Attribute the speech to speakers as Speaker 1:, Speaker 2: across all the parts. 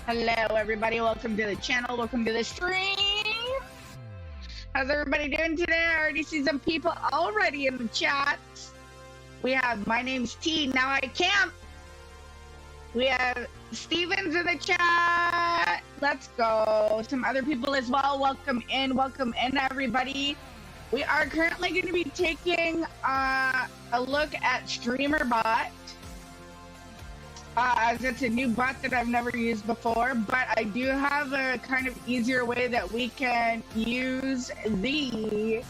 Speaker 1: Hello, everybody. Welcome to the channel. Welcome to the stream. How's everybody doing today? I already see some people already in the chat. We have My Name's T. Now I Camp. We have Stevens in the chat. Let's go. Some other people as well. Welcome in, everybody. We are currently going to be taking a look at StreamerBot. As it's a new bot that I've never used before, but I do have a kind of easier way that we can use the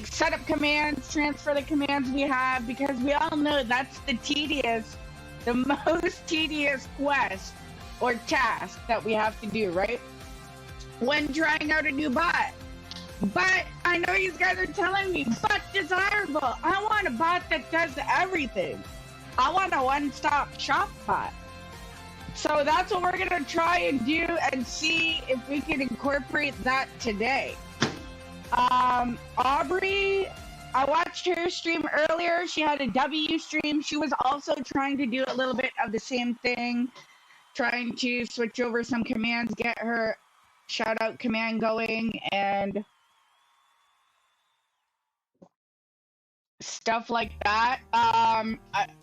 Speaker 1: setup commands, transfer the commands we have, because we all know that's the most tedious quest or task that we have to do, right? When trying out a new bot. But I know you guys are telling me, but Desirable, I want a bot that does everything. I want a one-stop shop bot. So that's what we're gonna try and do and see if we can incorporate that today. Aubrey, I watched her stream earlier. She had a W stream. She was also trying to do a little bit of the same thing, trying to switch over some commands, get her shout-out command going, and stuff like that.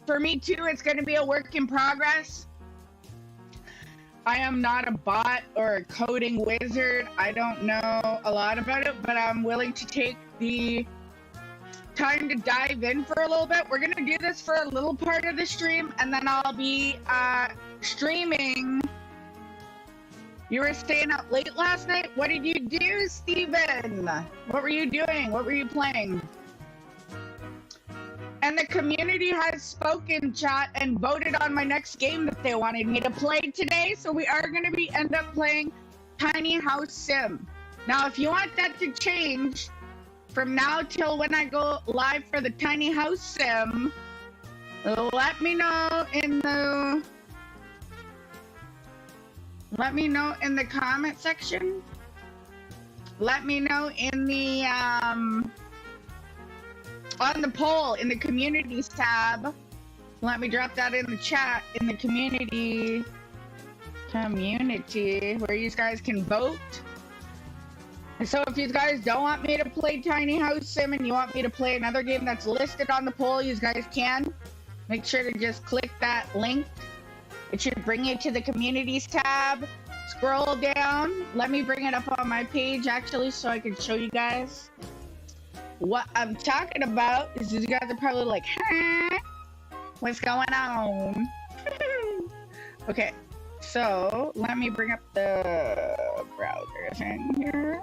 Speaker 1: For me too, it's going to be a work in progress. I am not a bot or a coding wizard. I don't know a lot about it, but I'm willing to take the time to dive in for a little bit. We're going to do this for a little part of the stream, and then I'll be streaming. You were staying up late last night? What did you do, Steven? What were you doing? What were you playing? And the community has spoken, chat, and voted on my next game that they wanted me to play today. So we are going to end up playing Tiny House Sim. Now, if you want that to change from now till when I go live for the Tiny House Sim, let me know in the comment section. Let me know in the on the poll in the communities tab. Let me drop that in the chat in the community where you guys can vote. So if you guys don't want me to play Tiny House Sim and you want me to play another game that's listed on the poll, you guys can. Make sure to just click that link. It should bring you to the communities tab. Scroll down. Let me bring it up on my page actually so I can show you guys. What I'm talking about is you guys are probably like, huh? What's going on? Okay, so let me bring up the browser thing here.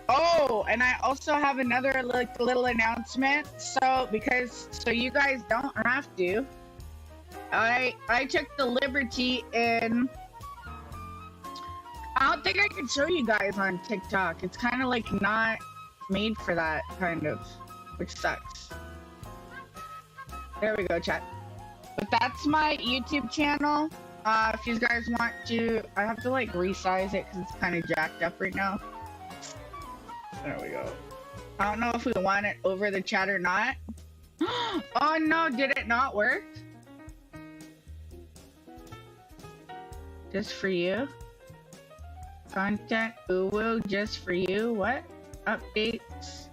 Speaker 1: Oh, and I also have another little announcement. So you guys don't have to. I took the liberty in. I don't think I can show you guys on TikTok. It's kind of like not made for that, kind of, which sucks. There we go, chat. But that's my YouTube channel. If you guys want to, I have to like resize it because it's kind of jacked up right now. There we go. I don't know if we want it over the chat or not. Oh no, did it not work? Just for you? Content Uwu just for you. What? Updates?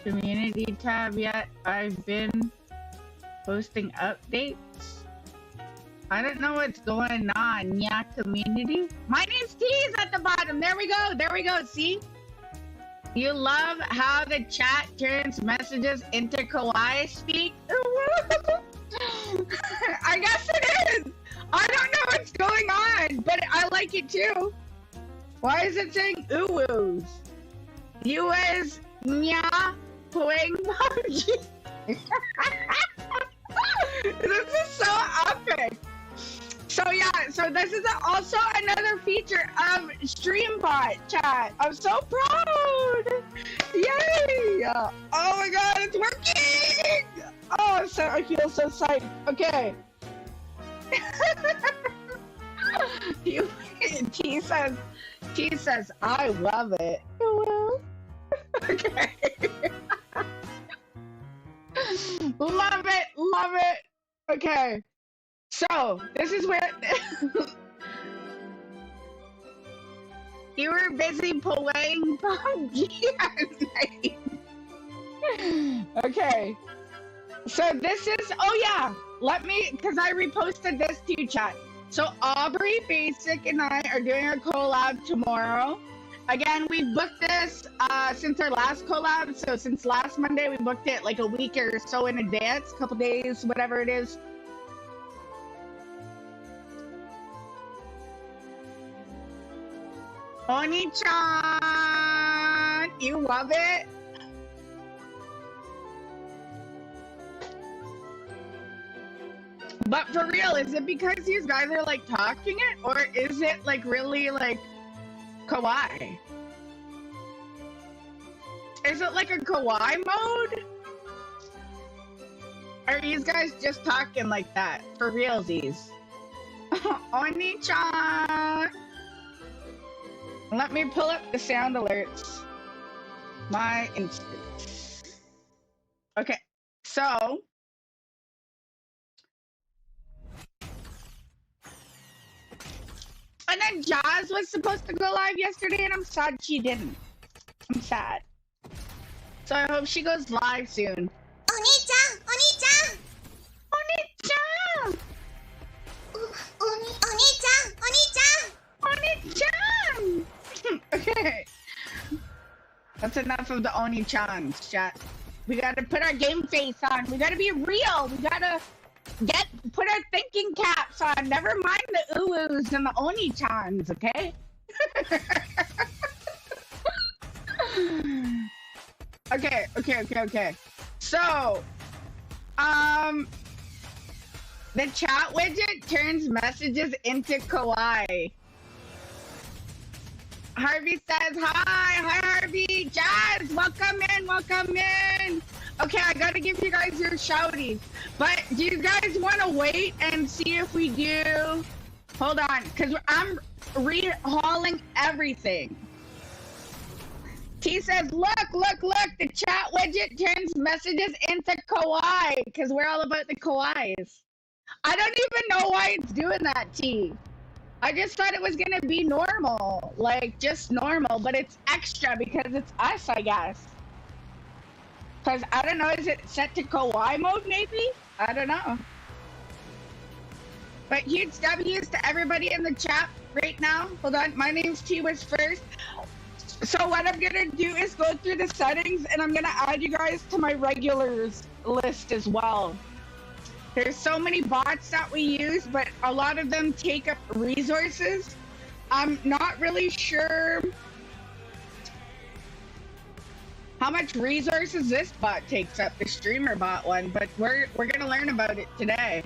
Speaker 1: Community tab yet? I've been posting updates. I don't know what's going on. Yeah, community. My name's T is at the bottom. There we go. There we go. See? You love how the chat turns messages into kawaii speak? I guess it is. I don't know what's going on, but I like it too. Why is it saying ooh-woos? You as nya playing PUBG. This is so epic. So yeah, so this is also another feature of StreamBot chat. I'm so proud. Yay! Oh my god, it's working! Oh, so I feel so psyched. Okay. T says, I love it. Okay. Love it. Okay. So, this is where you were busy playing PUBG at night. Okay. So this is, oh yeah, let me, because I reposted this to you, chat. So Aubrey Basic and I are doing a collab tomorrow. Again, we booked this since our last collab. So since last Monday, we booked it like a week or so in advance, a couple days, whatever it is. Oni-chan, you love it? But for real, is it because these guys are like talking it, or is it like really like kawaii? Is it like a kawaii mode? Or are these guys just talking like that for realsies? Oni-chan. Let me pull up the sound alerts. My instance. Okay, so and then Jazz was supposed to go live yesterday, and I'm sad she didn't. I'm sad. So I hope she goes live soon.
Speaker 2: Oni-chan! Oni-chan!
Speaker 1: Oni-chan!
Speaker 2: Oni-chan! Oni-chan!
Speaker 1: Oni-chan! Okay. That's enough of the Oni-chans, chat. We gotta put our game face on. We gotta be real. We gotta put our thinking caps on. Never mind the uwus and the Oni-chans, okay? Okay. So, the chat widget turns messages into kawaii. Harvey says, hi Harvey. Jazz, welcome in. Okay, I gotta give you guys your shouties. But do you guys want to wait and see if we do? Hold on, because I'm rehauling everything. T says, look, the chat widget turns messages into kawaii, because we're all about the kawaiis. I don't even know why it's doing that, T. I just thought it was gonna be normal, like just normal, but it's extra because it's us, I guess. Because I don't know, is it set to kawaii mode maybe? I don't know. But huge W's to everybody in the chat right now. Hold on, my name's T was first. So what I'm gonna do is go through the settings, and I'm gonna add you guys to my regulars list as well. There's so many bots that we use, but a lot of them take up resources. I'm not really sure how much resources this bot takes up, the streamer bot one, but we're gonna learn about it today.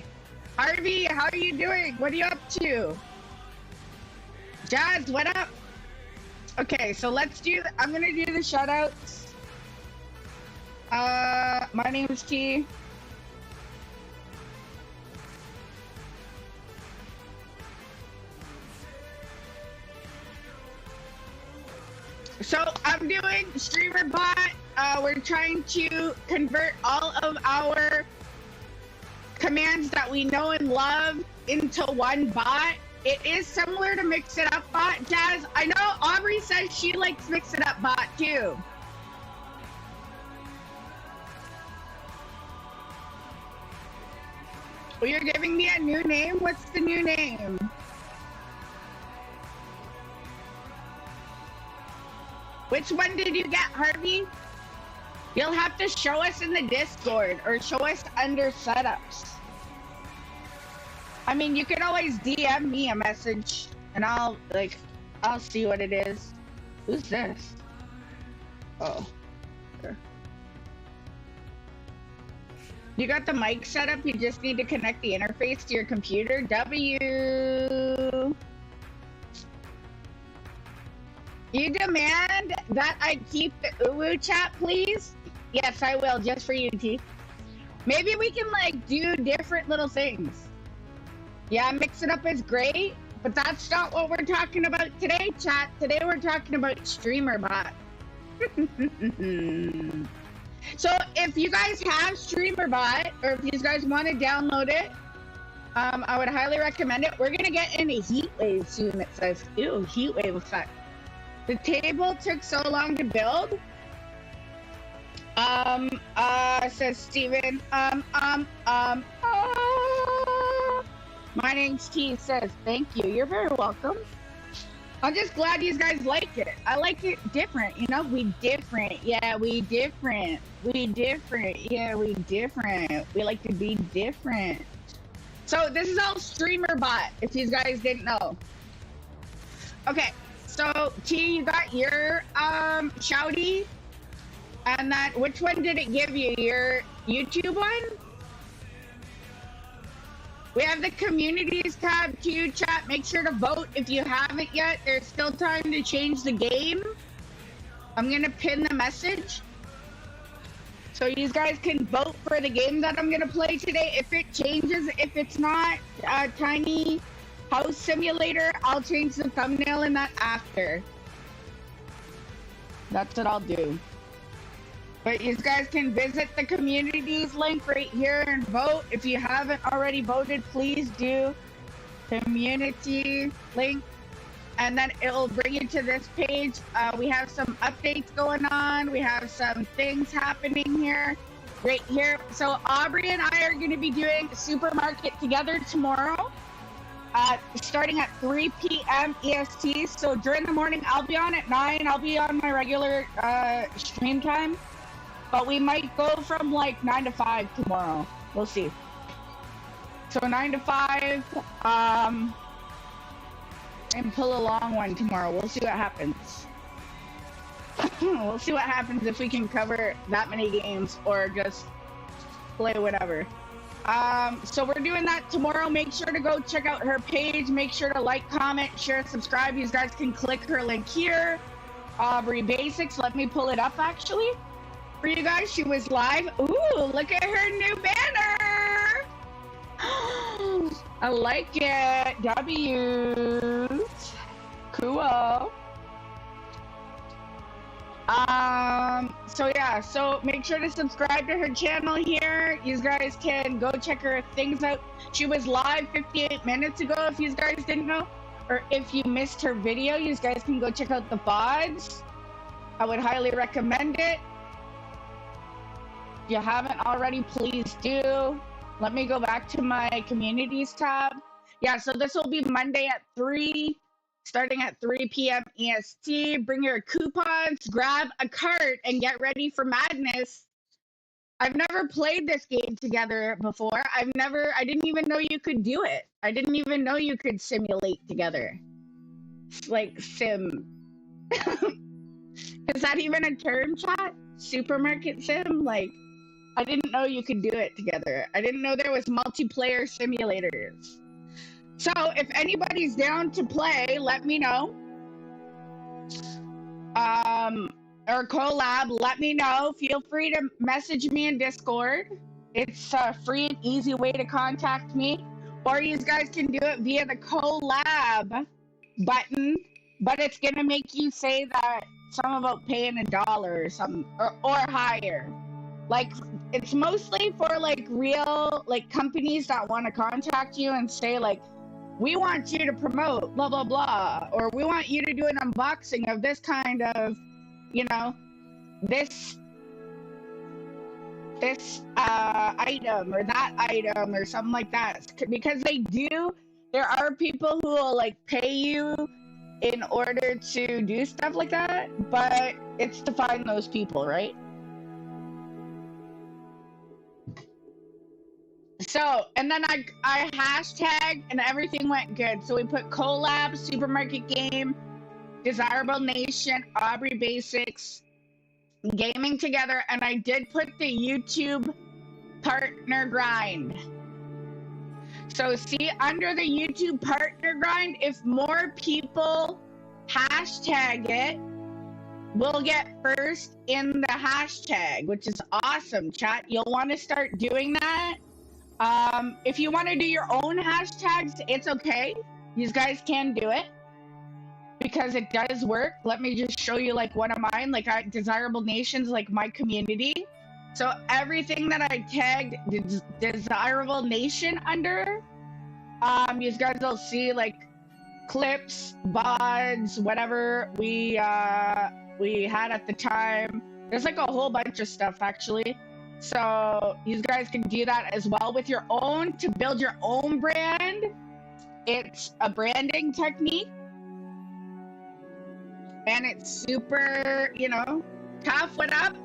Speaker 1: Harvey, how are you doing? What are you up to? Jazz, what up? Okay, so let's do, I'm gonna do the shoutouts. My name is T. So I'm doing streamer bot. We're trying to convert all of our commands that we know and love into one bot. It is similar to Mix It Up bot. Jazz, I know Aubrey says she likes Mix It Up bot too. Well, you're giving me a new name? What's the new name? Which one did you get, Harvey? You'll have to show us in the Discord or show us under setups. I mean, you can always DM me a message and I'll see what it is. Who's this? Oh. Sure. You got the mic set up, you just need to connect the interface to your computer. W. You demand that I keep the uwu chat, please? Yes, I will, just for you, T. Maybe we can, like, do different little things. Yeah, mix it up is great, but that's not what we're talking about today, chat. Today we're talking about StreamerBot. So if you guys have StreamerBot, or if you guys want to download it, I would highly recommend it. We're gonna get in a heat wave soon, it says. Ew, heat wave effect. The table took so long to build. Says Steven. My name's T says, thank you. You're very welcome. I'm just glad you guys like it. I like it different, you know? We different. Yeah, we different. We different. Yeah, we different. We like to be different. So this is all StreamerBot, if you guys didn't know. Okay, so T, you got your shouty. And that, which one did it give you? Your YouTube one? We have the communities tab too, chat. Make sure to vote if you haven't yet. There's still time to change the game. I'm gonna pin the message. So you guys can vote for the game that I'm gonna play today. If it changes, if it's not Tiny House Simulator, I'll change the thumbnail in that after. That's what I'll do. But you guys can visit the communities link right here and vote. If you haven't already voted, please do. Community link. And then it'll bring you to this page. We have some updates going on. We have some things happening here, right here. So Aubrey and I are going to be doing Supermarket together tomorrow, starting at 3 p.m. EST. So during the morning, I'll be on at 9. I'll be on my regular stream time. But we might go from like 9 to 5 tomorrow. We'll see. So 9 to 5, and pull a long one tomorrow. We'll see what happens. We'll see what happens if we can cover that many games or just play whatever. So we're doing that tomorrow. Make sure to go check out her page. Make sure to like, comment, share, subscribe. You guys can click her link here. Aubrey Basics. Let me pull it up actually. For you guys, she was live. Ooh, look at her new banner. I like it. W. Cool. So yeah, so make sure to subscribe to her channel here. You guys can go check her things out. She was live 58 minutes ago, if you guys didn't know. Or if you missed her video, you guys can go check out the VODs. I would highly recommend it. If you haven't already, please do. Let me go back to my communities tab. Yeah, so this will be Monday at 3, starting at 3 p.m. EST. Bring your coupons, grab a cart, and get ready for madness. I've never played this game together before. I didn't even know you could do it. I didn't even know you could simulate together. It's like sim. Is that even a term, chat? Supermarket sim? Like, I didn't know you could do it together. I didn't know there was multiplayer simulators. So if anybody's down to play, let me know. Or collab, let me know. Feel free to message me in Discord. It's a free and easy way to contact me. Or you guys can do it via the collab button. But it's gonna make you say that something about paying $1 or something, or higher. Like, it's mostly for like real like companies that want to contact you and say like, we want you to promote blah blah blah, or we want you to do an unboxing of this kind of, you know, this item or that item or something like that. Because there are people who will like pay you in order to do stuff like that, but it's to find those people, right? So, and then I hashtag and everything went good. So we put collab, supermarket game, Desirable Nation, Aubrey Basics, gaming together, and I did put the YouTube partner grind. So see under the YouTube partner grind, if more people hashtag it, we'll get first in the hashtag, which is awesome, chat. You'll want to start doing that. If you want to do your own hashtags, it's okay. You guys can do it because it does work. Let me just show you like one of mine, like Desirable Nations, like my community. So everything that I tagged Desirable Nation under, you guys will see like clips, VODs, whatever we had at the time. There's like a whole bunch of stuff actually. So you guys can do that as well with your own to build your own brand. It's a branding technique. And it's super, you know, tough. What up?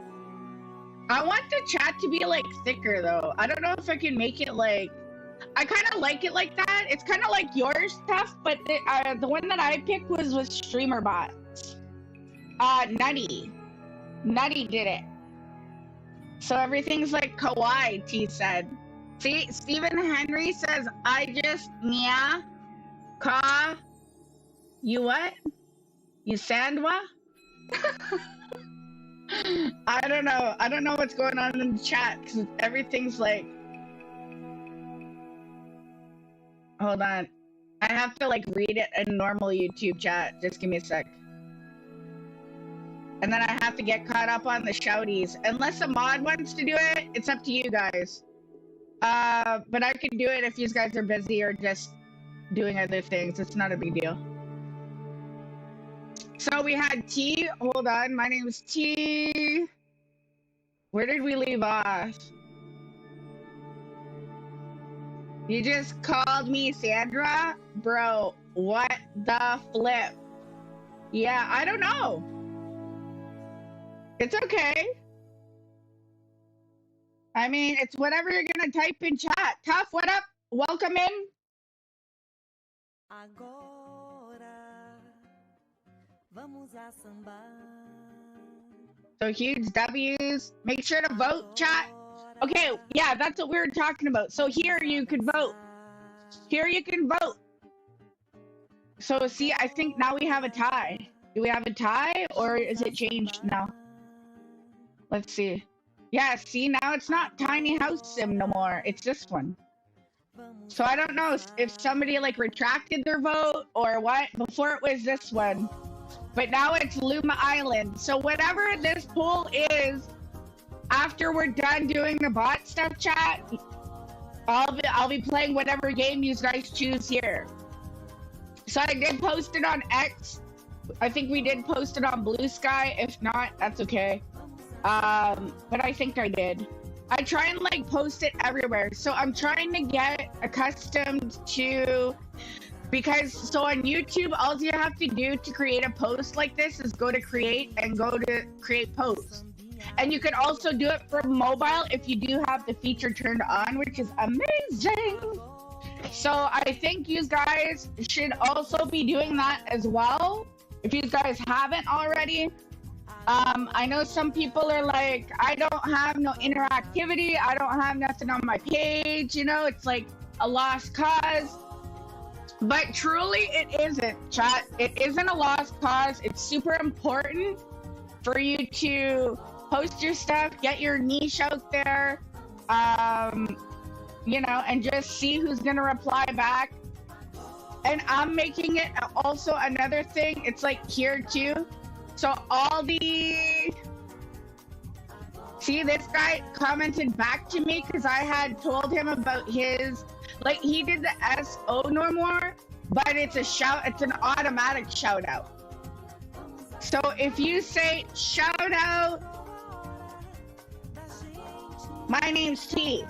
Speaker 1: I want the chat to be like thicker though. I don't know if I can make it like, I kind of like it like that. It's kind of like your stuff, but the one that I picked was with streamer bots. Nutty did it. So everything's like kawaii, T said. See, Stephen Henry says, I just, yeah, ka, you what? You sandwa? I don't know what's going on in the chat because everything's like, hold on. I have to like read it in normal YouTube chat. Just give me a sec. And then I have to get caught up on the shouties. Unless a mod wants to do it, it's up to you guys. But I can do it if you guys are busy or just doing other things. It's not a big deal. So we had T. Hold on, my name is T. Where did we leave off? You just called me Sandra? Bro, what the flip? Yeah, I don't know. It's okay. I mean, it's whatever you're gonna type in chat. Tough, what up? Welcome in. So huge W's. Make sure to vote, chat. Okay, yeah, that's what we were talking about. So here you can vote. Here you can vote. So see, I think now we have a tie. Do we have a tie or is it changed now? Let's see. Yeah, see, now it's not Tiny House Sim no more. It's this one. So I don't know if somebody like retracted their vote or what. Before it was this one. But now it's Luma Island. So whatever this poll is, after we're done doing the bot stuff, chat, I'll be playing whatever game you guys choose here. So I did post it on X. I think we did post it on Blue Sky. If not, that's okay. But I think I did. I try and like post it everywhere. So I'm trying to get accustomed to, because so on YouTube, all you have to do to create a post like this is go to create and go to create post. And you can also do it for mobile if you do have the feature turned on, which is amazing. So I think you guys should also be doing that as well. If you guys haven't already. I know some people are like, I don't have no interactivity. I don't have nothing on my page. You know, it's like a lost cause. But truly, it isn't, chat. It isn't a lost cause. It's super important for you to post your stuff, get your niche out there, you know, and just see who's going to reply back. And I'm making it also another thing. It's like here too. So all the, see, this guy commented back to me because I had told him about his, like he did the SO no more, but it's a shout, it's an automatic shout out. So if you say shout out, my name's T.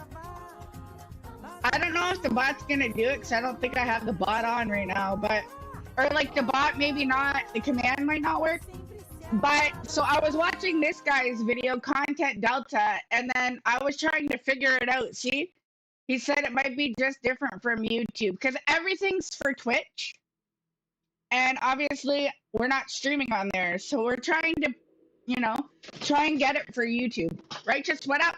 Speaker 1: I don't know if the bot's gonna do it because I don't think I have the bot on right now, but or like the bot, maybe not, the command might not work. But so I was watching this guy's video, Content Delta, and then I was trying to figure it out. See, he said it might be just different from YouTube because everything's for Twitch. And obviously, we're not streaming on there. So we're trying to, you know, try and get it for YouTube. Righteous, what up?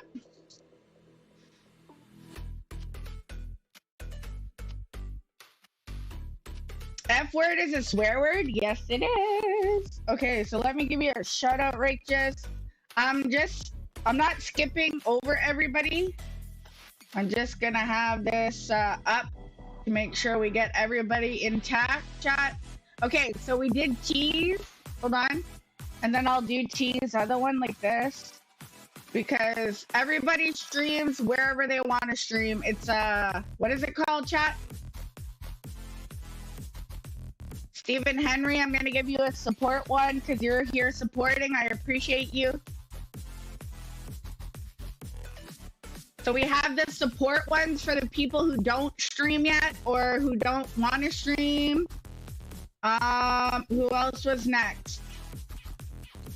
Speaker 1: F word is a swear word? Yes, it is. Okay, so let me give you a shout out, Righteous. I'm not skipping over everybody. I'm just gonna have this up to make sure we get everybody intact, chat. Okay, so we did tease. Hold on. And then I'll do tease other one like this. Because everybody streams wherever they want to stream. It's what is it called, chat? Stephen Henry, I'm gonna give you a support one because you're here supporting. I appreciate you. So we have the support ones for the people who don't stream yet or who don't want to stream. Who else was next?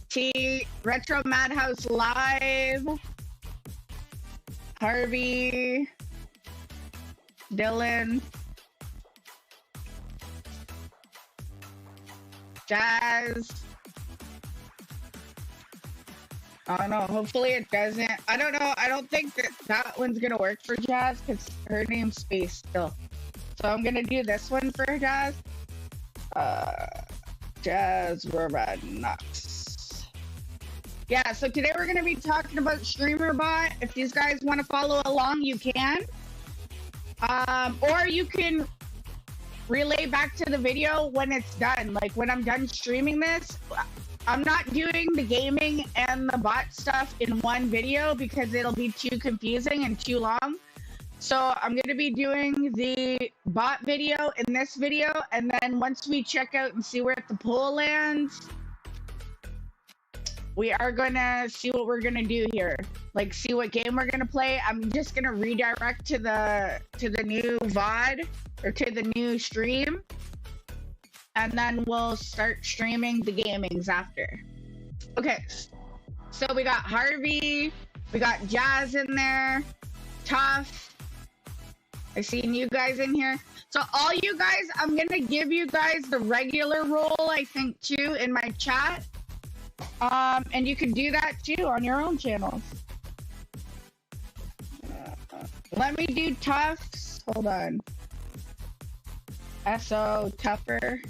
Speaker 1: T Retro Madhouse Live. Harvey. Dylan. Jazz. I don't know. Hopefully it doesn't. I don't know. I don't think that one's going to work for Jazz because her name's Space still. So I'm going to do this one for Jazz. Jazz Robot-Knox. Yeah, so today we're going to be talking about StreamerBot. If these guys want to follow along, you can. Or you can relay back to the video when it's done. Like when I'm done streaming this, I'm not doing the gaming and the bot stuff in one video because it'll be too confusing and too long. So I'm going to be doing the bot video in this video, and then once we check out and see where the poll lands, we are going to see what we're going to do here. Like see what game we're going to play. I'm just going to redirect to the new VOD or to the new stream. And then we'll start streaming the gamings after. Okay, so we got Harvey, we got Jazz in there, Tough. I seen you guys in here. So all you guys, I'm gonna give you guys the regular role, I think, too, in my chat. And you can do that too on your own channels. Let me do Toughs. Hold on. SO Tougher.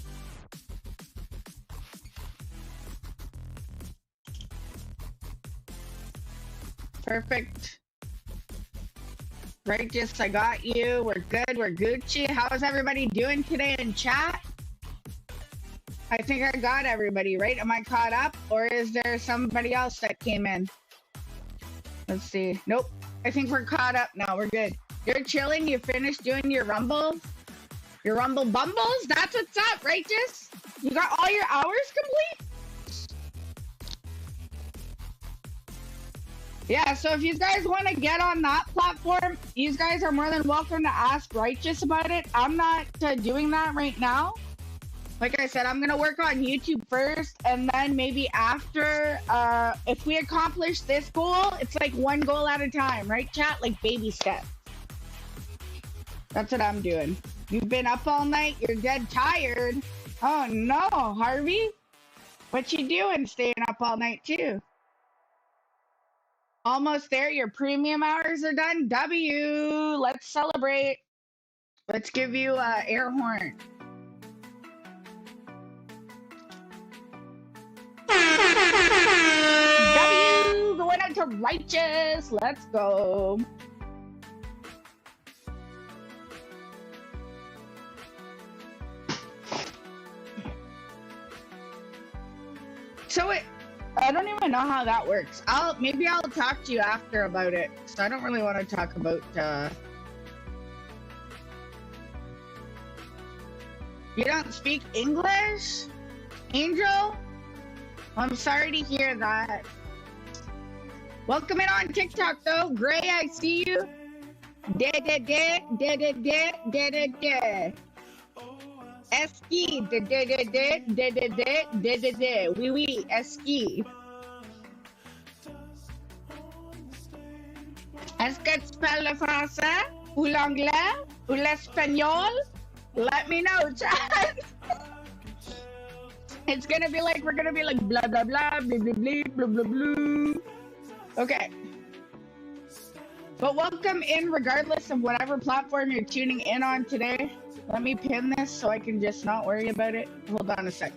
Speaker 1: Perfect. Righteous, I got you. We're good. We're Gucci. How is everybody doing today in chat? I think I got everybody, right? Am I caught up? Or is there somebody else that came in? Let's see. Nope. I think we're caught up now. We're good. You're chilling? You finished doing your Rumble? Your Rumble Bumbles? That's what's up, Righteous? You got all your hours complete? Yeah, so if you guys want to get on that platform, you guys are more than welcome to ask Righteous about it. I'm not doing that right now. Like I said, I'm going to work on YouTube first, and then maybe after, if we accomplish this goal, it's like one goal at a time, right, chat? Like baby steps. That's what I'm doing. You've been up all night. You're dead tired. Oh, no, Harvey. What you doing staying up all night, too? Almost there. Your premium hours are done. W. Let's celebrate. Let's give you an air horn. W. Going out to Righteous. Let's go. So I don't even know how that works. Maybe I'll talk to you after about it. So I don't really want to talk about You don't speak English? Angel? I'm sorry to hear that. Welcome in on TikTok though. Gray, I see you. Eski. Oui, oui, eski. Est-ce que tu parles le français ou l'anglais ou l'espagnol? Let me know, chat. It's gonna be like, we're gonna be like blah, blah, blah, blah, blah, blah, blah, blah, blah. Okay. But welcome in regardless of whatever platform you're tuning in on today. Let me pin this so I can just not worry about it. Hold on a sec.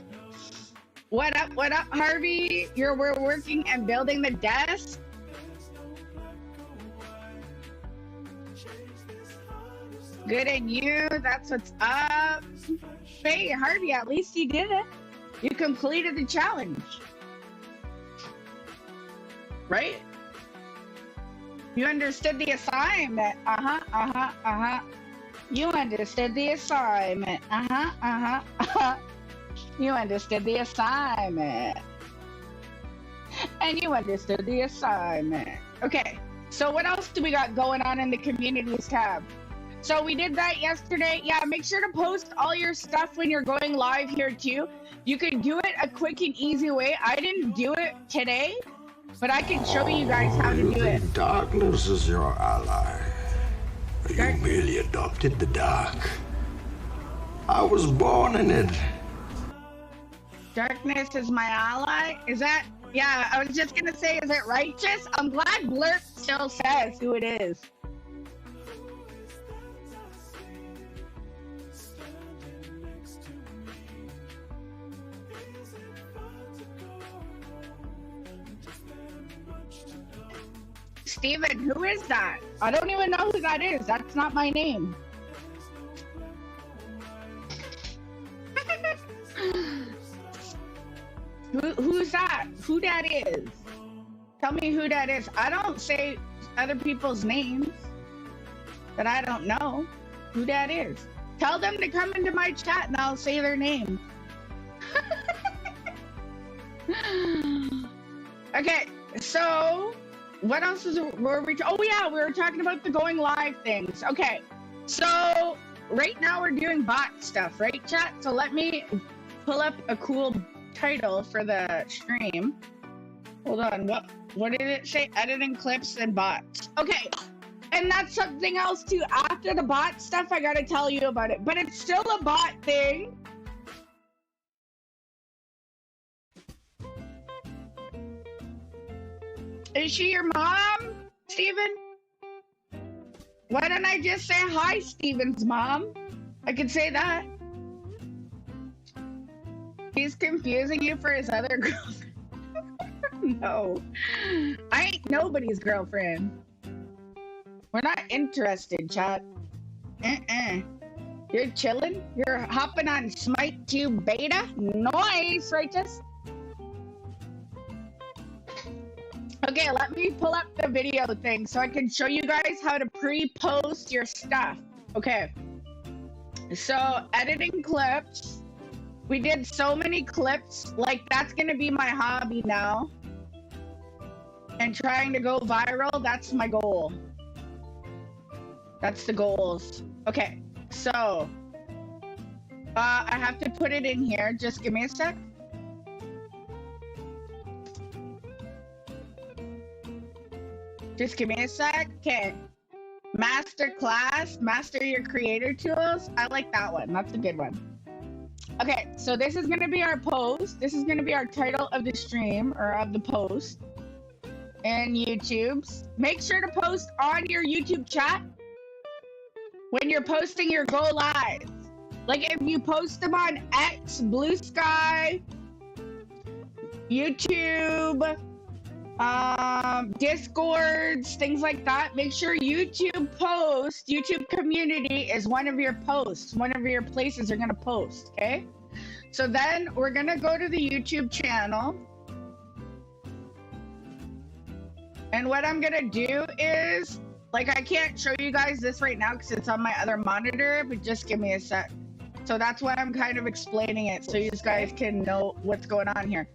Speaker 1: What up, Harvey? We're working and building the desk. Good and you, that's what's up. Hey, Harvey, at least you did it. You completed the challenge. Right? You understood the assignment. You understood the assignment. You understood the assignment. And you understood the assignment. Okay, so what else do we got going on in the communities tab? So we did that yesterday. Yeah, make sure to post all your stuff when you're going live here too. You can do it a quick and easy way. I didn't do it today, but I can show you guys how to do it.
Speaker 3: Darkness is your ally. You merely adopted the dark. I was born in it.
Speaker 1: Darkness is my ally? Is that... Yeah, I was just gonna say, is it righteous? I'm glad Blurt still says who it is. Steven, who is that? I don't even know who that is. That's not my name. Who's that? Who that is? Tell me who that is. I don't say other people's names that I don't know who that is. Tell them to come into my chat and I'll say their name. Okay, so what else were we? Oh yeah, we were talking about the going live things. Okay, so right now we're doing bot stuff, right, chat? So let me pull up a cool title for the stream. Hold on, what did it say? Editing clips and bots. Okay, and that's something else too. After the bot stuff, I gotta tell you about it, but it's still a bot thing. Is she your mom, Steven? Why don't I just say hi, Steven's mom? I could say that. He's confusing you for his other girlfriend. No. I ain't nobody's girlfriend. We're not interested, chat. You're chilling? You're hopping on Smite 2 beta? Nice, righteous. Okay, let me pull up the video thing so I can show you guys how to pre-post your stuff. Okay. So, editing clips. We did so many clips. Like, that's gonna be my hobby now. And trying to go viral, that's my goal. That's the goals. Okay, so. I have to put it in here. Just give me a sec. Just give me a sec. Okay. Master class, master your creator tools. I like that one. That's a good one. Okay, so this is going to be our post. This is going to be our title of the stream or of the post in YouTube's. Make sure to post on your YouTube chat when you're posting your go live. Like if you post them on X, Blue Sky, YouTube, Discords, things like that. Make sure YouTube community is one of your posts, one of your places you're gonna post, okay? So then we're gonna go to the YouTube channel. And what I'm gonna do is, like, I can't show you guys this right now because it's on my other monitor, but just give me a sec. So that's why I'm kind of explaining it so you guys can know what's going on here.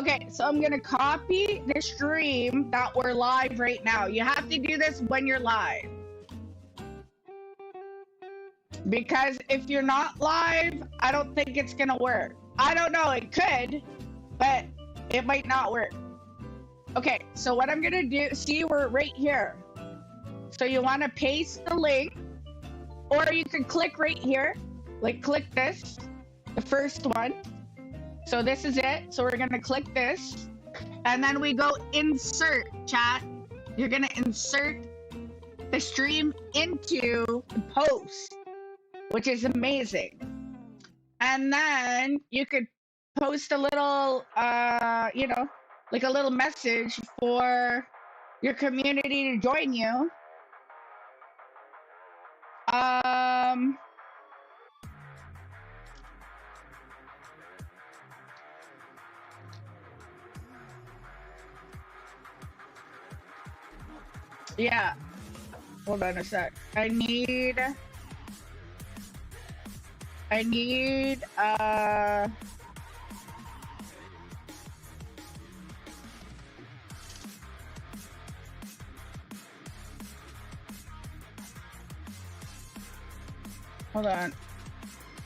Speaker 1: Okay, so I'm gonna copy the stream that we're live right now. You have to do this when you're live. Because if you're not live, I don't think it's gonna work. I don't know, it could, but it might not work. Okay, so what I'm gonna do, see, we're right here. So you wanna paste the link, or you can click right here, like click this, the first one. So this is it, so we're gonna click this, and then we go insert, chat. You're gonna insert the stream into the post, which is amazing. And then you could post a little, you know, like a little message for your community to join you. Yeah. Hold on a sec. I need, hold on.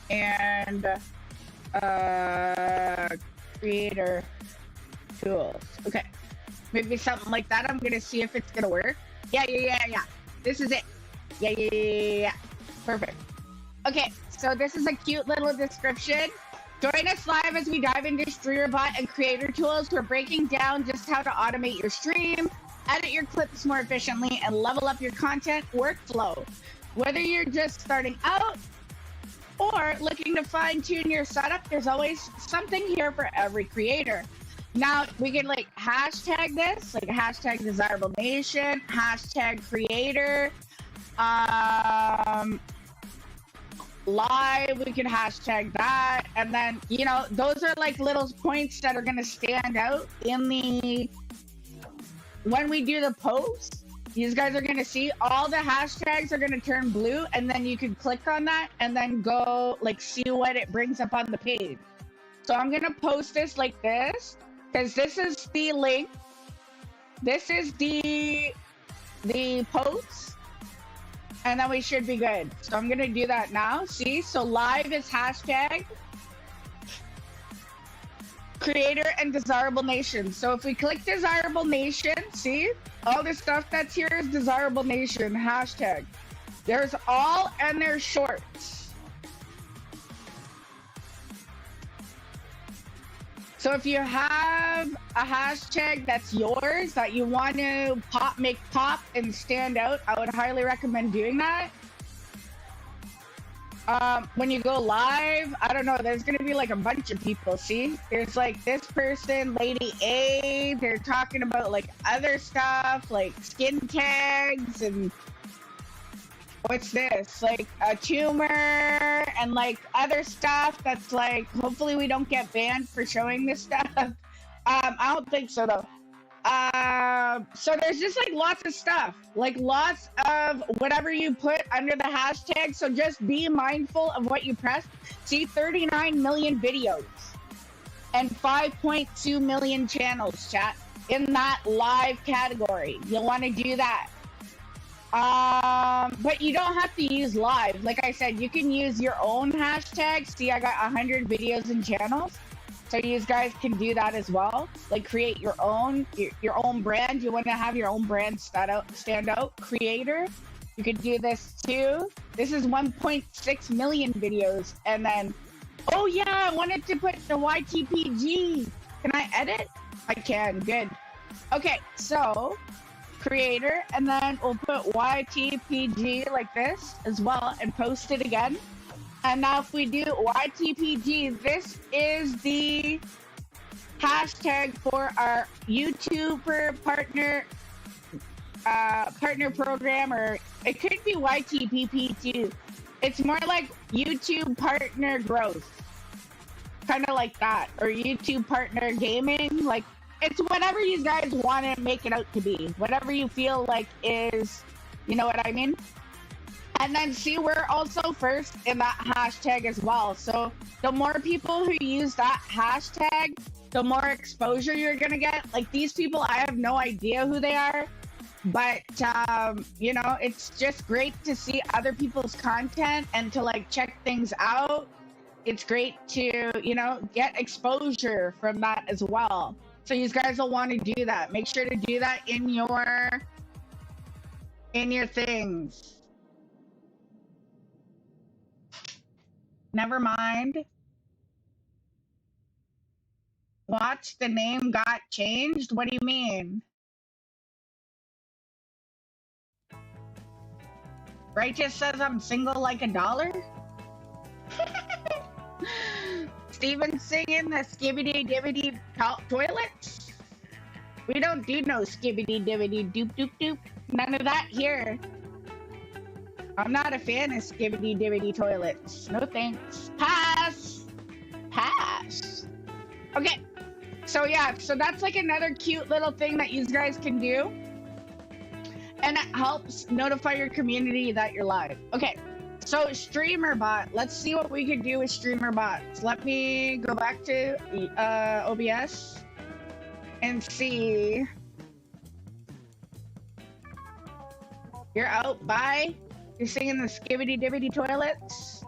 Speaker 1: And, creator tools. Okay. Maybe something like that. I'm gonna see if it's gonna work. Yeah. This is it. Yeah. Perfect. Okay, so this is a cute little description. Join us live as we dive into Desirablebottom and creator tools. We're breaking down just how to automate your stream, edit your clips more efficiently, and level up your content workflow. Whether you're just starting out or looking to fine-tune your setup, there's always something here for every creator. Now, we can like hashtag this, like hashtag Desirable Nation, hashtag creator, live, we can hashtag that, and then, you know, those are like little points that are going to stand out in the, when we do the post. These guys are going to see all the hashtags are going to turn blue, and then you can click on that and then go like see what it brings up on the page. So I'm going to post this like this, because this is the link, this is the post, and then we should be good. So I'm gonna do that now. See, so live is hashtag creator and Desirable Nation. So if we click Desirable Nation, see, all the stuff that's here is Desirable Nation hashtag. There's all, and there's shorts. So if you have a hashtag that's yours that you want to make pop and stand out, I would highly recommend doing that. When you go live, I don't know, there's going to be like a bunch of people, see? There's like this person, Lady A, they're talking about like other stuff, like skin tags and what's this? Like a tumor and like other stuff that's like, hopefully we don't get banned for showing this stuff. I don't think so though. So there's just like lots of stuff, like lots of whatever you put under the hashtag. So just be mindful of what you press. See, 39 million videos and 5.2 million channels, chat, in that live category. You'll want to do that. But you don't have to use live. Like I said, you can use your own hashtags. See, I got 100 videos and channels. So you guys can do that as well. Like create your own brand. You want to have your own brand stand out. Creator. You could do this too. This is 1.6 million videos. And then, oh yeah, I wanted to put the YTPG. Can I edit? I can, good. Okay, so creator, and then we'll put YTPG like this as well and post it again. And now if we do YTPG, this is the hashtag for our YouTuber partner program, or it could be YTPP too. It's more like YouTube partner growth, kind of like that, or YouTube partner gaming. Like, it's whatever you guys want to make it out to be, whatever you feel like is, you know what I mean? And then see, we're also first in that hashtag as well. So the more people who use that hashtag, the more exposure you're gonna get. Like these people, I have no idea who they are. But you know, it's just great to see other people's content and to like check things out. It's great to, you know, get exposure from that as well. So you guys will want to do that. Make sure to do that in your things. Never mind. Watch, the name got changed? What do you mean? Righteous says I'm single like a dollar? Steven singing the skibbity dibbity toilets? We don't do no skibbity dibbity doop doop doop. None of that here. I'm not a fan of skibbity dibbity toilets. No thanks. Pass! Pass! Okay. So yeah, so that's like another cute little thing that you guys can do. And it helps notify your community that you're live. Okay, so StreamerBot. Let's see what we can do with StreamerBot. Let me go back to OBS and see. You're out. Bye. You're singing the skibbity dibbity toilets.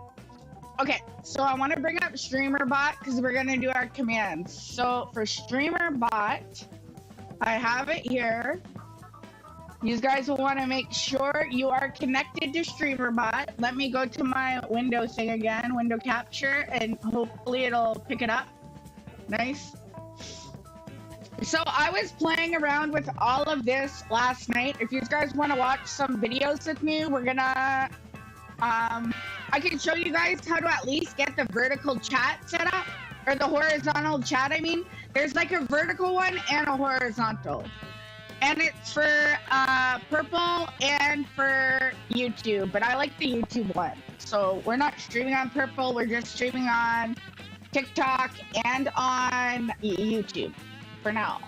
Speaker 1: Okay, so I want to bring up StreamerBot because we're gonna do our commands. So for StreamerBot, I have it here. You guys will want to make sure you are connected to StreamerBot. Let me go to my window thing again, window capture, and hopefully it'll pick it up. Nice. So I was playing around with all of this last night. If you guys want to watch some videos with me, we're gonna, I can show you guys how to at least get the vertical chat set up, or the horizontal chat, I mean. There's like a vertical one and a horizontal. And it's for Purple and for YouTube, but I like the YouTube one. So we're not streaming on Purple, we're just streaming on TikTok and on YouTube for now.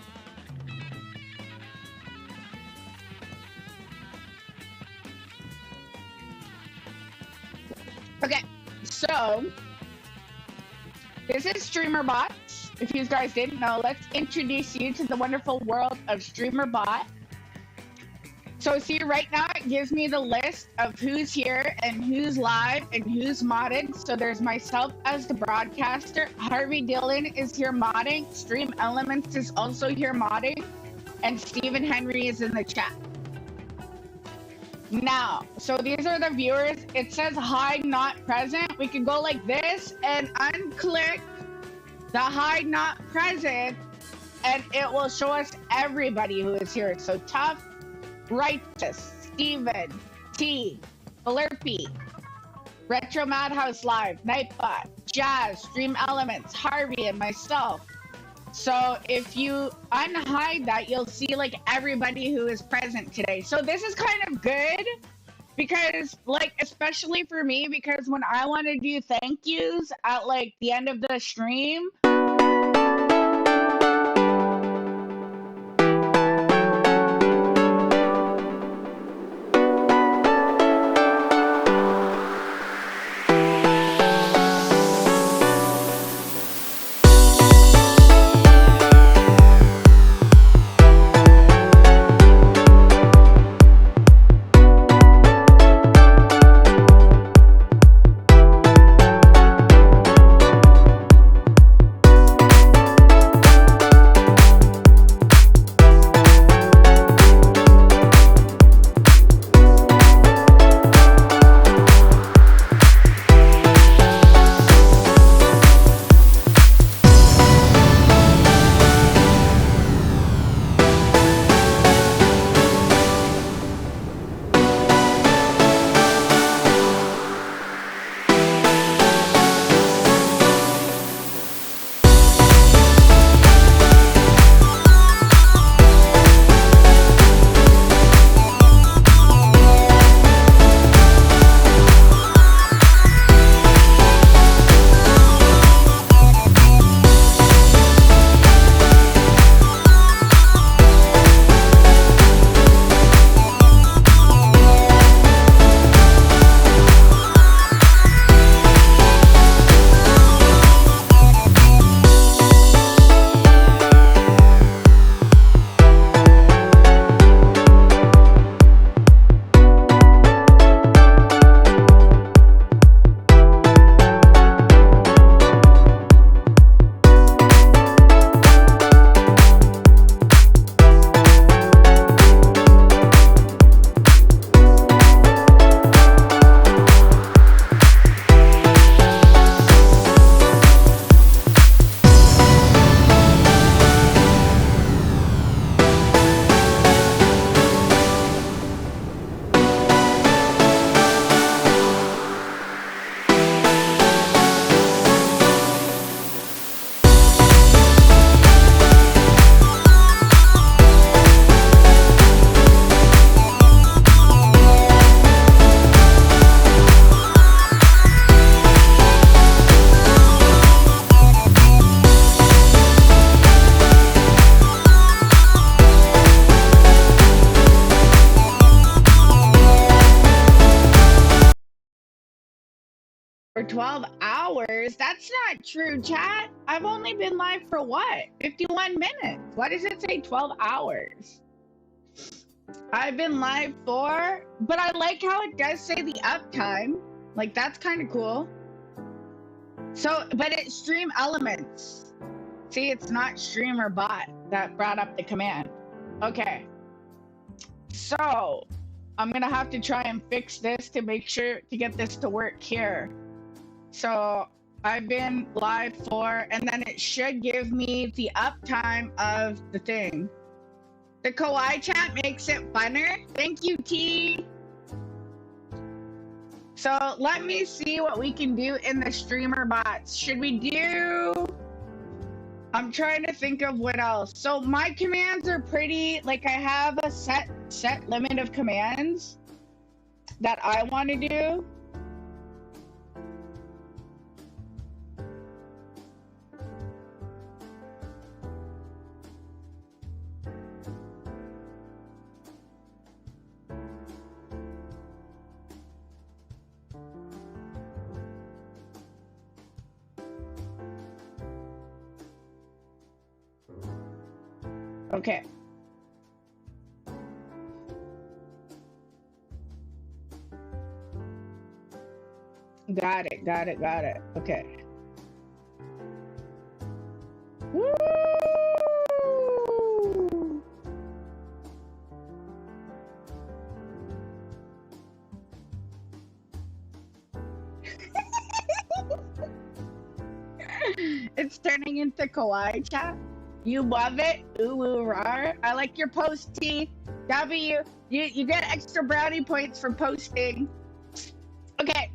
Speaker 1: Okay, so this is StreamerBot. If you guys didn't know, let's introduce you to the wonderful world of StreamerBot. So see, right now it gives me the list of who's here and who's live and who's modded. So there's myself as the broadcaster. Harvey Dillon is here modding. Stream Elements is also here modding. And Stephen Henry is in the chat. Now, so these are the viewers. It says hide not present. We can go like this and unclick the hide not present, and it will show us everybody who is here. So Tough, Righteous, Steven, T, Blurpy, Retro Madhouse Live, Nightbot, Jazz, Stream Elements, Harvey, and myself. So if you unhide that, you'll see like everybody who is present today. So this is kind of good because, like, especially for me, because when I want to do thank yous at like the end of the stream, For 12 hours? That's not true, chat. I've only been live for what? 51 minutes. Why does it say 12 hours? I've been live for, but I like how it does say the uptime. Like, that's kind of cool. So, but it's stream elements. See, it's not stream or bot that brought up the command. Okay. So, I'm gonna have to try and fix this to make sure to get this to work here. So I've been live for, and then it should give me the uptime of the thing. The kawaii chat makes it funner. Thank you, T. So let me see what we can do in the streamer bots. Should we do... I'm trying to think of what else. So my commands are pretty, like I have a set limit of commands that I want to do. Okay. Got it. Okay. Woo! It's turning into kawaii chat. You love it? Ooh, ooh, rar. I like your post, T. W. You get extra brownie points for posting. Okay.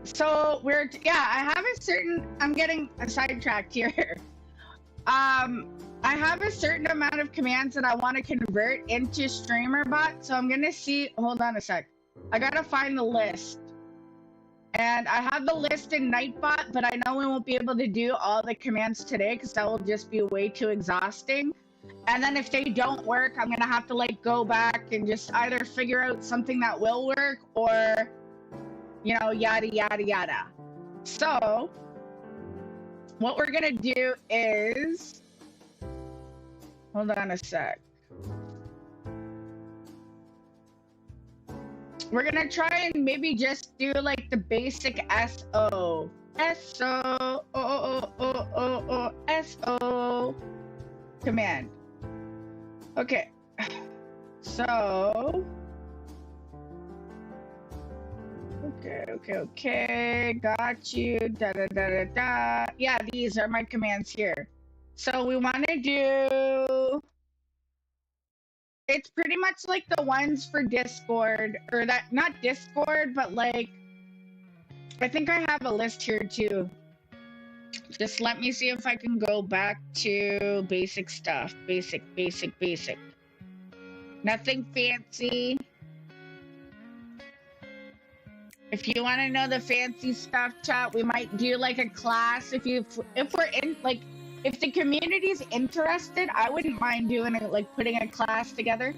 Speaker 1: So I have a certain, I'm getting sidetracked here. I have a certain amount of commands that I want to convert into streamer bot. So I'm going to see, hold on a sec. I got to find the list. And I have the list in Nightbot, but I know we won't be able to do all the commands today because that will just be way too exhausting. And then if they don't work, I'm gonna have to like go back and just either figure out something that will work or, you know, yada, yada, yada. So what we're gonna do is, hold on a sec. We're gonna try and maybe just do like the basic SO command. Okay, so okay, got you. Yeah, these are my commands here. So we want to do. It's pretty much like the ones for Discord, or that, not Discord, but like, I think I have a list here too. Just let me see if I can go back to basic stuff. Basic. Nothing fancy. If you want to know the fancy stuff, chat, we might do like a class if we're in, like, if the community's interested, I wouldn't mind doing it, like putting a class together.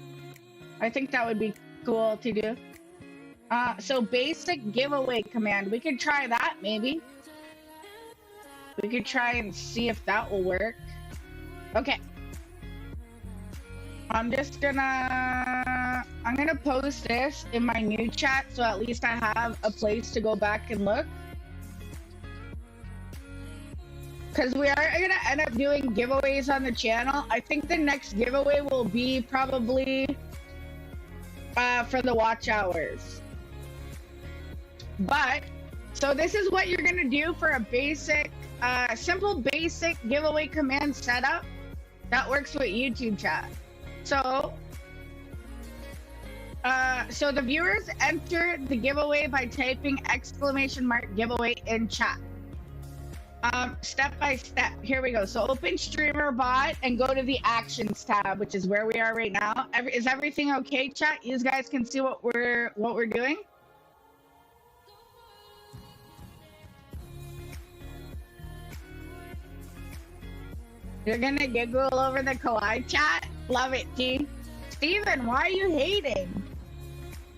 Speaker 1: I think that would be cool to do. So basic giveaway command. We could try that maybe. We could try and see if that will work. Okay. I'm gonna post this in my new chat so at least I have a place to go back and look. Because we are going to end up doing giveaways on the channel. I think the next giveaway will be probably for the watch hours. But, so this is what you're going to do for a basic, simple basic giveaway command setup that works with YouTube chat. So the viewers enter the giveaway by typing !giveaway in chat. Step by step. Here we go. So open streamer bot and go to the actions tab, which is where we are right now. Is everything okay, chat? You guys can see what we're doing. You're gonna giggle over the kawaii chat? Love it, T. Steven, why are you hating?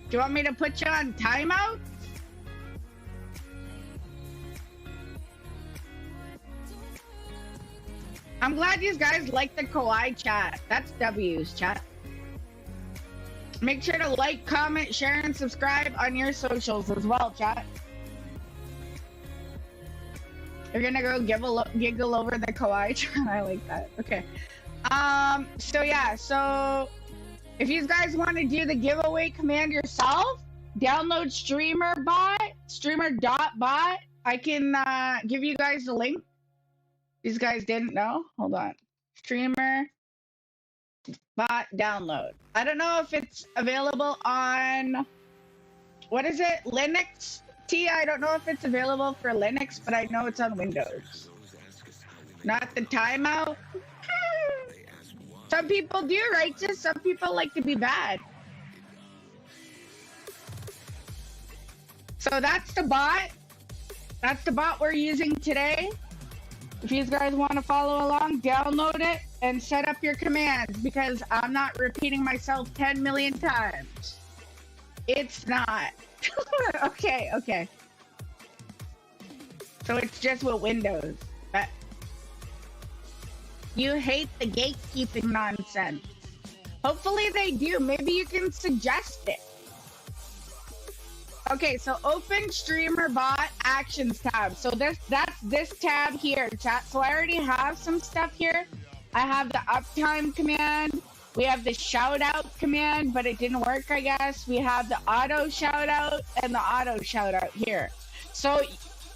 Speaker 1: Do you want me to put you on timeout? I'm glad you guys like the kawaii chat. That's W's chat. Make sure to like, comment, share, and subscribe on your socials as well, chat. You're gonna go giggle over the kawaii chat. I like that. Okay. So yeah, so if you guys want to do the giveaway command yourself, download streamer.bot. I can give you guys the link. These guys didn't know. Hold on. Streamer bot download. I don't know if it's available on, what is it? Linux? I don't know if it's available for Linux, but I know it's on Windows. Not the timeout. Some people do righteous, some people like to be bad. So that's the bot. That's the bot we're using today. If you guys want to follow along, download it and set up your commands, because I'm not repeating myself 10 million times. It's not. Okay. So it's just with Windows. But you hate the gatekeeping nonsense. Hopefully they do. Maybe you can suggest it. Okay, so open streamer bot actions tab. So that's this tab here, chat. So I already have some stuff here. I have the uptime command. We have the shout out command, but it didn't work, I guess. We have the auto shout out and the auto shout out here. So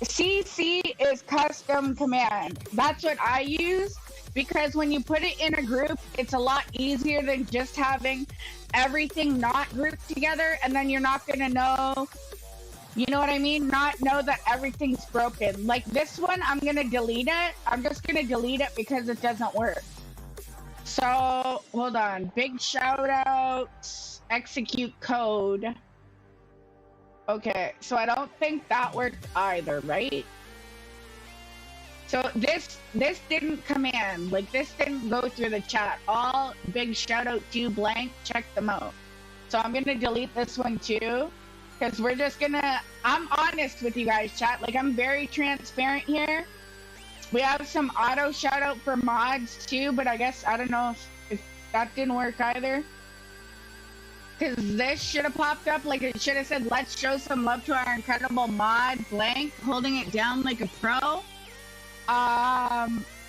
Speaker 1: CC is custom command. That's what I use, because when you put it in a group, it's a lot easier than just having everything not grouped together, and then you're not gonna know, you know what I mean? Not know that everything's broken. Like this one, I'm gonna delete it. I'm just gonna delete it because it doesn't work. So hold on, big shout outs, execute code. Okay, so I don't think that worked either, right? So this didn't command, like this didn't go through the chat. All big shout out to blank, check them out. So I'm gonna delete this one too, because we're just gonna, I'm honest with you guys, chat. Like I'm very transparent here. We have some auto shout out for mods too, but I guess, I don't know if that didn't work either. Because this should have popped up, like it should have said, let's show some love to our incredible mod, blank, holding it down like a pro.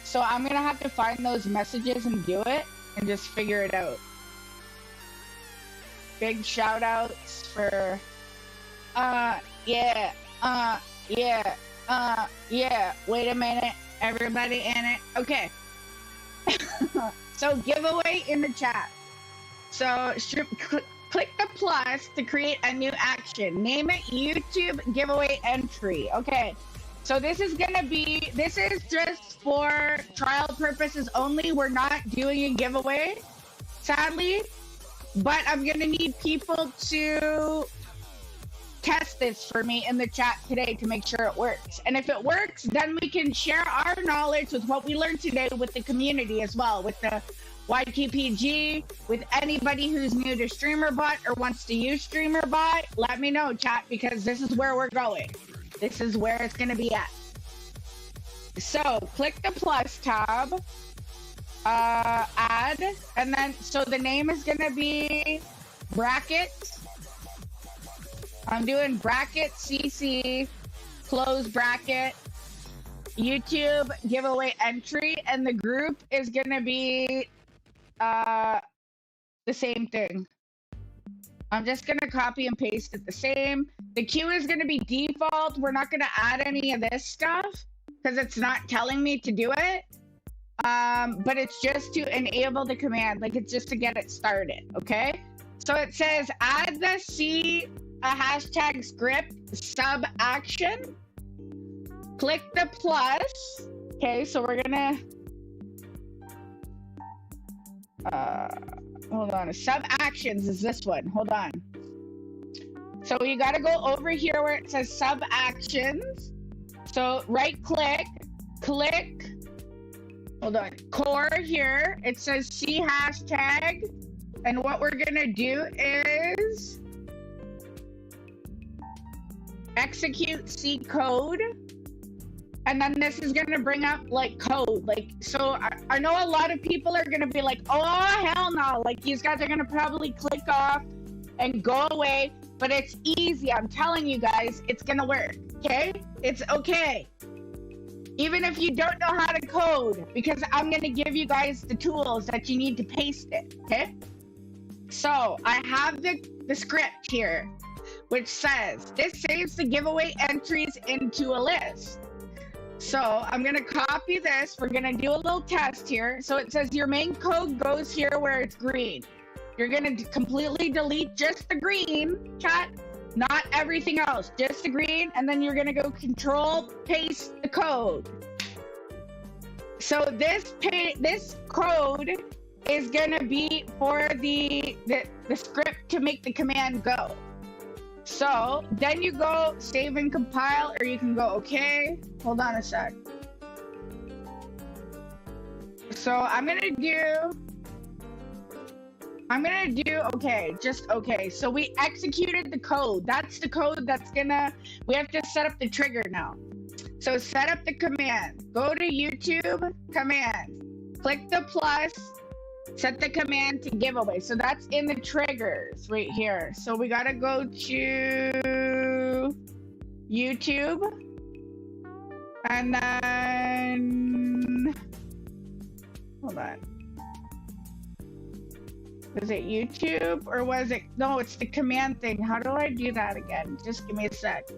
Speaker 1: So I'm gonna have to find those messages and do it and just figure it out. Big shout outs for, yeah, wait a minute, everybody in it. Okay. So giveaway in the chat. So click the plus to create a new action. Name it YouTube giveaway entry. Okay. So this is just for trial purposes only. We're not doing a giveaway, sadly, but I'm gonna need people to test this for me in the chat today to make sure it works. And if it works, then we can share our knowledge with what we learned today with the community as well, with the YTPG, with anybody who's new to StreamerBot or wants to use StreamerBot. Let me know, chat, because this is where we're going. This is where it's gonna be at. So click the plus tab, add, and then, so the name is gonna be brackets. I'm doing bracket CC, close bracket, YouTube giveaway entry, and the group is gonna be the same thing. I'm just gonna copy and paste it the same. The queue is gonna be default. We're not gonna add any of this stuff because it's not telling me to do it. But it's just to enable the command, like it's just to get it started, okay? So it says add the hashtag script sub action. Click the plus. Okay, so we're gonna hold on. Sub actions is this one. Hold on. So you gotta go over here where it says sub actions. So right click, hold on, core here. It says C hashtag. And what we're gonna do is execute C code. And then this is gonna bring up like code. Like, so I know a lot of people are gonna be like, oh hell no, like these guys are gonna probably click off and go away, but it's easy. I'm telling you guys, it's gonna work. Okay, it's okay. Even if you don't know how to code, because I'm gonna give you guys the tools that you need to paste it. Okay, so I have the script here, which says this saves the giveaway entries into a list. So I'm gonna copy this. We're gonna do a little test here. So it says your main code goes here where it's green. You're gonna completely delete just the green, chat, not everything else, just the green, and then you're gonna go control paste the code. So this code is gonna be for the script to make the command go. So then you go save and compile, or you can go okay. Hold on a sec. So I'm gonna do okay, just okay. So we executed the code. That's the code that's we have to set up the trigger now. So set up the command. Go to YouTube, command. Click the plus. Set the command to giveaway. So that's in the triggers right here. So we gotta go to YouTube. And then, hold on. Was it YouTube or was it? No, it's the command thing. How do I do that again? Just give me a sec.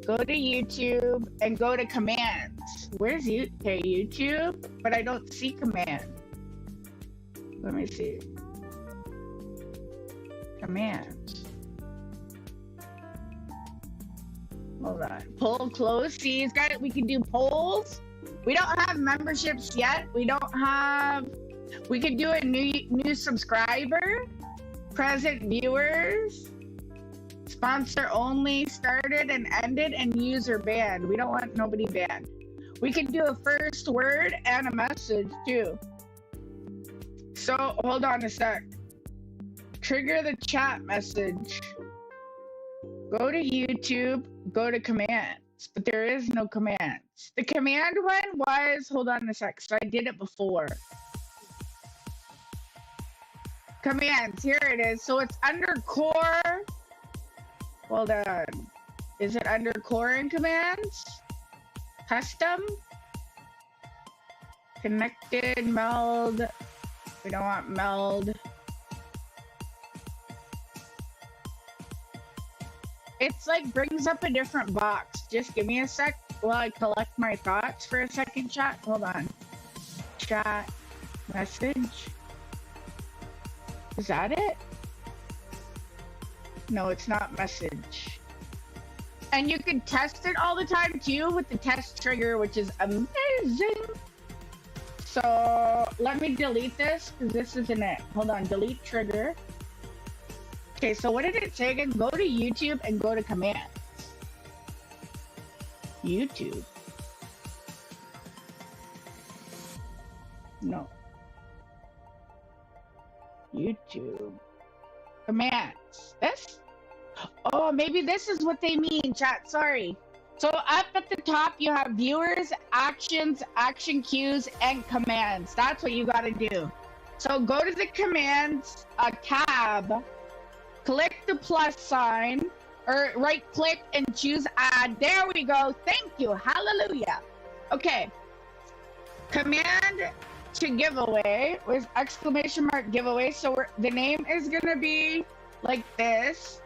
Speaker 1: Go to YouTube and go to commands. Where's YouTube? But I don't see command. Let me see. Commands. Hold on. Poll close. See, he's got it. We can do polls. We don't have memberships yet. We could do a new subscriber, present viewers, sponsor only, started and ended, and user banned. We don't want nobody banned. We could do a first word and a message too. So hold on a sec. Trigger the chat message. Go to YouTube, go to commands, but there is no commands. The command one was, hold on a sec, so I did it before. Commands, here it is. So it's under core. Hold on. Is it under core and commands? Custom? Connected, meld. We don't want meld. It's like brings up a different box. Just give me a sec while I collect my thoughts for a second, chat. Hold on. Chat. Message. Is that it? No, it's not message. And you can test it all the time too with the test trigger, which is amazing. So let me delete this because this isn't it. Hold on, delete trigger. Okay, so what did it say again? Go to YouTube and go to commands. YouTube. No. YouTube. Commands. This? Oh, maybe this is what they mean, chat. Sorry. So up at the top, you have viewers, actions, action cues, and commands. That's what you got to do. So go to the commands tab, click the plus sign, or right click and choose add. There we go. Thank you. Hallelujah. Okay. Command to giveaway with exclamation mark giveaway. So the name is going to be like this.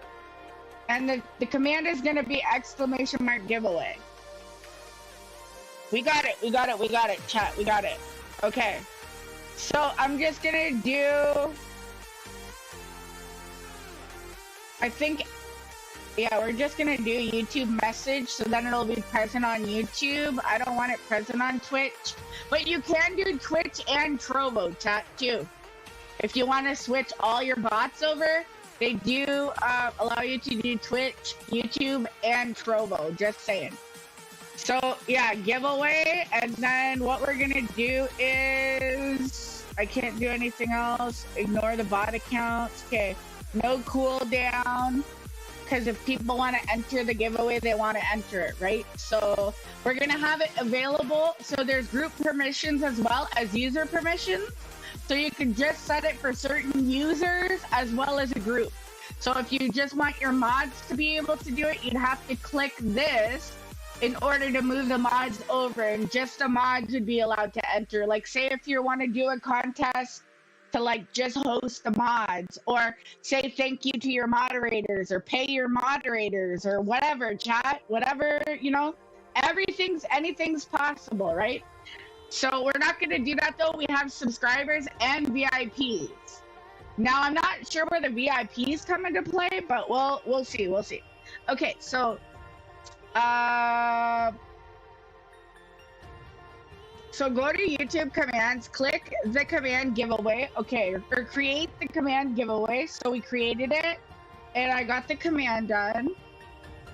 Speaker 1: And the command is going to be exclamation mark giveaway. We got it. We got it. We got it, chat. We got it. Okay. So I'm just going to do... I think... Yeah, we're just going to do YouTube message. So then it'll be present on YouTube. I don't want it present on Twitch. But you can do Twitch and Trovo, chat, too. If you want to switch all your bots over... They do allow you to do Twitch, YouTube, and Trovo, just saying. So, yeah, giveaway, and then what we're gonna do is... I can't do anything else. Ignore the bot accounts. Okay, no cooldown. because if people want to enter the giveaway, they want to enter it, right? So we're going to have it available. So there's group permissions as well as user permissions. So you can just set it for certain users as well as a group. So if you just want your mods to be able to do it, you'd have to click this in order to move the mods over, and just the mods would be allowed to enter. Like, say if you want to do a contest to like just host the mods, or say thank you to your moderators, or pay your moderators, or whatever, chat, whatever, you know, anything's possible, right? So we're not going to do that though. We have subscribers and VIPs. Now I'm not sure where the VIPs come into play, but we'll see. Okay, so so go to YouTube commands, click the command giveaway, okay, or create the command giveaway. So we created it, and I got the command done,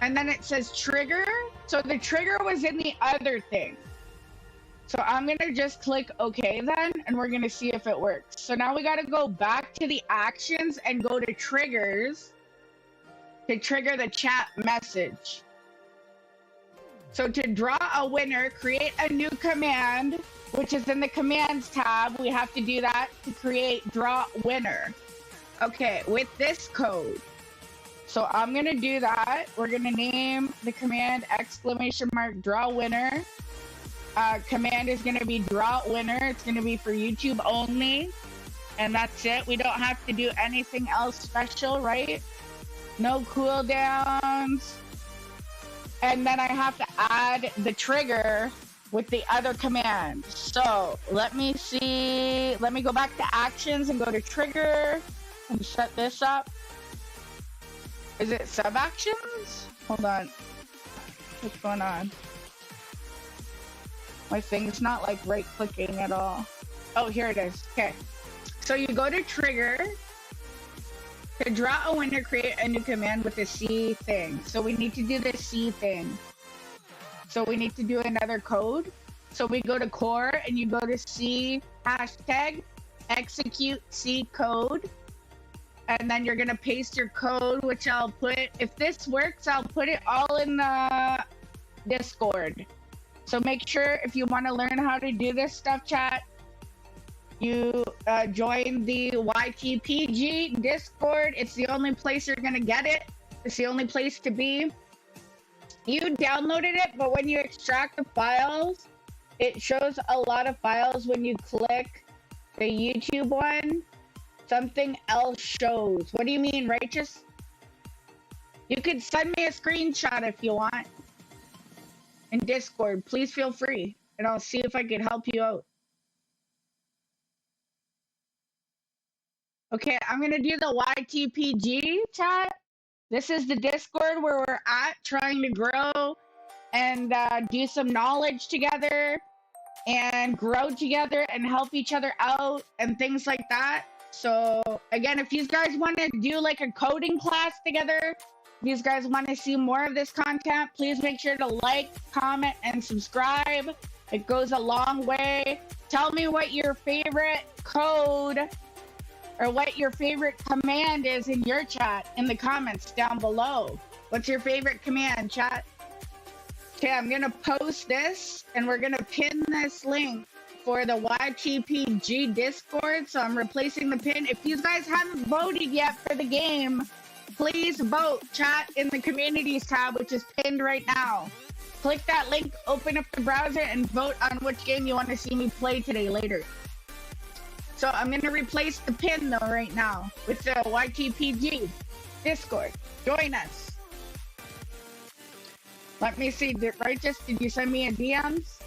Speaker 1: and then it says trigger. So the trigger was in the other thing. So I'm gonna just click okay then, and we're gonna see if it works. So now we gotta go back to the actions and go to triggers to trigger the chat message. So to draw a winner, create a new command, which is in the commands tab. We have to do that to create draw winner. Okay, with this code. So I'm gonna do that. We're gonna name the command !draw winner. Command is gonna be draw winner. It's gonna be for YouTube only. And that's it. We don't have to do anything else special, right? No cooldowns. And then I have to add the trigger with the other command. So let me see. Let me go back to actions and go to trigger and set this up. Is it sub actions? Hold on. What's going on? My thing's not like right clicking at all. Oh, here it is. Okay. So you go to trigger. To draw a winner, create a new command with the C thing. So we need to do the C thing. So we need to do another code. So we go to core and you go to C hashtag execute C code. And then you're gonna paste your code, which I'll put, if this works, I'll put it all in the Discord. So make sure if you wanna learn how to do this stuff, chat, you join the YTPG Discord. It's the only place you're gonna get it. It's the only place to be. You downloaded it, but when you extract the files, it shows a lot of files. When you click the YouTube one, something else shows. What do you mean, Righteous? You could send me a screenshot if you want in Discord. Please feel free, and I'll see if I can help you out. Okay, I'm gonna do the YTPG chat. This is the Discord where we're at, trying to grow and do some knowledge together and grow together and help each other out and things like that. So again, if you guys want to do like a coding class together, if you guys want to see more of this content, please make sure to like, comment, and subscribe. It goes a long way. Tell me what your favorite code or what your favorite command is in your chat in the comments down below. What's your favorite command, chat? Okay, I'm gonna post this and we're gonna pin this link for the YTPG Discord. So I'm replacing the pin. If you guys haven't voted yet for the game, please vote, chat, in the communities tab, which is pinned right now. Click that link, open up the browser, and vote on which game you want to see me play today later. So I'm going to replace the pin though right now with the YTPG Discord. Join us. Let me see, Righteous, did you send me a DMs?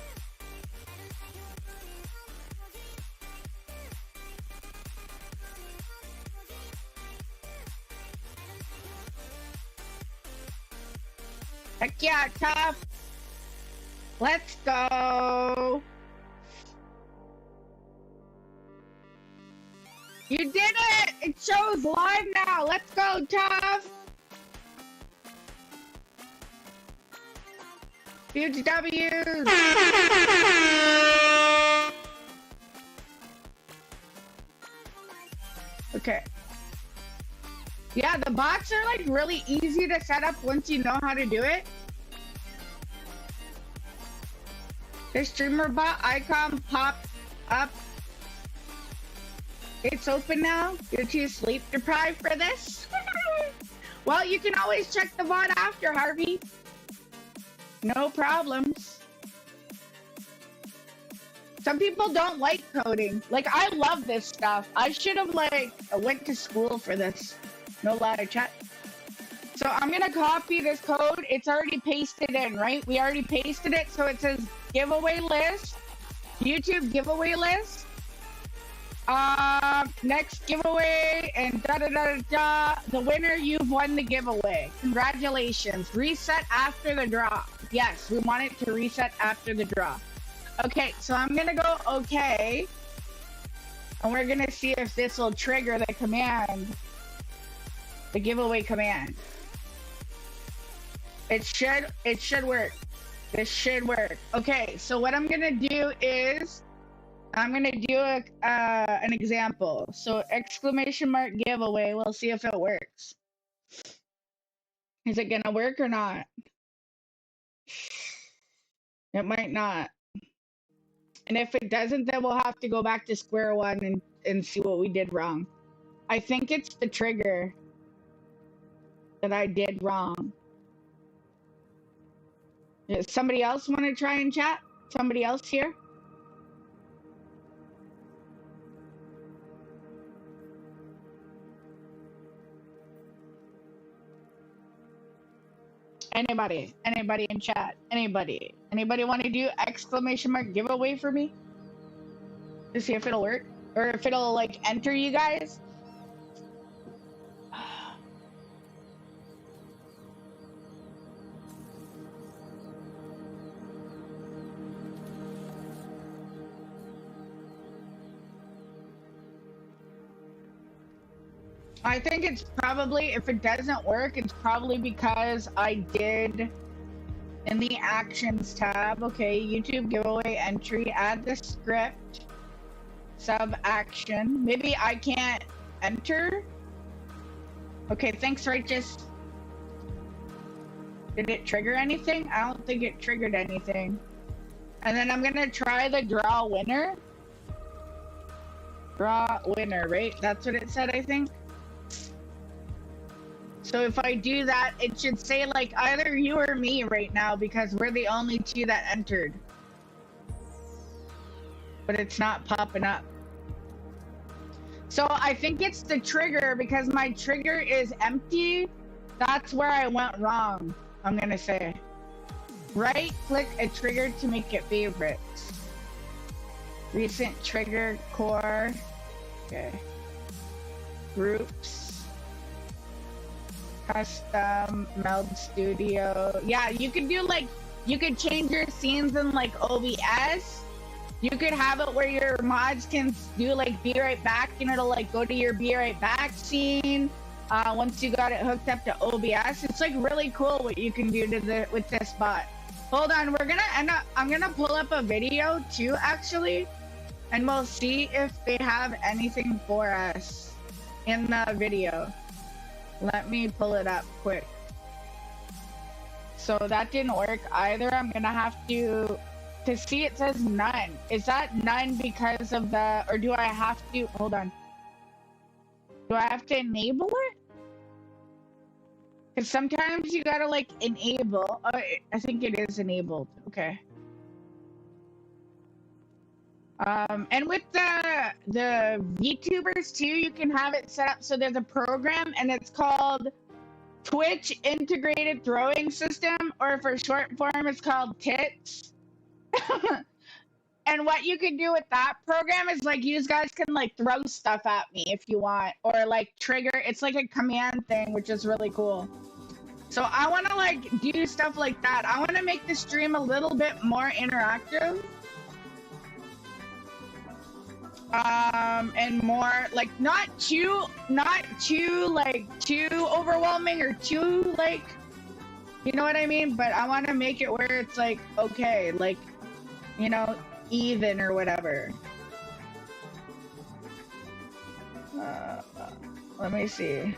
Speaker 1: Heck yeah, tough. Let's go. You did it! It shows live now. Let's go, tough. Huge W's. Okay. Yeah, the bots are like really easy to set up once you know how to do it. The streamer bot icon popped up. It's open now. You're too sleep deprived for this. Well, you can always check the bot after, Harvey. No problems. Some people don't like coding. Like, I love this stuff. I should have, like, went to school for this. No ladder chat. So I'm gonna copy this code. It's already pasted in, right? We already pasted it. So it says giveaway list, YouTube giveaway list. Next giveaway and da da da da da. The winner, you've won the giveaway. Congratulations. Reset after the draw. Yes, we want it to reset after the draw. Okay, so I'm gonna go okay. And we're gonna see if this will trigger the command. The giveaway command. It should work. This should work. Okay, so what I'm gonna do is I'm gonna do an example. So exclamation mark giveaway. We'll see if it works. Is it gonna work or not? It might not. And if it doesn't, then we'll have to go back to square one and see what we did wrong. I think it's the trigger that I did wrong. Does somebody else want to try and chat? Somebody else here? Anybody? Anybody in chat? Anybody? Anybody want to do exclamation mark giveaway for me? To see if it'll work? Or if it'll, like, enter you guys? I think it's probably, if it doesn't work, it's probably because I did in the actions tab. Okay, YouTube giveaway entry, add the script, sub action. Maybe I can't enter. Okay, thanks, Righteous. Did it trigger anything? I don't think it triggered anything. And then I'm gonna try the draw winner. Draw winner, right? That's what it said, I think. So if I do that, it should say like either you or me right now because we're the only two that entered. But it's not popping up. So I think it's the trigger because my trigger is empty. That's where I went wrong, I'm gonna say. Right click a trigger to make it favorites. Recent trigger core. Okay. Groups. Custom meld studio. Yeah, you could do like, you could change your scenes in like OBS. You could have it where your mods can do like be right back and it'll like go to your be right back scene once you got it hooked up to OBS. It's like really cool what you can do to with this bot. Hold on, we're gonna end up, I'm gonna pull up a video too actually, and we'll see if they have anything for us in the video. Let me pull it up quick. So that didn't work either. I'm gonna have to see, it says none. Is that none because of the, or do I have to, hold on. Do I have to enable it? Because sometimes you gotta like enable. Oh, I think it is enabled. Okay. And with the VTubers too, you can have it set up so there's a program and it's called Twitch Integrated Throwing System, or for short form, it's called TITS. And what you can do with that program is like you guys can like throw stuff at me if you want, or like trigger. It's like a command thing, which is really cool. So I want to like do stuff like that. I want to make the stream a little bit more interactive. And more like not too overwhelming or too like, you know what I mean? But I want to make it where it's like, okay, like, you know, even or whatever. Let me see.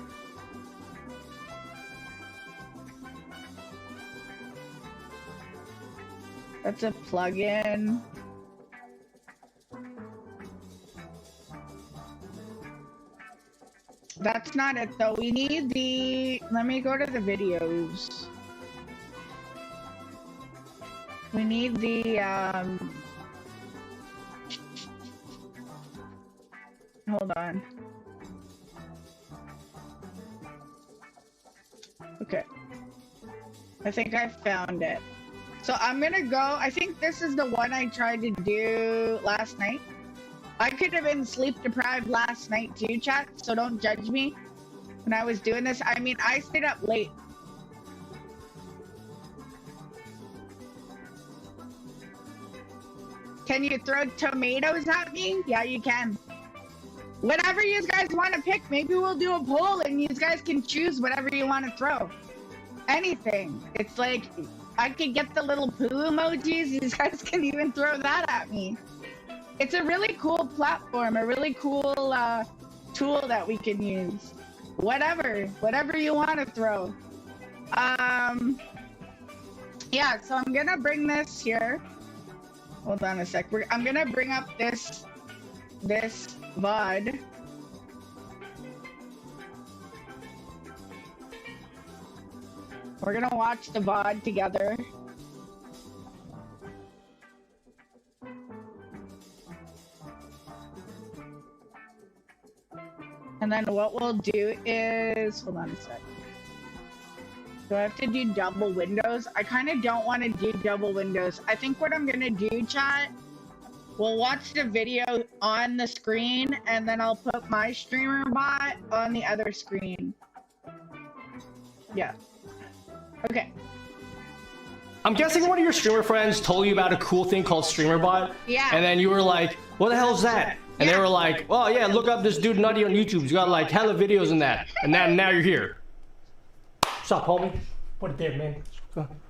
Speaker 1: That's a plugin. That's not it though. We need the, let me go to the videos. We need the, hold on. Okay. I think I found it. So I'm gonna go, I think this is the one I tried to do last night. I could have been sleep deprived last night too, chat, so don't judge me when I was doing this. I mean, I stayed up late. Can you throw tomatoes at me? Yeah, you can. Whatever you guys want to pick, maybe we'll do a poll and you guys can choose whatever you want to throw. Anything. It's like, I could get the little poo emojis, you guys can even throw that at me. It's a really cool platform, a really cool tool that we can use. Whatever you want to throw. Yeah, so I'm gonna bring this here. Hold on a sec. I'm gonna bring up this VOD. We're gonna watch the VOD together. And then what we'll do is, hold on a sec. Do I have to do double windows? I kind of don't want to do double windows. I think what I'm gonna do, chat, we'll watch the video on the screen and then I'll put my streamer bot on the other screen. Yeah. Okay.
Speaker 4: I'm guessing one of your streamer friends told you about a cool thing called StreamerBot.
Speaker 1: Yeah.
Speaker 4: And then you were like, what the hell is that? And they were like, oh yeah, look up this dude Nutty on YouTube. He's got like hella videos in that. And now you're here. What's up, homie? Put it there, man.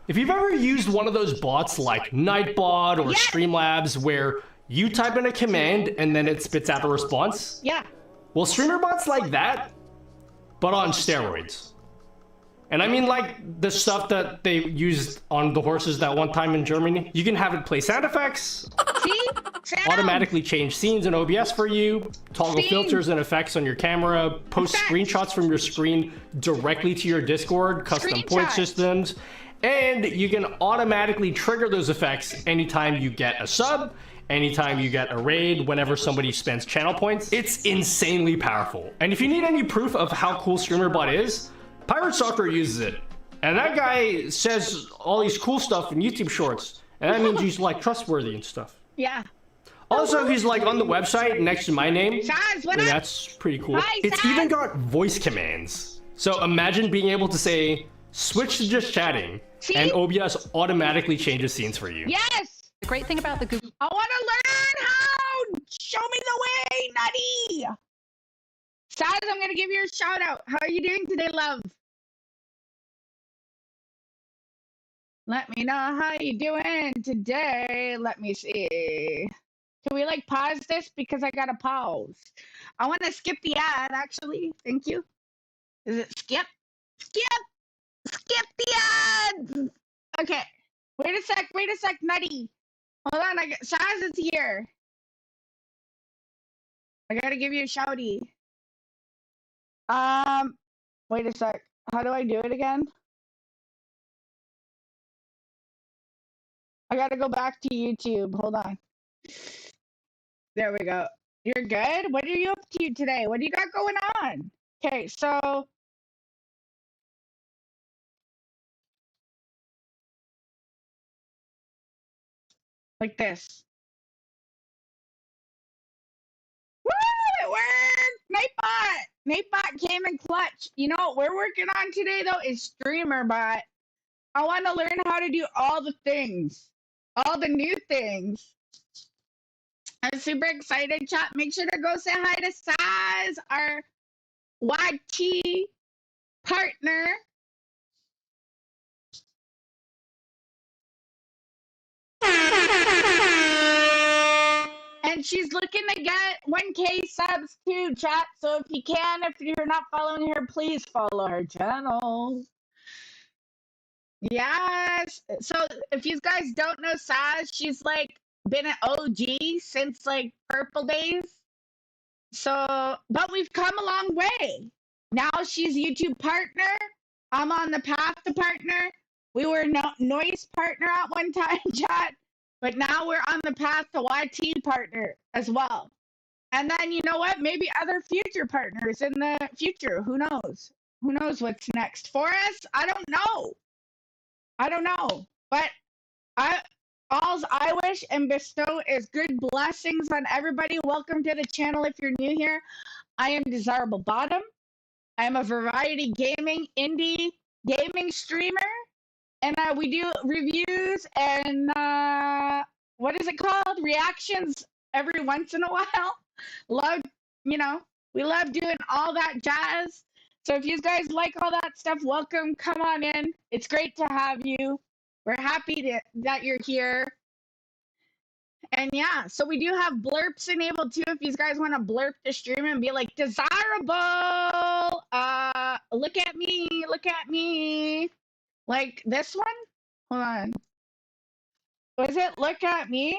Speaker 4: If you've ever used one of those bots like Nightbot or Streamlabs where you type in a command and then it spits out a response.
Speaker 1: Yeah.
Speaker 4: Well, StreamerBot's like that, but on steroids. And I mean like the stuff that they used on the horses that one time in Germany. You can have it play sound effects, automatically change scenes in OBS for you, toggle filters and effects on your camera, post screenshots from your screen directly to your Discord, custom point systems, and you can automatically trigger those effects anytime you get a sub, anytime you get a raid, whenever somebody spends channel points. It's insanely powerful. And if you need any proof of how cool StreamerBot is, Pirate Soccer uses it, and that guy says all these cool stuff in YouTube shorts, and that means he's like trustworthy and stuff.
Speaker 1: Yeah.
Speaker 4: Also, he's like on the website next to my name.
Speaker 1: Saz, what up?
Speaker 4: That's pretty cool.
Speaker 1: Hi,
Speaker 4: it's
Speaker 1: Saz.
Speaker 4: even got voice commands. So imagine being able to say, switch to just chatting, and OBS automatically changes scenes for you.
Speaker 1: Yes!
Speaker 5: The great thing about the Google...
Speaker 1: I want to learn how! Show me the way, Nutty! Saz, I'm going to give you a shout out. How are you doing today, love? Let me know how you doing today. Let me see. Can we like pause this? Because I got to pause. I want to skip the ad, actually. Thank you. Is it skip? Skip! Skip the ad! Okay. Wait a sec, Nutty. Hold on, Saz is here. I gotta give you a shouty. Wait a sec. How do I do it again? I gotta go back to YouTube. Hold on. There we go. You're good? What are you up to today? What do you got going on? Okay, so... like this. Woo! It worked! Nightbot came in clutch. You know what we're working on today, though, is StreamerBot. I want to learn how to do all the things. All the new things. I'm super excited, chat. Make sure to go say hi to Saz, our YT partner. And she's looking to get 1K subs too, chat. So if you can, if you're not following her, please follow her channel. Yes. So if you guys don't know Saz, she's like been an OG since like Purple Days. So, but we've come a long way. Now she's YouTube partner. I'm on the path to partner. We were noise partner at one time, chat, but now we're on the path to YT partner as well. And then you know what? Maybe other future partners in the future. Who knows? Who knows what's next for us? I don't know. I don't know. But I all I wish and bestow is good blessings on everybody. Welcome to the channel if you're new here. I am Desirablebottom. I am a variety gaming, indie gaming streamer. And we do reviews and what is it called? Reactions every once in a while. Love, you know, we love doing all that jazz. So if you guys like all that stuff, welcome. Come on in. It's great to have you. We're happy that you're here. And yeah, so we do have blurps enabled too. If you guys want to blurp the stream and be like, desirable, look at me. Like this one? Hold on. Was it look at me?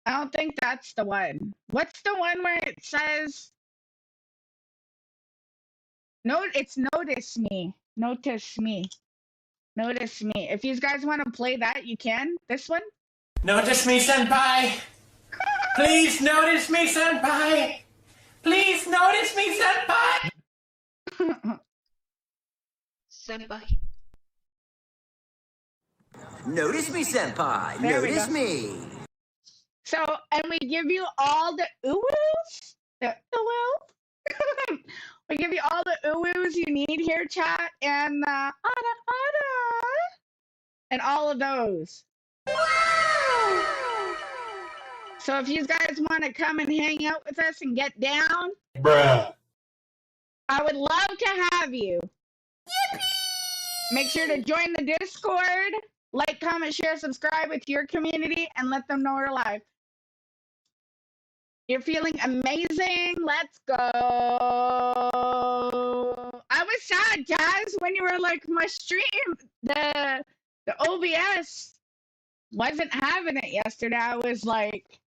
Speaker 1: I don't think that's the one. What's the one where it says no, it's notice me. Notice me. Notice me. If you guys want to play that, you can. This one?
Speaker 5: Notice me, senpai! Please notice me, senpai! Please notice me, senpai!
Speaker 6: Senpai.
Speaker 7: Notice me, senpai.
Speaker 1: There we
Speaker 7: Notice
Speaker 1: go.
Speaker 7: me.
Speaker 1: So, and we give you all the ooh-woos. The ooh-woo. We give you all the ooh-woos you need here, chat, and ada. And all of those. Wow! So if you guys want to come and hang out with us and get down,
Speaker 5: Bruh.
Speaker 1: I would love to have you. Yippee! Make sure to join the Discord, like, comment, share, subscribe with your community, and let them know we're live. You're feeling amazing. Let's go. I was sad, guys, when you were like, my stream, the OBS wasn't having it yesterday. I was like,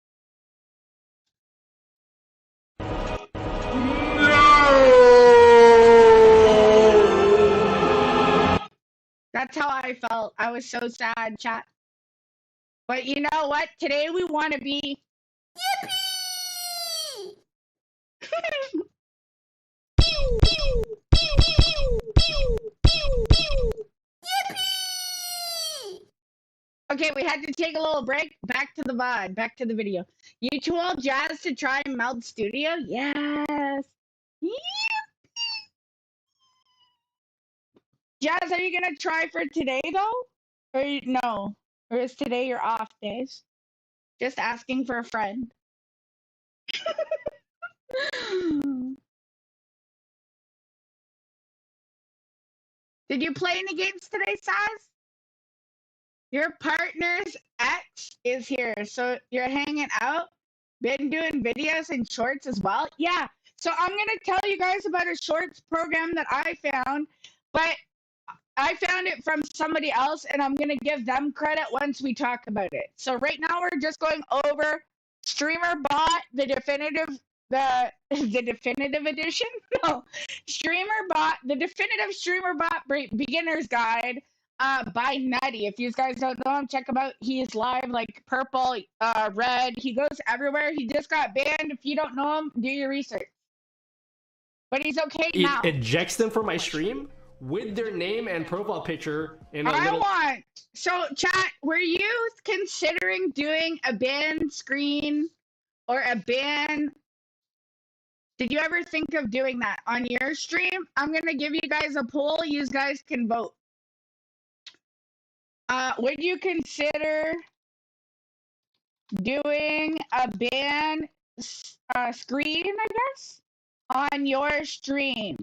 Speaker 1: that's how I felt. I was so sad, chat. But you know what? Today we want to be yippee! Pew, pew, pew, pew, pew, pew, pew. Yippee! Okay, we had to take a little break. Back to the VOD. Back to the video. You told Jazz to try Meld Studio? Yes. Jazz, are you gonna try for today though? Or no? Or is today your off days? Just asking for a friend. Did you play any games today, Saz? Your partner's ex is here, so you're hanging out. Been doing videos and shorts as well. Yeah. So I'm gonna tell you guys about a shorts program that I found, but I found it from somebody else, and I'm gonna give them credit once we talk about it. So right now we're just going over StreamerBot, the definitive edition. No, StreamerBot, the definitive StreamerBot beginner's guide. By Nutty. If you guys don't know him, check him out. He's live like Purple, Red. He goes everywhere. He just got banned. If you don't know him, do your research. But he's okay now.
Speaker 4: It ejects them from my stream with their name and profile picture in a little...
Speaker 1: So, chat, were you considering doing a ban screen or a ban? Did you ever think of doing that on your stream? I'm going to give you guys a poll. You guys can vote. Would you consider doing a ban screen, I guess, on your stream?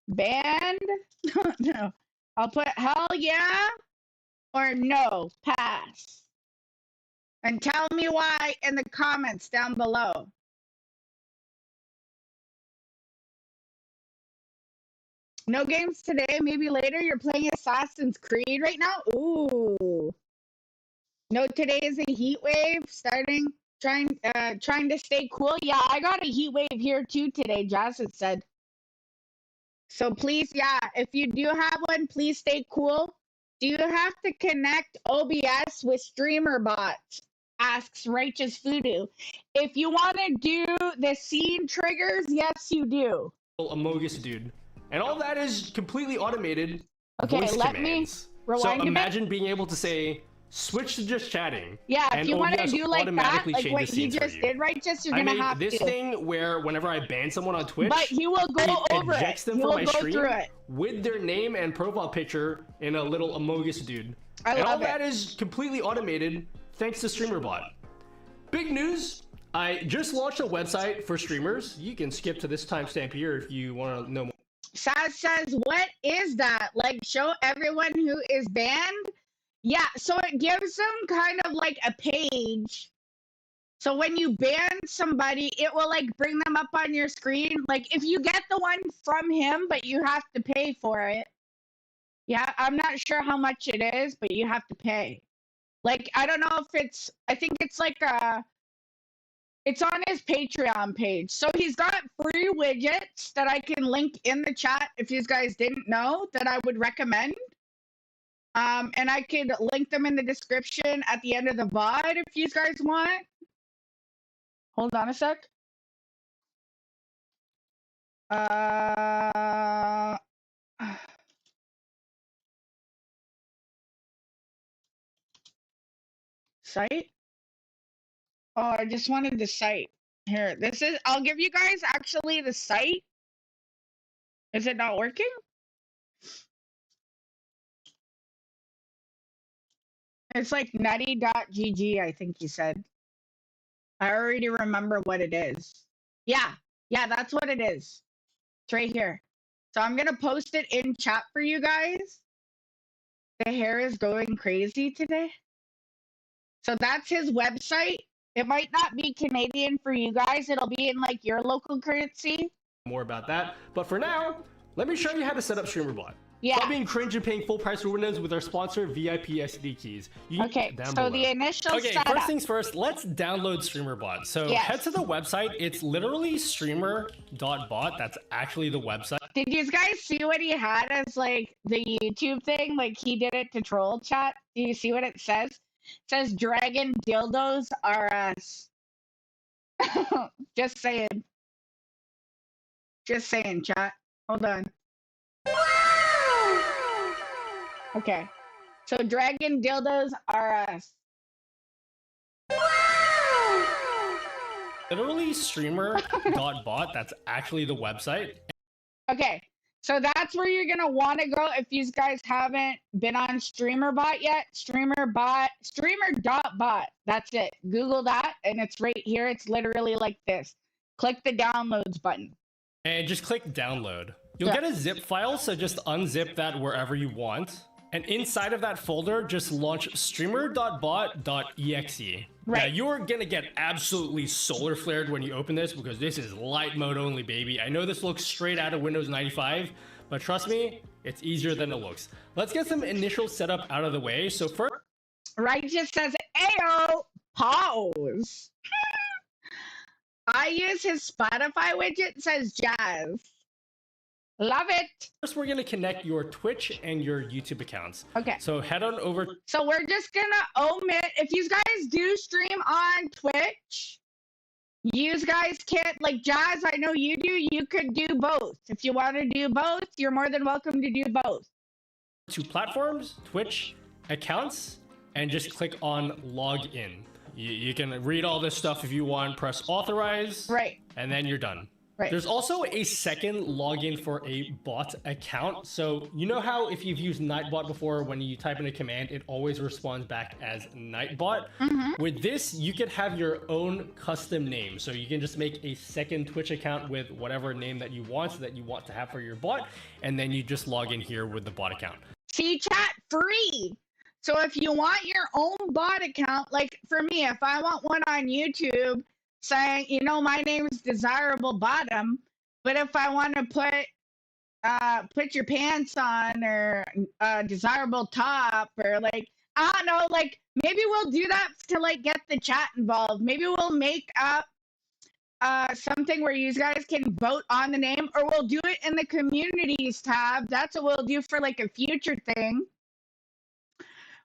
Speaker 1: Banned? No. I'll put hell yeah or no, pass. And tell me why in the comments down below. No games today. Maybe later. You're playing Assassin's Creed right now. Ooh. No, today is a heat wave. Trying to stay cool. Yeah, I got a heat wave here too today. Jazz had said. So please, yeah, if you do have one, please stay cool. Do you have to connect OBS with streamer bots? Asks Righteous Voodoo. If you want to do the scene triggers, yes, you do.
Speaker 4: Amogus dude. And all that is completely automated.
Speaker 1: Okay,
Speaker 4: voice
Speaker 1: let
Speaker 4: commands.
Speaker 1: me rewind
Speaker 4: So
Speaker 1: a
Speaker 4: imagine being able to say, switch to just chatting.
Speaker 1: Yeah, if
Speaker 4: and
Speaker 1: you want to
Speaker 4: OBS
Speaker 1: do like that,
Speaker 4: automatically
Speaker 1: like
Speaker 4: changes
Speaker 1: what he
Speaker 4: scenes for
Speaker 1: just
Speaker 4: you.
Speaker 1: did, Righteous, you're
Speaker 4: I
Speaker 1: gonna
Speaker 4: made
Speaker 1: have
Speaker 4: this
Speaker 1: to.
Speaker 4: thing where whenever I ban someone on Twitch,
Speaker 1: But he will go over it.
Speaker 4: ejects them
Speaker 1: He
Speaker 4: from
Speaker 1: will
Speaker 4: my
Speaker 1: go
Speaker 4: stream
Speaker 1: through it.
Speaker 4: with their name and profile picture in a little Amogus dude.
Speaker 1: I
Speaker 4: And all
Speaker 1: love it.
Speaker 4: that is completely automated thanks to StreamerBot. Big news! I just launched a website for streamers. You can skip to this timestamp here if you want to know more.
Speaker 1: Saz says, what is that? Like, show everyone who is banned? Yeah, so it gives them kind of like a page. So when you ban somebody, it will like bring them up on your screen. Like if you get the one from him, but you have to pay for it. Yeah, I'm not sure how much it is, but you have to pay. Like, I don't know if I think it's like it's on his Patreon page. So he's got free widgets that I can link in the chat if you guys didn't know that I would recommend. And I could link them in the description at the end of the VOD if you guys want. Hold on a sec. Site? Oh, I just wanted the site. Here, I'll give you guys actually the site. Is it not working? It's like nutty.gg, I think he said. I already remember what it is. Yeah, that's what it is. It's right here. So I'm gonna post it in chat for you guys. The hair is going crazy today. So that's his website. It might not be Canadian for you guys. It'll be in like your local currency.
Speaker 4: More about that. But for now, let me show you how to set up StreamerBot.
Speaker 1: Yeah.
Speaker 4: Stop being cringe and paying full price for Windows with our sponsor, VIP SD Keys.
Speaker 1: Okay, so the initial
Speaker 4: Okay,
Speaker 1: setup.
Speaker 4: first things first, let's download StreamerBot. So
Speaker 1: Yes.
Speaker 4: head to the website. It's literally streamer.bot. That's actually the website.
Speaker 1: Did you guys see what he had as like the YouTube thing? Like he did it to troll chat. Do you see what it says? It says dragon dildos are us. Just saying. Just saying, chat. Hold on. Okay. So dragon dildos are us.
Speaker 4: Literally streamer.bot. That's actually the website.
Speaker 1: Okay. So that's where you're gonna want to go if you guys haven't been on StreamerBot yet. StreamerBot, streamer.bot. That's it. Google that, and it's right here. It's literally like this. Click the downloads button.
Speaker 4: And just click download. You'll
Speaker 1: Yeah.
Speaker 4: get a zip file, so just unzip that wherever you want. And inside of that folder, just launch streamer.bot.exe.
Speaker 1: Right.
Speaker 4: Now, you're gonna get absolutely solar flared when you open this because this is light mode only, baby. I know this looks straight out of Windows 95, but trust me, it's easier than it looks. Let's get some initial setup out of the way. So first,
Speaker 1: Righteous says, "Ayo, pause." I use his Spotify widget. Says Jazz. Love it.
Speaker 4: we're gonna connect your Twitch and your YouTube accounts.
Speaker 1: Okay.
Speaker 4: So head on over.
Speaker 1: So we're just gonna omit. If you guys do stream on Twitch, you guys can't, like Jazz, I know you do, you could do both. If you want to do both, you're more than welcome to do both.
Speaker 4: To platforms, Twitch, accounts, and just click on log in. You can read all this stuff if you want, press authorize,
Speaker 1: Right.
Speaker 4: and then you're done.
Speaker 1: Right.
Speaker 4: There's also a second login for a bot account. So you know how if you've used Nightbot before, when you type in a command, it always responds back as Nightbot. With this, you can have your own custom name. So you can just make a second Twitch account with whatever name that you want to have for your bot, and then you just log in here with the bot account.
Speaker 1: See, chat, free. So if you want your own bot account, like for me, if I want one on YouTube saying, you know, my name is Desirablebottom, but if I want to put put your pants on, or desirable top, or like, I don't know, like maybe we'll do that to like get the chat involved. Maybe we'll make up something where you guys can vote on the name, or we'll do it in the communities tab. That's what we'll do for like a future thing.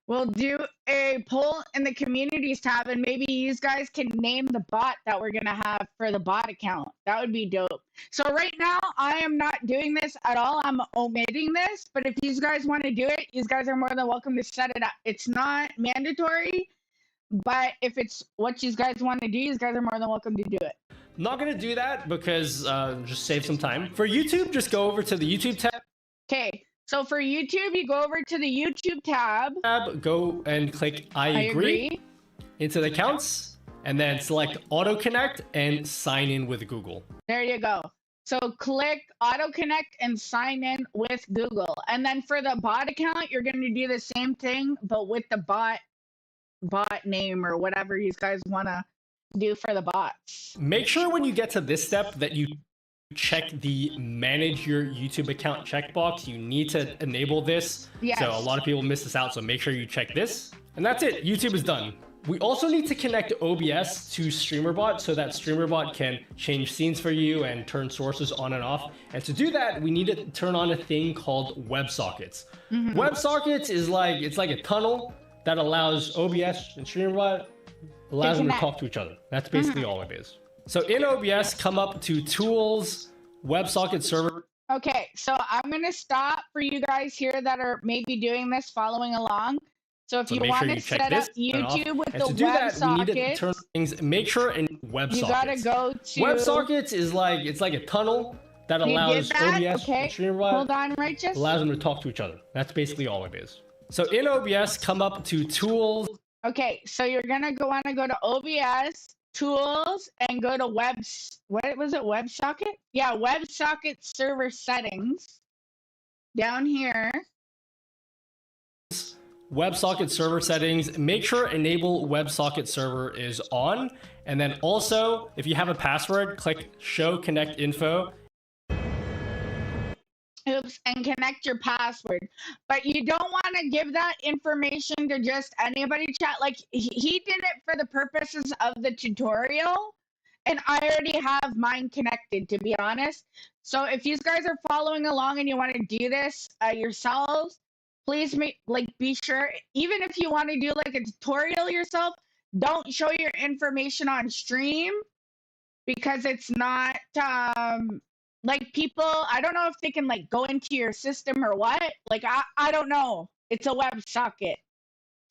Speaker 1: We'll do a poll in the communities tab, and maybe you guys can name the bot that we're gonna have for the bot account. That would be dope. So right now, I am not doing this at all. I'm omitting this, but if you guys want to do it, you guys are more than welcome to set it up. It's not mandatory, but if it's what you guys want to do, you guys are more than welcome to do it.
Speaker 4: I'm not gonna do that because just save some time. For YouTube, just go over to the YouTube tab.
Speaker 1: Okay. So for YouTube, you go over to the YouTube tab.
Speaker 4: Go and click I agree into the accounts, and then select Auto Connect and sign in with Google.
Speaker 1: There you go. So click Auto Connect and sign in with Google. And then for the bot account, you're going to do the same thing, but with the bot name or whatever you guys want to do for the bots.
Speaker 4: Make sure when you get to this step that you check the manage your YouTube account checkbox. You need to enable this.
Speaker 1: Yes.
Speaker 4: So a lot of people miss this out, so make sure you check this. And that's it. YouTube is done. We also need to connect OBS to StreamerBot so that StreamerBot can change scenes for you and turn sources on and off. And to do that, we need to turn on a thing called WebSockets. WebSockets is like, it's like a tunnel that allows OBS and StreamerBot, allows them to talk to each other. That's basically all it is. So in OBS, come up to Tools, WebSocket Server.
Speaker 1: Okay, so I'm going to stop for you guys here that are maybe doing this, following along. So if you want to set up YouTube with the WebSocket, we need to turn things. Make sure in WebSockets. You gotta go to
Speaker 4: WebSockets is like, it's like a tunnel that allows OBS and StreamerBot.
Speaker 1: Hold on, Righteous.
Speaker 4: Allows them to talk to each other. That's basically all it is. So in OBS, come up to Tools.
Speaker 1: Okay, so you're gonna want to go to OBS. Tools, and go to what was it, WebSocket? Yeah, WebSocket server settings. Down here.
Speaker 4: WebSocket server settings. Make sure enable WebSocket server is on. And then also, if you have a password, click show connect info.
Speaker 1: Oops, and connect your password. But you don't want to give that information to just anybody, chat. Like, he did it for the purposes of the tutorial, and I already have mine connected, to be honest. So if you guys are following along and you want to do this yourselves, please be sure, even if you want to do like a tutorial yourself, don't show your information on stream, because it's not like people, I don't know if they can like go into your system or what. Like, I don't know. It's a WebSocket.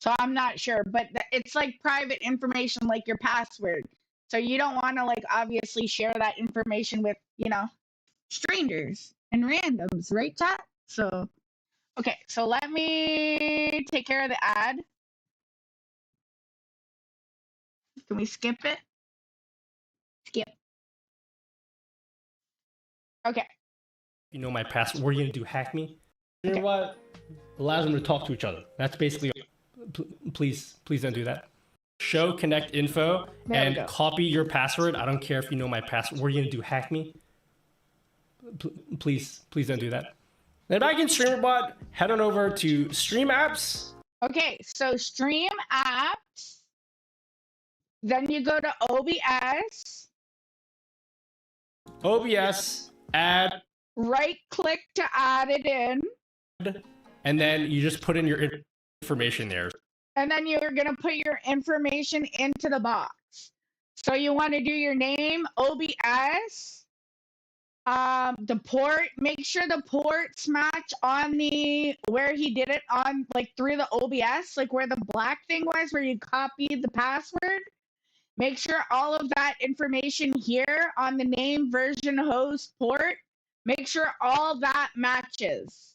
Speaker 1: So I'm not sure, but it's like private information, like your password. So you don't want to like obviously share that information with, you know, strangers and randoms, right, chat? So, okay, so let me take care of the ad. Can we skip it? Skip. Okay.
Speaker 4: You know my password. What are you gonna do? Hack me? You know what? Allows them to talk to each other. That's basically. Please don't do that. Show connect info and copy your password. I don't care if you know my password. What are you gonna do? Hack me? Please don't do that. Then back in StreamerBot, head on over to Stream Apps.
Speaker 1: Okay, so Stream Apps. Then you go to OBS.
Speaker 4: OBS. Add.
Speaker 1: Right click to add it in.
Speaker 4: And then you just put in your information there.
Speaker 1: And then you're going to put your information into the box. So you want to do your name, OBS, the port. Make sure the ports match on where he did it on, like through the OBS, like where the black thing was, where you copied the password. Make sure all of that information here on the name, version, host, port, make sure all that matches.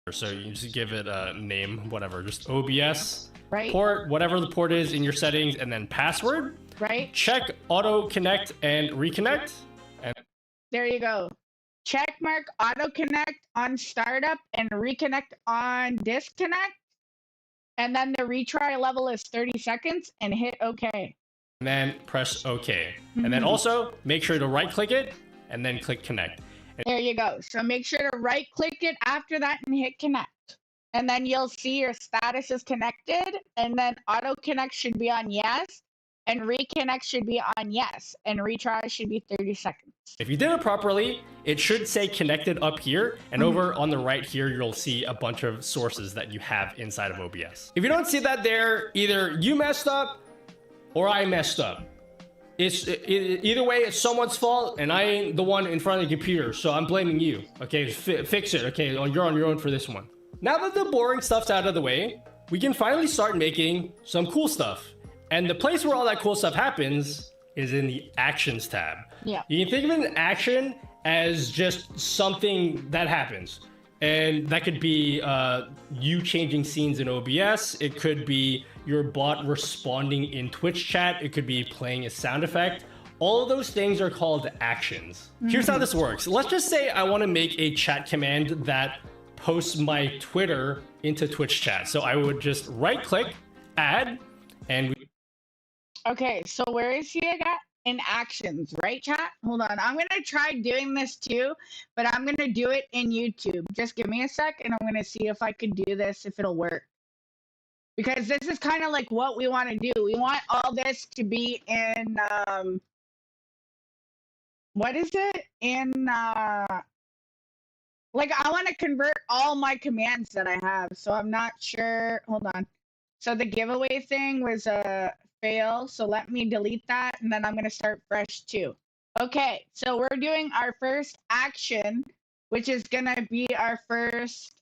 Speaker 4: So you just give it a name, whatever, just OBS,
Speaker 1: right?
Speaker 4: Port, whatever the port is in your settings, and then password.
Speaker 1: Right.
Speaker 4: Check auto connect and reconnect. And
Speaker 1: there you go. Check mark auto connect on startup and reconnect on disconnect. And then the retry level is 30 seconds and hit OK.
Speaker 4: And then press OK. And then also make sure to right click it and then click connect.
Speaker 1: There you go. So make sure to right click it after that and hit connect. And then you'll see your status is connected, and then auto connect should be on yes, and reconnect should be on yes, and retry should be 30 seconds.
Speaker 4: If you did it properly, it should say connected up here, and over on the right here, you'll see a bunch of sources that you have inside of OBS. If you don't see that there, either you messed up or I messed up. Either way, it's someone's fault, and I ain't the one in front of the computer, so I'm blaming you. Okay, fix it. Okay, you're on your own for this one. Now that the boring stuff's out of the way, we can finally start making some cool stuff. And the place where all that cool stuff happens is in the Actions tab.
Speaker 1: Yeah.
Speaker 4: You can think of an action as just something that happens. And that could be you changing scenes in OBS. It could be your bot responding in Twitch chat. It could be playing a sound effect. All of those things are called actions. Here's how this works. Let's just say I want to make a chat command that posts my Twitter into Twitch chat. So I would just right click, add, and
Speaker 1: Okay, so where is he again? In actions, right, chat? Hold on. I'm going to try doing this too, but I'm going to do it in YouTube. Just give me a sec, and I'm going to see if I could do this, if it'll work. Because this is kind of like what we want to do. We want all this to be in, what is it? In, like, I want to convert all my commands that I have, so I'm not sure. Hold on. So the giveaway thing was a fail, so let me delete that, and then I'm going to start fresh too. Okay, so we're doing our first action, which is going to be our first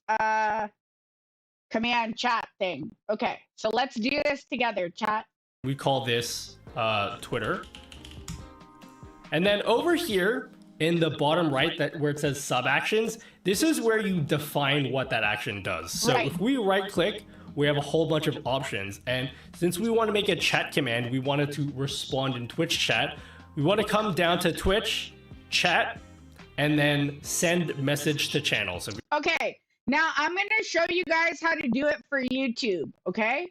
Speaker 1: command chat thing. Okay, so let's do this together, chat.
Speaker 4: we call this Twitter. And then over here in the bottom right, that where it says sub actions, this is where you define what that action does. So if we right click, we have a whole bunch of options. And since we want to make a chat command, we wanted to respond in Twitch chat. We want to come down to Twitch chat and then send message to channel. So
Speaker 1: okay, now I'm going to show you guys how to do it for YouTube, okay?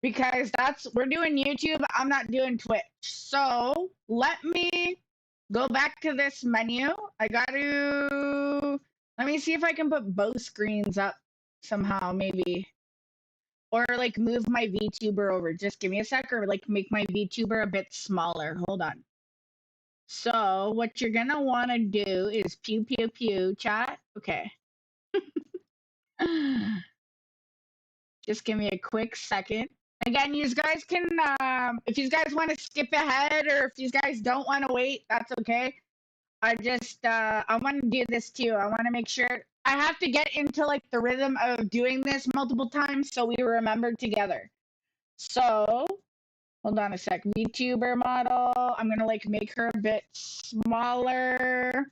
Speaker 1: Because we're doing YouTube, I'm not doing Twitch. So let me go back to this menu. Let me see if I can put both screens up somehow, maybe. Or like move my VTuber over. Just give me a sec, or like make my VTuber a bit smaller. Hold on. So what you're gonna wanna do is pew pew pew chat. Okay. Just give me a quick second. Again, you guys can, if you guys want to skip ahead, or if you guys don't want to wait, that's okay. I want to do this too. I want to make sure, I have to get into like the rhythm of doing this multiple times so we remember together. So, hold on a sec. VTuber model, I'm going to like make her a bit smaller.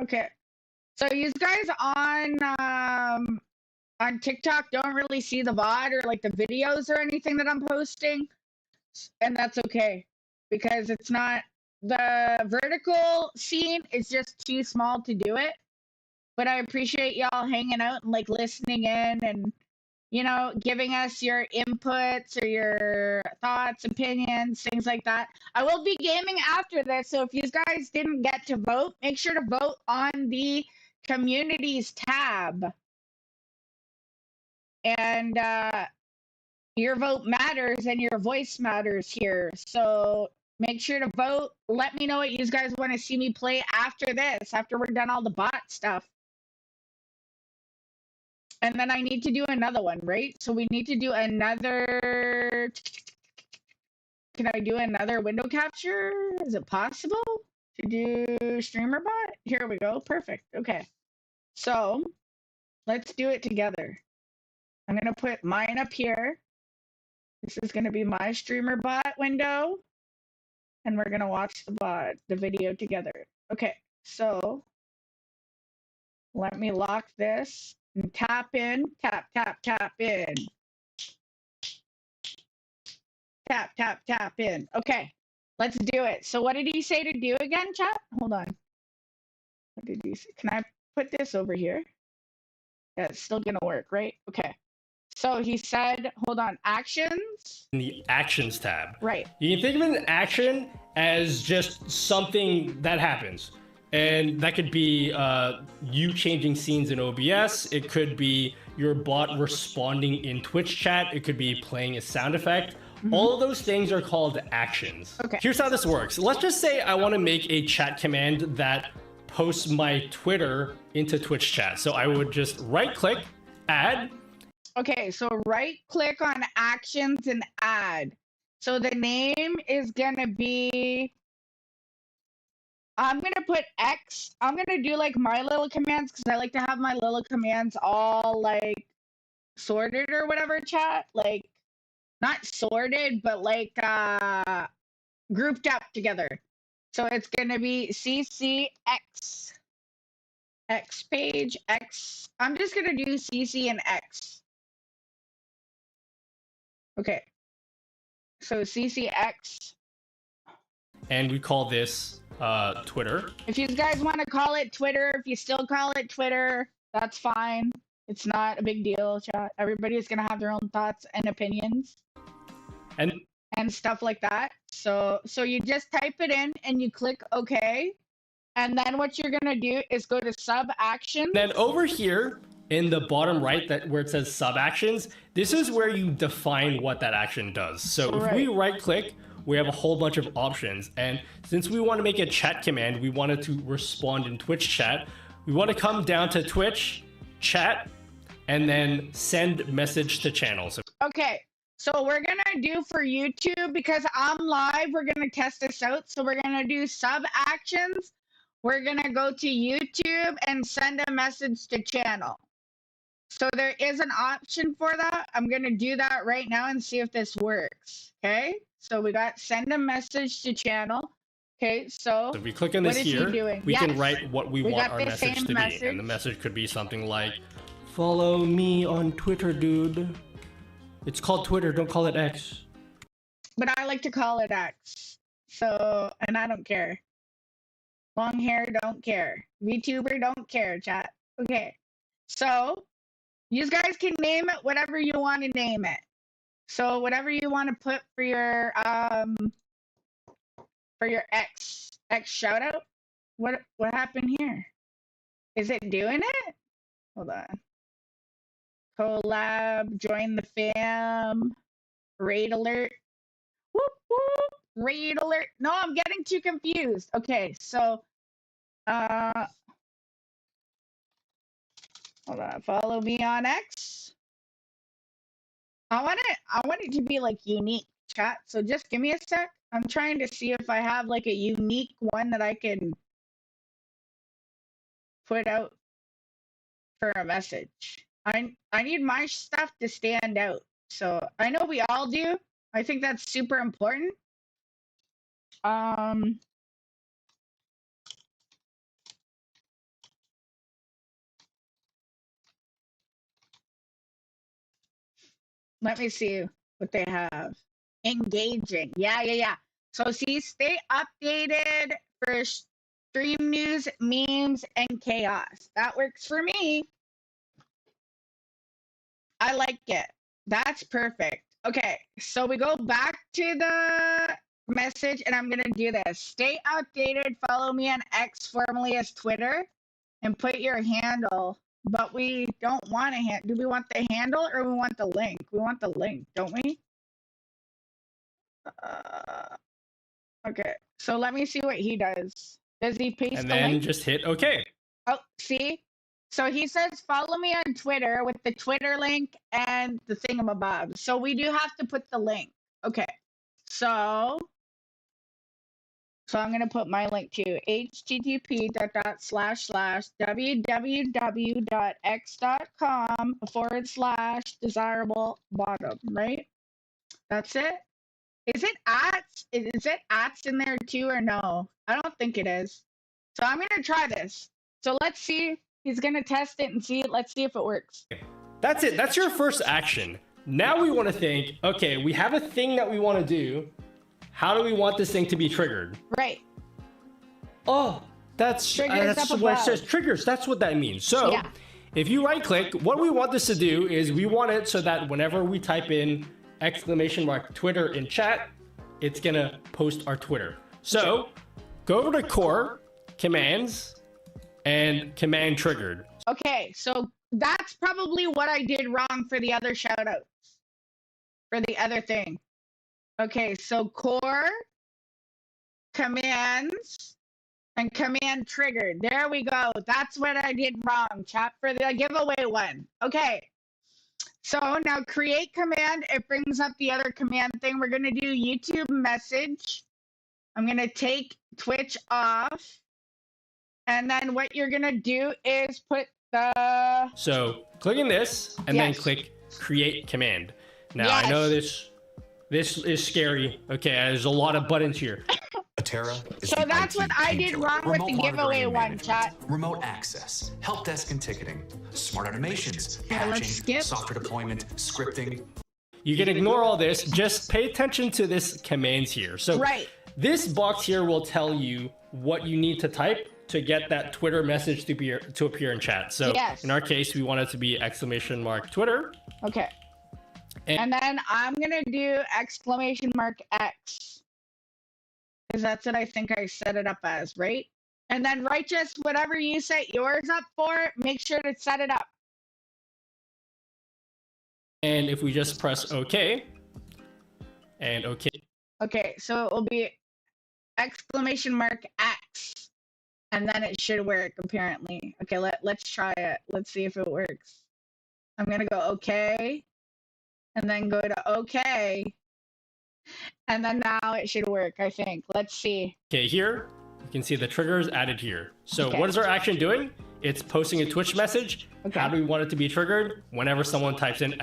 Speaker 1: Okay. So you guys on TikTok don't really see the VOD or like the videos or anything that I'm posting, and that's okay because it's not, the vertical scene is just too small to do it. But I appreciate y'all hanging out and like listening in and, you know, giving us your inputs or your thoughts, opinions, things like that. I will be gaming after this, so if you guys didn't get to vote, make sure to vote on the communities tab. And your vote matters and your voice matters here. So make sure to vote. Let me know what you guys want to see me play after this, after we're done all the bot stuff. And then I need to do another one, right? So we need to do another. Can I do another window capture? Is it possible to do streamer bot? Here we go. Perfect. Okay. So let's do it together. I'm going to put mine up here. This is going to be my streamer bot window. And we're going to watch the video together. Okay. So let me lock this and tap in, tap, tap, tap in. Tap, tap, tap in. Okay, let's do it. So what did he say to do again, chat? Hold on. What did he say? Can I put this over here? Yeah, it's still gonna work, right? Okay. So he said, hold on, actions?
Speaker 4: In the actions tab.
Speaker 1: Right.
Speaker 4: You can think of an action as just something that happens. And that could be you changing scenes in OBS. It could be your bot responding in Twitch chat. It could be playing a sound effect. All of those things are called actions.
Speaker 1: Okay.
Speaker 4: Here's how this works. Let's just say I want to make a chat command that posts my Twitter into Twitch chat. So I would just right click, add.
Speaker 1: Okay, so right click on actions and add. So the name is gonna be, I'm gonna put X. I'm gonna do like my little commands because I like to have my little commands all like sorted or whatever, chat. Like not sorted, but like grouped up together. So it's gonna be CCX. X page, X. I'm just gonna do CC and X. Okay. So CCX.
Speaker 4: And we call this Twitter.
Speaker 1: If you guys want to call it Twitter, if you still call it Twitter, that's fine. It's not a big deal, chat. Everybody's gonna have their own thoughts and opinions and stuff like that. So you just type it in and you click OK. And then what you're gonna do is go to sub actions.
Speaker 4: Then over here in the bottom right, that where it says sub actions, this is where you define what that action does. So if we right click, we have a whole bunch of options. And since we want to make a chat command, we wanted to respond in Twitch chat. We want to come down to Twitch chat and then send message to channel. So
Speaker 1: Okay. So we're gonna do for YouTube because I'm live. We're gonna test this out. So we're gonna do sub actions. We're gonna go to YouTube and send a message to channel. So there is an option for that. I'm gonna do that right now and see if this works. Okay. So we got send a message to channel. Okay. So
Speaker 4: if we click on this here, we can write what we want our message to be. And the message could be something like, follow me on Twitter, dude. It's called Twitter. Don't call it X.
Speaker 1: But I like to call it X. So, and I don't care. Long hair, don't care. VTuber, don't care, chat. Okay. So, you guys can name it whatever you want to name it. So, whatever you want to put for your X shout out. What happened here? Is it doing it? Hold on. Collab, join the fam, raid alert. Whoop whoop, raid alert. No, I'm getting too confused. Okay, so hold on, follow me on X. I want it to be like unique, chat. So just give me a sec. I'm trying to see if I have like a unique one that I can put out for a message. I need my stuff to stand out. So I know we all do. I think that's super important. Let me see what they have. Engaging. Yeah. So see, stay updated for stream news, memes, and chaos. That works for me. I like it. That's perfect. Okay, so we go back to the message, and I'm going to do this. Stay updated. Follow me on X, formerly as Twitter, and put your handle. But we don't want a handle. Do we want the handle or we want the link? We want the link, don't we? Okay, so let me see what he does. Does he paste the link?
Speaker 4: And then just hit OK.
Speaker 1: Oh, see? So he says, follow me on Twitter with the Twitter link and the thingamabob. So we do have to put the link. Okay. So I'm going to put my link to http://www.x.com/desirablebottom, right? That's it. Is it ats in there too or no? I don't think it is. So I'm going to try this. So let's see. He's going to test it and see it. Let's see if it works.
Speaker 4: That's it. That's your first action. Now we want to think, okay, we have a thing that we want to do. How do we want this thing to be triggered?
Speaker 1: Right.
Speaker 4: Oh, that's what it says. Triggers. That's what that means. So If you right click, what we want this to do is we want it so that whenever we type in !Twitter in chat, it's gonna post our Twitter. So go over to core, commands, and command triggered.
Speaker 1: Okay, so that's probably what I did wrong for the other shoutouts. For the other thing. Okay, so core, commands, and command triggered. There we go. That's what I did wrong, chat, for the giveaway one. Okay. So now create command. It brings up the other command thing. We're going to do YouTube message. I'm going to take Twitch off. And then what you're going to do is put the...
Speaker 4: So clicking this and then click create command. Now I know this is scary. Okay, there's a lot of buttons here.
Speaker 1: So that's what I did wrong with the giveaway one, chat.
Speaker 6: Remote access, help desk and ticketing, smart automations, patching, software deployment, scripting.
Speaker 4: You can ignore all this. Just pay attention to this commands here. So this box here will tell you what you need to type to get that Twitter message to appear in chat. So in our case, we want it to be !Twitter.
Speaker 1: Okay. And then I'm gonna do !X. Because that's what I think I set it up as, right? And then Righteous, whatever you set yours up for, make sure to set it up.
Speaker 4: And if we just press OK, and OK.
Speaker 1: Okay, so it will be !X. And then it should work, apparently. Okay, let's try it. Let's see if it works. I'm gonna go OK. And then go to OK. And then now it should work, I think. Let's see.
Speaker 4: Okay, here, you can see the triggers added here. So what is our action doing? It's posting a Twitch message. How do we want it to be triggered? Whenever someone types in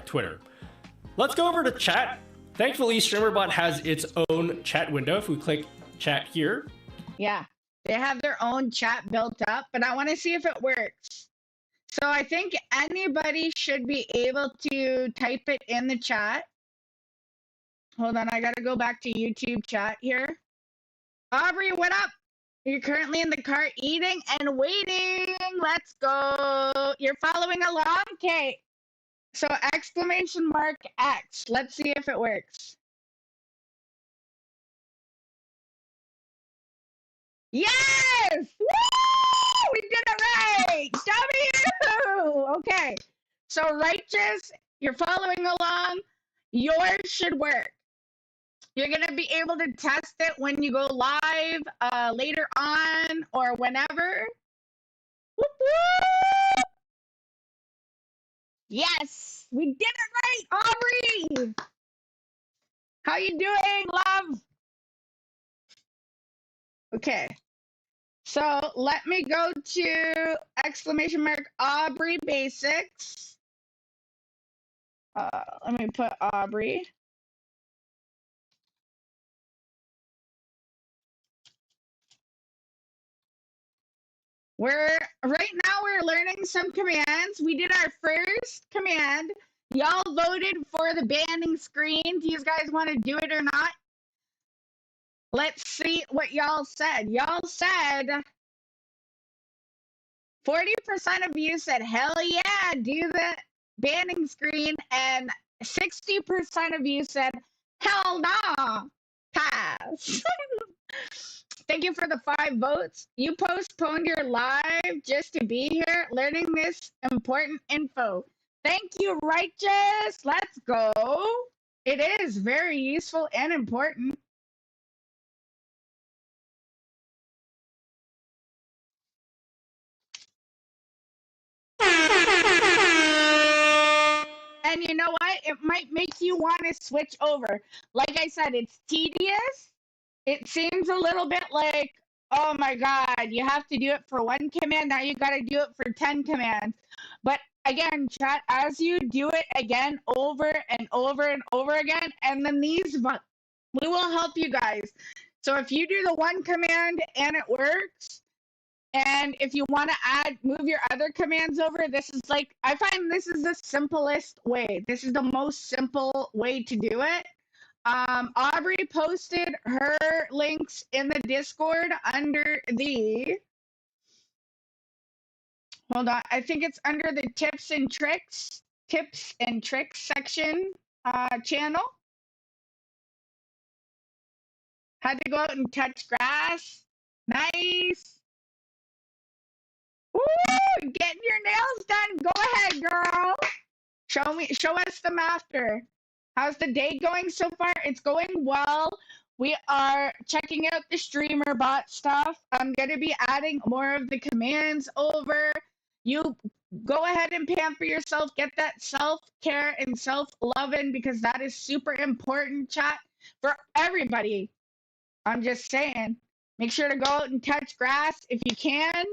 Speaker 4: !Twitter. Let's go over to chat. Thankfully, StreamerBot has its own chat window. If we click chat here.
Speaker 1: Yeah, they have their own chat built up, but I want to see if it works. So I think anybody should be able to type it in the chat. Hold on, I gotta go back to YouTube chat here. Aubrey, what up? You're currently in the car eating and waiting. Let's go. You're following along? Okay. So !X. Let's see if it works. Yes! Woo! We did it right! W! Okay. So Righteous, you're following along. Yours should work. You're going to be able to test it when you go live later on or whenever. Whoop, whoop. Yes, we did it right, Aubrey. How you doing, love? Okay. So let me go to !Aubrey Basics. Let me put Aubrey. Right now we're learning some commands. We did our first command. Y'all voted for the banning screen. Do you guys want to do it or not? Let's see what y'all said. Y'all said 40% of you said, hell yeah, do the banning screen, and 60% of you said, hell nah, pass. Thank you for the 5 votes. You postponed your live just to be here learning this important info. Thank you, Righteous. Let's go. It is very useful and important. And you know what? It might make you want to switch over. Like I said, it's tedious. It seems a little bit like, oh my God, you have to do it for 1 command. Now you got to do it for 10 commands. But again, chat, as you do it again over and over and over again, and then we will help you guys. So if you do the 1 command and it works, and if you want to move your other commands over, this is like, I find this is the simplest way. This is the most simple way to do it. Aubrey posted her links in the Discord under the, Hold on. I think it's under the tips and tricks section channel. Had to go out and touch grass. Nice. Woo! Getting your nails done. Go ahead, girl. Show us them after. How's the day going so far? It's going well. We are checking out the streamer bot stuff. I'm going to be adding more of the commands over. You go ahead and pamper yourself. Get that self-care and self-loving because that is super important, chat, for everybody. I'm just saying. Make sure to go out and touch grass if you can.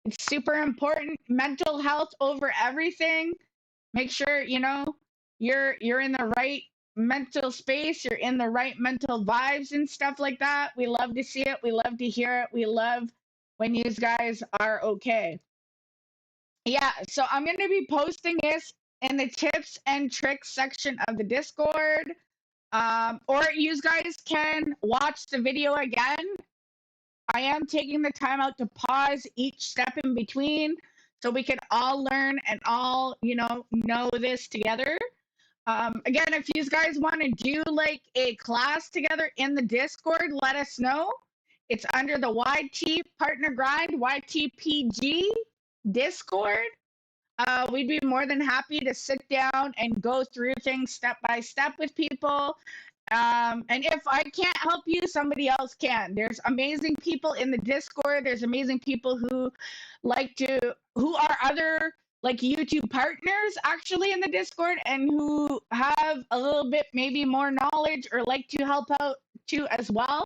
Speaker 1: It's super important. Mental health over everything. Make sure, you know, you're in the right mental space, you're in the right mental vibes and stuff like that. We love to see it. We love to hear it. We love when you guys are okay. Yeah, so I'm going to be posting this in the tips and tricks section of the Discord. Or you guys can watch the video again. I am taking the time out to pause each step in between so we can all learn and all, you know this together. Again, if you guys want to do like a class together in the Discord, let us know. It's under the YT Partner Grind, YTPG Discord. We'd be more than happy to sit down and go through things step by step with people. And if I can't help you, somebody else can. There's amazing people in the Discord. There's amazing people who are other like YouTube partners actually in the Discord and who have a little bit maybe more knowledge or like to help out too as well.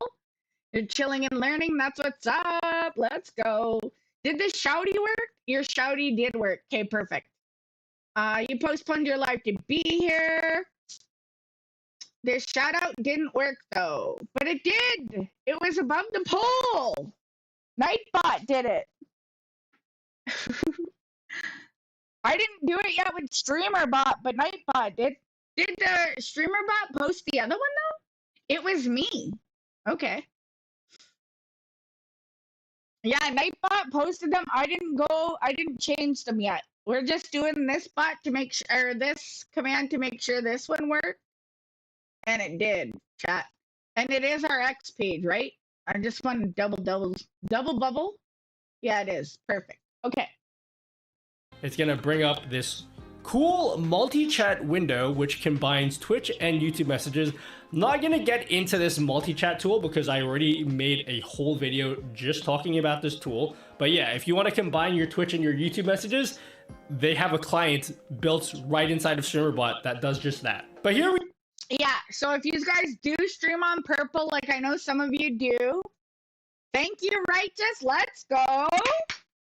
Speaker 1: You're chilling and learning. That's what's up. Let's go. Did the shouty work? Your shouty did work. Okay, perfect. You postponed your life to be here. The shout out didn't work though, but it did. It was above the poll. Nightbot did it. I didn't do it yet with Streamerbot, but Nightbot did. Did the Streamerbot post the other one though? It was me. Okay. Yeah, Nightbot posted them. I didn't change them yet. We're just doing this bot to make sure, or this command to make sure this one worked. And it did, chat. And it is our X page, right? I just want to double bubble. Yeah, it is. Perfect. Okay.
Speaker 4: It's gonna bring up this cool multi-chat window which combines Twitch and YouTube messages. I'm not gonna get into this multi-chat tool because I already made a whole video just talking about this tool. But yeah, if you want to combine your Twitch and your YouTube messages, they have a client built right inside of Streamerbot that does just that. But here we
Speaker 1: Yeah, so if you guys do stream on Purple, like I know some of you do, thank you, Righteous. Let's go.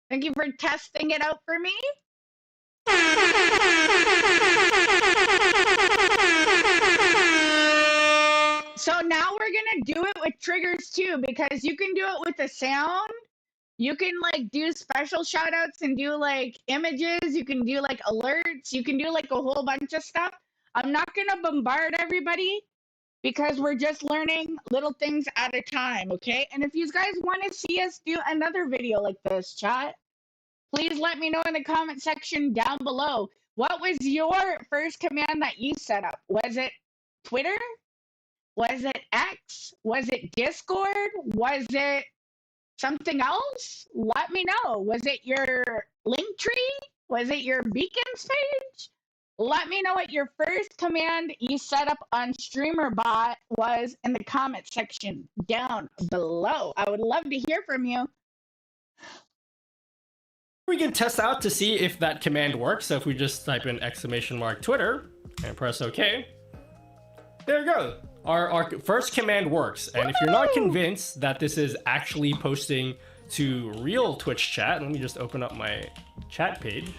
Speaker 1: Thank you for testing it out for me. So now we're going to do it with triggers too, because you can do it with the sound. You can like do special shout outs and do like images. You can do like alerts. You can do like a whole bunch of stuff. I'm not going to bombard everybody because we're just learning little things at a time, okay? And if you guys want to see us do another video like this, chat, please let me know in the comment section down below. What was your first command that you set up? Was it Twitter? Was it X? Was it Discord? Was it something else? Let me know. Was it your Linktree? Was it your Beacons page? Let me know what your first command you set up on Streamerbot was in the comment section down below. I would love to hear from you.
Speaker 4: We can test out to see if that command works. So if we just type in !Twitter and press OK, there you go. Our first command works. And if you're not convinced that this is actually posting to real Twitch chat, let me just open up my chat page.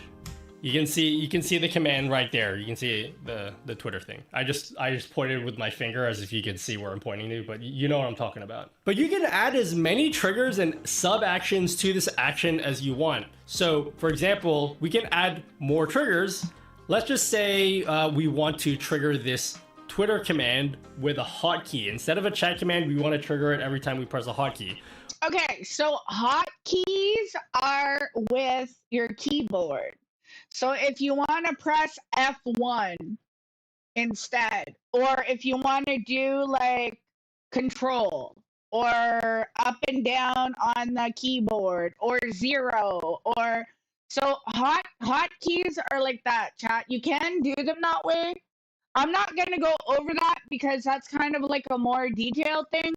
Speaker 4: You can see the command right there. You can see the Twitter thing. I just pointed with my finger as if you could see where I'm pointing to, but you know what I'm talking about. But you can add as many triggers and sub actions to this action as you want. So for example, we can add more triggers. Let's just say we want to trigger this Twitter command with a hotkey. Instead of a chat command, we want to trigger it every time we press a hotkey.
Speaker 1: Okay, so hotkeys are with your keyboard. So if you want to press F1 instead, or if you want to do like control or up and down on the keyboard or 0 or so hotkeys are like that, chat. You can do them that way. I'm not going to go over that because that's kind of like a more detailed thing.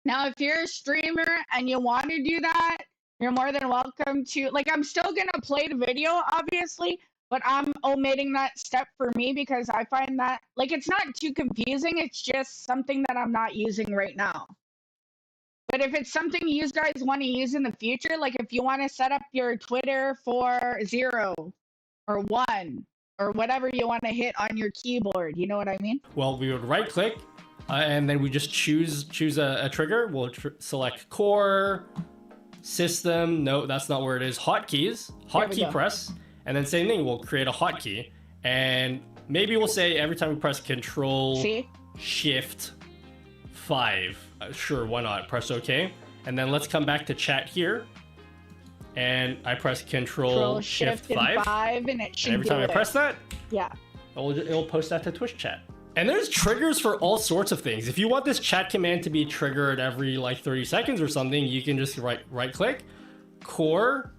Speaker 1: Now, if you're a streamer and you want to do that, you're more than welcome to. Like, I'm still going to play the video, obviously, but I'm omitting that step for me because I find that, like, it's not too confusing. It's just something that I'm not using right now. But if it's something you guys want to use in the future, like if you want to set up your Twitter for 0 or 1 or whatever you want to hit on your keyboard, you know what I mean?
Speaker 4: Well, we would right click and then we just choose a trigger. We'll select core, system. No, that's not where it is. Hotkeys, hotkey press. And then same thing, we'll create a hotkey. And maybe we'll say every time we press Control, Shift, 5. Sure, why not? Press OK. And then let's come back to chat here. And I press Control Shift 5.
Speaker 1: And it should
Speaker 4: and every time I press that,
Speaker 1: yeah,
Speaker 4: it'll post that to Twitch chat. And there's triggers for all sorts of things. If you want this chat command to be triggered every like 30 seconds or something, you can just right click, core,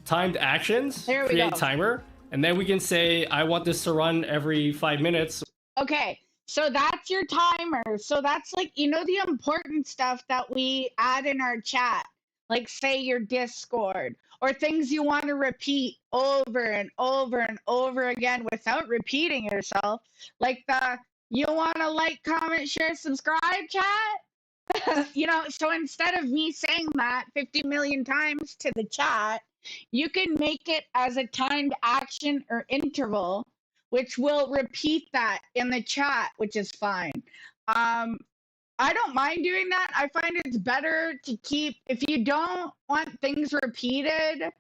Speaker 4: timed actions, create timer, and then we can say, I want this to run every 5 minutes.
Speaker 1: Okay, so that's your timer. So that's like, you know, the important stuff that we add in our chat, like say your Discord, or things you want to repeat over and over and over again without repeating yourself. Like you want to like, comment, share, subscribe, chat? You know, so instead of me saying that 50 million times to the chat, you can make it as a timed action or interval, which will repeat that in the chat, which is fine. I don't mind doing that. I find it's better to keep, if you don't want things repeated,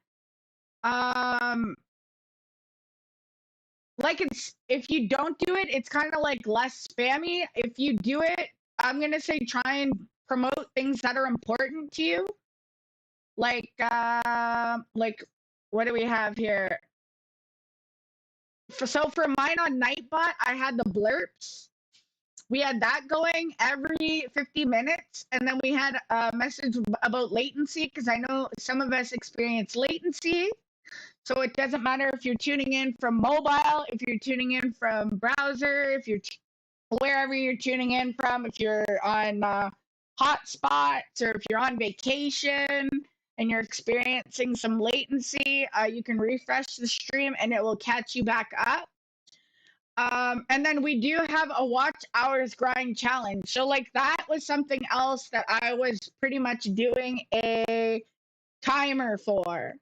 Speaker 1: like if you don't do it, it's kind of like less spammy. If you do it, I'm going to say try and promote things that are important to you. Like what do we have here? So for mine on Nightbot, I had the blurps. We had that going every 50 minutes. And then we had a message about latency, because I know some of us experience latency. So it doesn't matter if you're tuning in from mobile, if you're tuning in from browser, if you're wherever you're tuning in from, if you're on hotspots, or if you're on vacation and you're experiencing some latency, you can refresh the stream and it will catch you back up. And then we do have a watch hours grind challenge. So like that was something else that I was pretty much doing a timer for.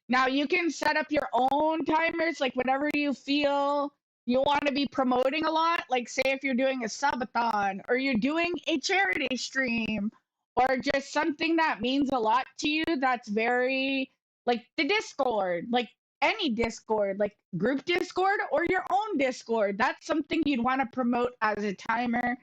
Speaker 1: Now you can set up your own timers, like whatever you feel you want to be promoting a lot. Like say if you're doing a subathon, or you're doing a charity stream, or just something that means a lot to you, that's very, like the Discord, like any Discord, like group Discord or your own Discord. That's something you'd want to promote as a timer,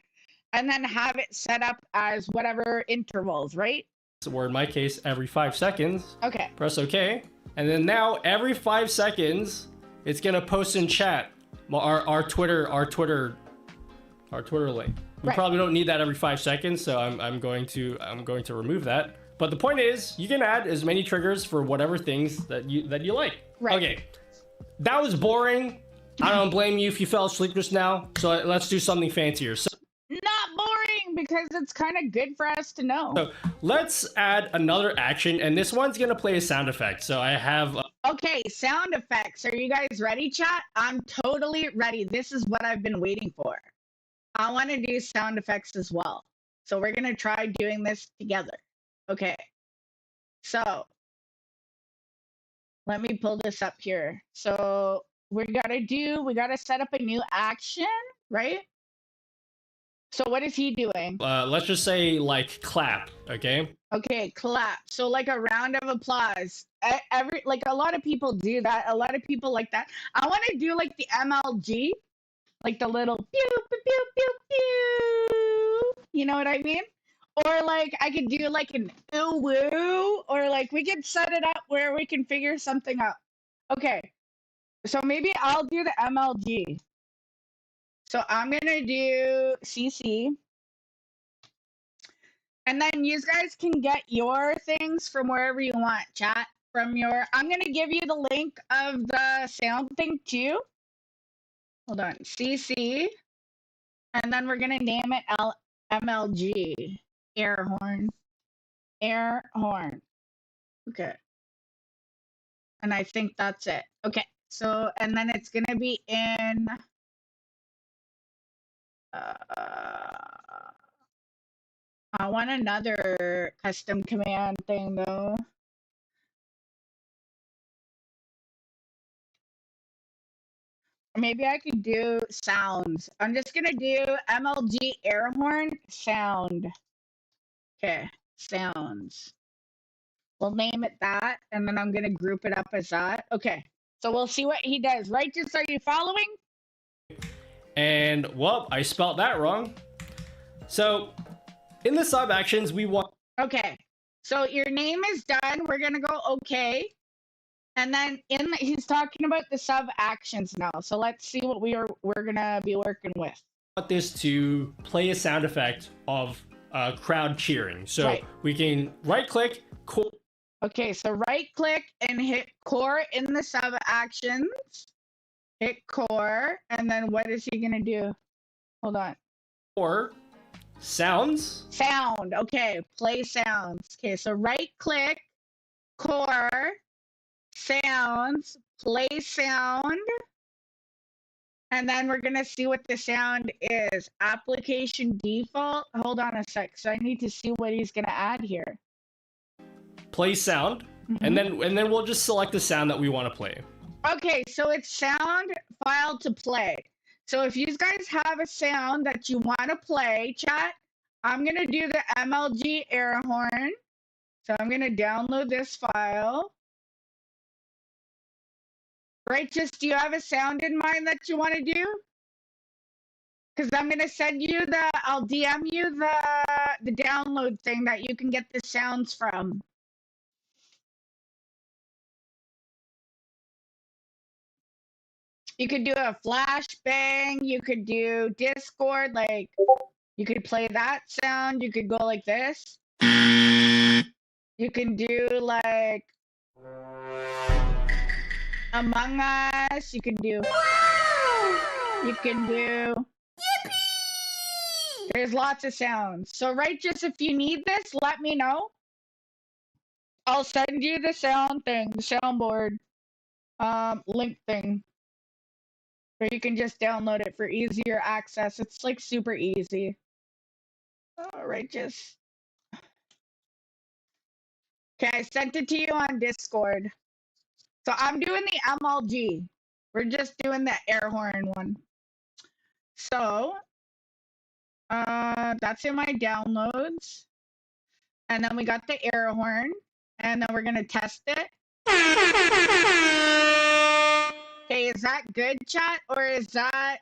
Speaker 1: and then have it set up as whatever intervals, right?
Speaker 4: Or in my case, every 5 seconds.
Speaker 1: Okay.
Speaker 4: Press OK. And then now every 5 seconds, it's going to post in chat our Twitter link. We probably don't need that every 5 seconds, so I'm going to remove that. But the point is, you can add as many triggers for whatever things that you like.
Speaker 1: Right.
Speaker 4: Okay, that was boring. I don't blame you if you fell asleep just now. So let's do something fancier. So,
Speaker 1: not boring, because it's kind of good for us to know.
Speaker 4: So let's add another action, and this one's gonna play a sound effect. So I have.
Speaker 1: Okay, sound effects. Are you guys ready, chat? I'm totally ready. This is what I've been waiting for. I want to do sound effects as well. So we're going to try doing this together. Okay. So let me pull this up here. So we got to set up a new action, right? So what is he doing?
Speaker 4: Let's just say like clap, okay?
Speaker 1: Okay, clap. So like a round of applause. Like a lot of people do that. A lot of people like that. I want to do like the MLG. Like the little pew, pew, pew, pew, pew. You know what I mean? Or like I could do like an ooh woo, or like we could set it up where we can figure something out. Okay, so maybe I'll do the MLG. So I'm gonna do CC, and then you guys can get your things from wherever you want. Chat from your. I'm gonna give you the link of the sound thing too. Hold on, CC, and then we're gonna name it MLG, air horn, air horn. Okay. And I think that's it. Okay, so, and then it's gonna be in, I want another custom command thing though. Maybe I could do sounds. I'm just gonna do MLG air horn sound. Okay, sounds. We'll name it that, and then I'm gonna group it up as that. Okay, so we'll see what he does. Righteous, are you following?
Speaker 4: And, well, I spelled that wrong. So, in the sub actions, we want...
Speaker 1: Okay, so your name is done. We're gonna go okay. And then he's talking about the sub actions now. So let's see what we're gonna be working with.
Speaker 4: this to play a sound effect of crowd cheering. So we can right click.
Speaker 1: Okay, so right click and hit core in the sub actions. Hit core, and then what is he gonna do? Hold on.
Speaker 4: Or sounds.
Speaker 1: Sound. Okay, play sounds. Okay, so right click, core, sounds, play sound. And then we're gonna see what the sound is. Application default. Hold on a sec. So I need to see what he's gonna add here.
Speaker 4: Play sound, and then we'll just select the sound that we want to play.
Speaker 1: Okay, so it's sound file to play. So if you guys have a sound that you want to play, chat, I'm gonna do the MLG air horn. So I'm gonna download this file. Righteous, do you have a sound in mind that you want to do? Because I'm gonna send you I'll DM you the download thing that you can get the sounds from. You could do a flashbang, you could do Discord, like you could play that sound, you could go like this. You can do like Among Us, you can do there's lots of sounds. So Righteous, if you need this, let me know. I'll send you the sound thing, the soundboard link thing. Or you can just download it for easier access. It's like super easy. Oh, Righteous. Okay, I sent it to you on Discord. So I'm doing the MLG. We're just doing the air horn one. So that's in my downloads. And then we got the air horn. And then we're gonna test it. Okay, is that good, chat? Or is that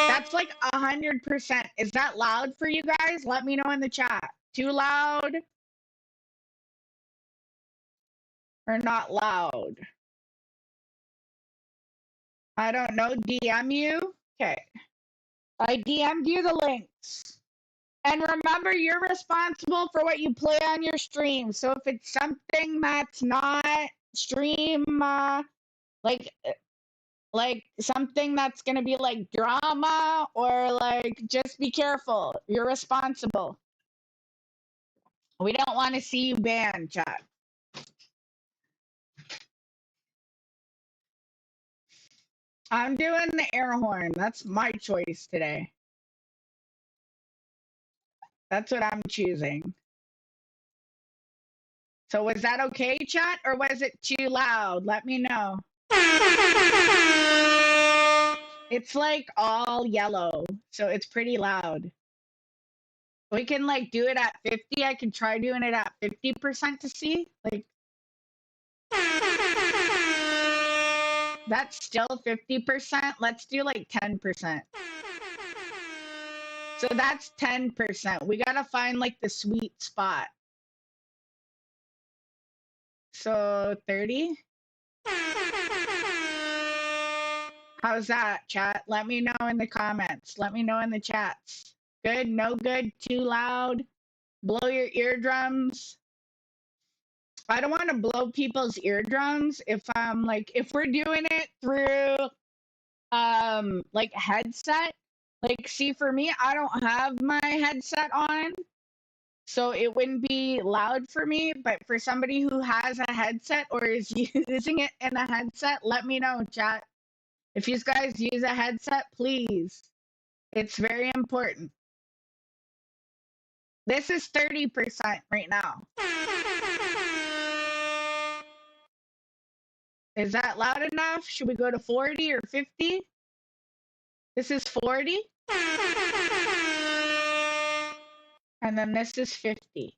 Speaker 1: that's like 100%. Is that loud for you guys? Let me know in the chat. Too loud? Or not loud? I don't know. DM you? Okay. I DM'd you the links. And remember, you're responsible for what you play on your stream. So if it's something that's not stream, like something that's gonna be like drama or like, just be careful. You're responsible. We don't want to see you banned, chat. I'm doing the air horn. That's my choice today. That's what I'm choosing. So was that okay, chat, or was it too loud? Let me know. It's like all yellow, so it's pretty loud. We can like do it at 50. I can try doing it at 50% to see. Like That's still 50%. Let's do like 10%. So that's 10%. We gotta find like the sweet spot. So 30? How's that, chat? Let me know in the comments. Let me know in the chats. Good, no good, too loud, blow your eardrums. I don't want to blow people's eardrums if we're doing it through like headset. Like, see, for me, I don't have my headset on, so it wouldn't be loud for me. But for somebody who has a headset or is using it in a headset, let me know, chat. If you guys use a headset, please. It's very important. This is 30% right now. Is that loud enough? Should we go to 40 or 50? This is 40. And then this is 50.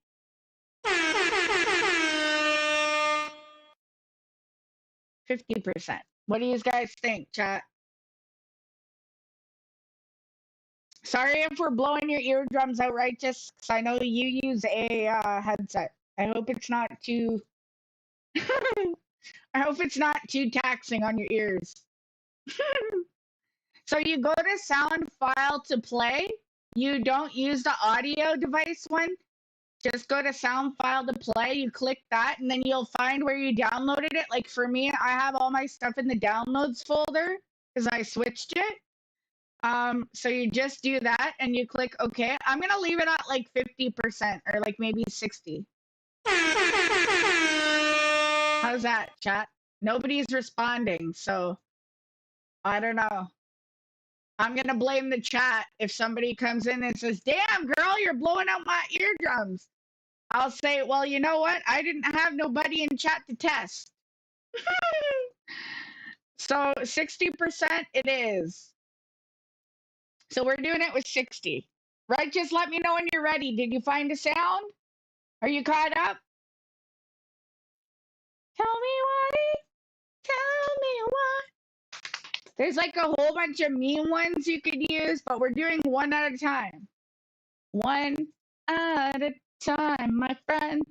Speaker 1: %. What do you guys think, chat? Sorry if we're blowing your eardrums out, Righteous, because I know you use a headset. I hope it's not too... I hope it's not too taxing on your ears. So you go to sound file to play. You don't use the audio device one. Just go to sound file to play. You click that, and then you'll find where you downloaded it. Like for me, I have all my stuff in the downloads folder because I switched it. So you just do that, and you click OK. I'm gonna leave it at like 50% or like maybe 60. How's that, chat? Nobody's responding, so I don't know. I'm gonna blame the chat if somebody comes in and says, "Damn, girl, you're blowing out my eardrums." I'll say, "Well, you know what? I didn't have nobody in chat to test." So 60% it is. So we're doing it with 60. Right? Just let me know when you're ready. Did you find a sound? Are you caught up? Tell me why. Tell me why. There's like a whole bunch of meme ones you could use, but we're doing one at a time. One at a time, my friends.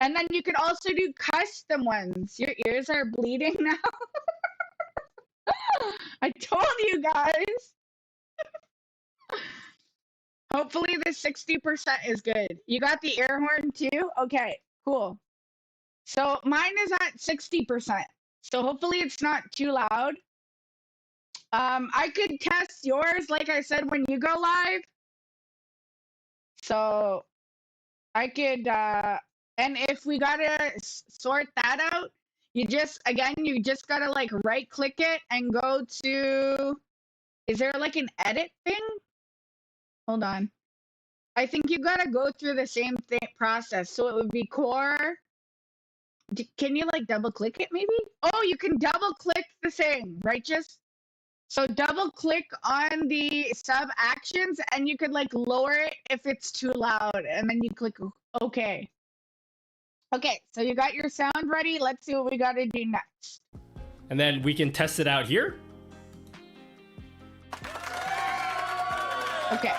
Speaker 1: And then you could also do custom ones. Your ears are bleeding now. I told you guys. Hopefully the 60% is good. You got the air horn too? Okay, cool. So mine is at 60%. So hopefully it's not too loud. I could test yours, like I said, when you go live. So I could, and if we gotta sort that out, you just gotta like right click it and go to, is there like an edit thing? Hold on. I think you gotta go through the same process. So it would be core. Can you like double click it maybe? Oh, you can double click the thing, Righteous? So double click on the sub actions and you could like lower it if it's too loud and then you click OK. Okay, so you got your sound ready. Let's see what we got to do next.
Speaker 4: And then we can test it out here.
Speaker 1: Okay.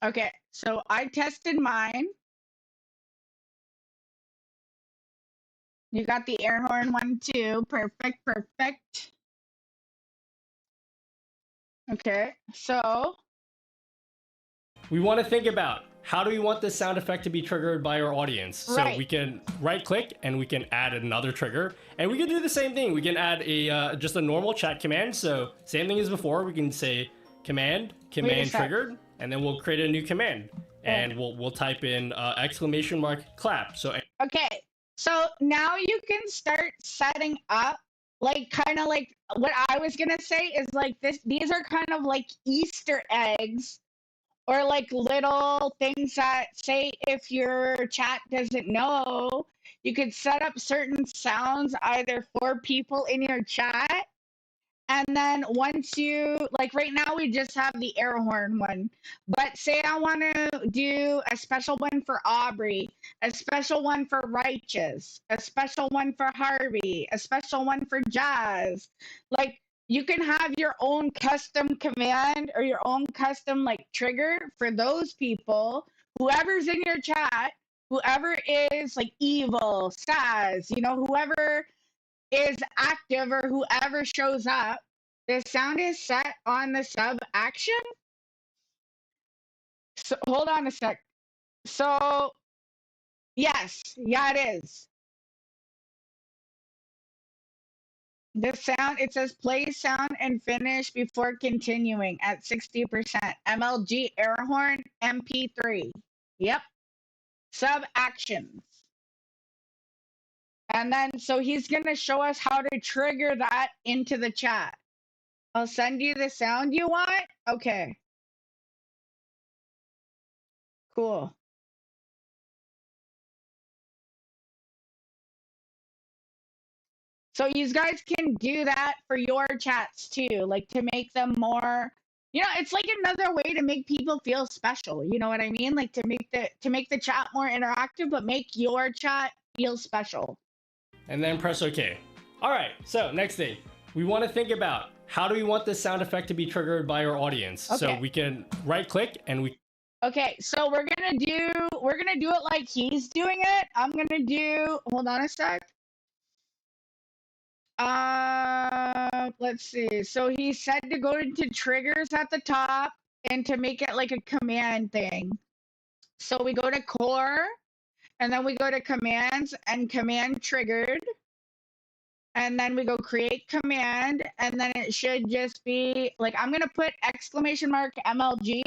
Speaker 1: Okay, so I tested mine. You got the air horn one too. Perfect, perfect. Okay, so
Speaker 4: we want to think about how do we want this sound effect to be triggered by our audience.
Speaker 1: Right.
Speaker 4: So we can right click and we can add another trigger, and we can do the same thing. We can add a just a normal chat command. So same thing as before. We can say command triggered, and then we'll create a new command, and we'll type in !clap. So
Speaker 1: okay. So now you can start setting up, like, kind of like what I was going to say is like this. These are kind of like Easter eggs or like little things that say if your chat doesn't know, you could set up certain sounds either for people in your chat And then once you, like right now, we just have the air horn one. But say I want to do a special one for Aubrey, a special one for Righteous, a special one for Harvey, a special one for Jazz. Like you can have your own custom command or your own custom like trigger for those people, whoever's in your chat, whoever is like evil, Saz, you know, whoever is active or whoever shows up, the sound is set on the sub action. So hold on a sec. So yes, yeah, it is. The sound, it says play sound and finish before continuing at 60%. MLG air horn MP3. Yep. Sub actions. And then, so he's going to show us how to trigger that into the chat. I'll send you the sound you want. Okay. Cool. So you guys can do that for your chats too, like to make them more, you know, it's like another way to make people feel special. You know what I mean? Like to make the chat more interactive, but make your chat feel special.
Speaker 4: And then press OK. All right, so next thing, we want to think about how do we want this sound effect to be triggered by our audience?
Speaker 1: Okay.
Speaker 4: So we can right click and we.
Speaker 1: Okay, so we're gonna do it like he's doing it. I'm gonna do, hold on a sec. Let's see. So he said to go into triggers at the top and to make it like a command thing. So we go to core and then we go to commands and command triggered. And then we go create command and then it should just be like, I'm going to put exclamation mark MLG,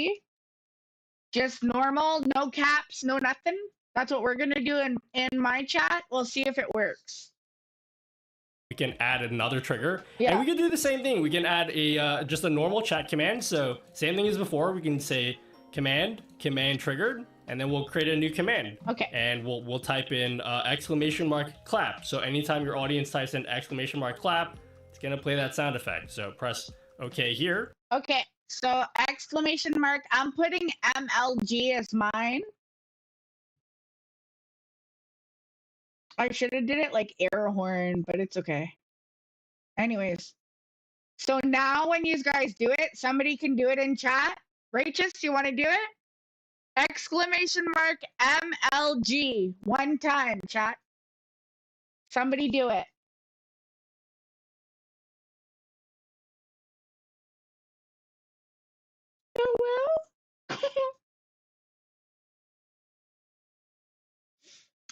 Speaker 1: just normal, no caps, no nothing. That's what we're going to do in my chat. We'll see if it works.
Speaker 4: We can add another trigger,
Speaker 1: yeah.
Speaker 4: And we can do the same thing. We can add a just a normal chat command. So same thing as before. We can say command triggered, and then we'll create a new command.
Speaker 1: Okay.
Speaker 4: And we'll type in exclamation mark clap. So anytime your audience types in exclamation mark clap, it's gonna play that sound effect. So press OK here.
Speaker 1: Okay. So exclamation mark. I'm putting MLG as mine. I should have did it like air horn, but it's okay. Anyways, so now when you guys do it, somebody can do it in chat. Righteous, you want to do it? Exclamation mark MLG. One time, chat. Somebody do it. Oh, well.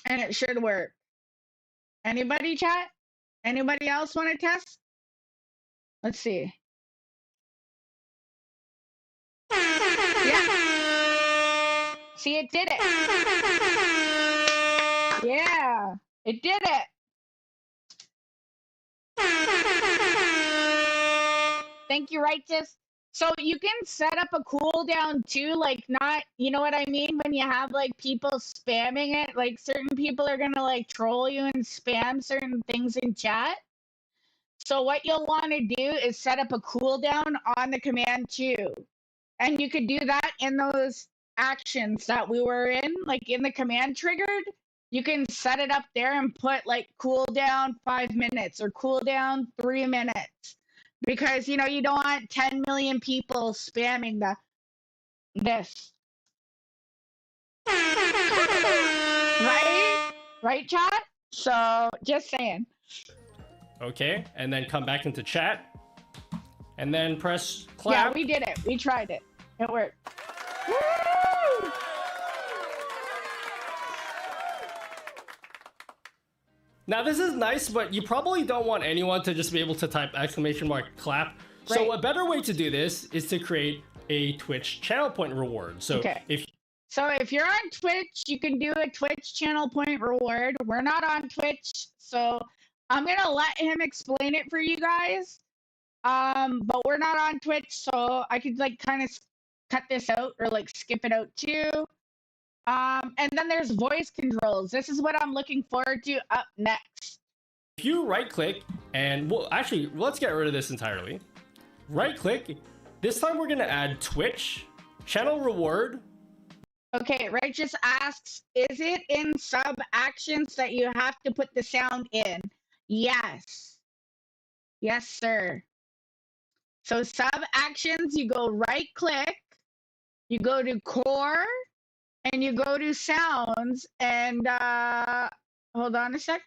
Speaker 1: And it should work. Anybody, chat? Anybody else want to test? Let's see. Yeah. See, it did it. Yeah, it did it. Thank you, Righteous. So you can set up a cooldown too, like not, you know what I mean? When you have like people spamming it, like certain people are gonna like troll you and spam certain things in chat. So what you'll want to do is set up a cooldown on the command too. And you could do that in those actions that we were in, like in the command triggered. You can set it up there and put like cooldown 5 minutes or cooldown 3 minutes. Because, you know, you don't want 10 million people spamming this. Right? Right, chat? So, just saying.
Speaker 4: Okay, and then come back into chat. And then press clap.
Speaker 1: Yeah, we did it. We tried it. It worked. Woo!
Speaker 4: Now this is nice, but you probably don't want anyone to just be able to type exclamation mark clap.
Speaker 1: Right.
Speaker 4: So a better way to do this is to create a Twitch channel point reward. So
Speaker 1: okay.
Speaker 4: So
Speaker 1: if you're on Twitch, you can do a Twitch channel point reward. We're not on Twitch, so I'm gonna let him explain it for you guys. But we're not on Twitch, so I could like kind of cut this out or like skip it out too. And then there's voice controls. This is what I'm looking forward to up next.
Speaker 4: If you right click And well, actually, let's get rid of this entirely. Right click. This time we're gonna add Twitch, channel reward.
Speaker 1: Okay, Ray just asks, is it in sub actions that you have to put the sound in? Yes. Yes, sir. So sub actions, you go right click, you go to core, and you go to sounds, and hold on a sec.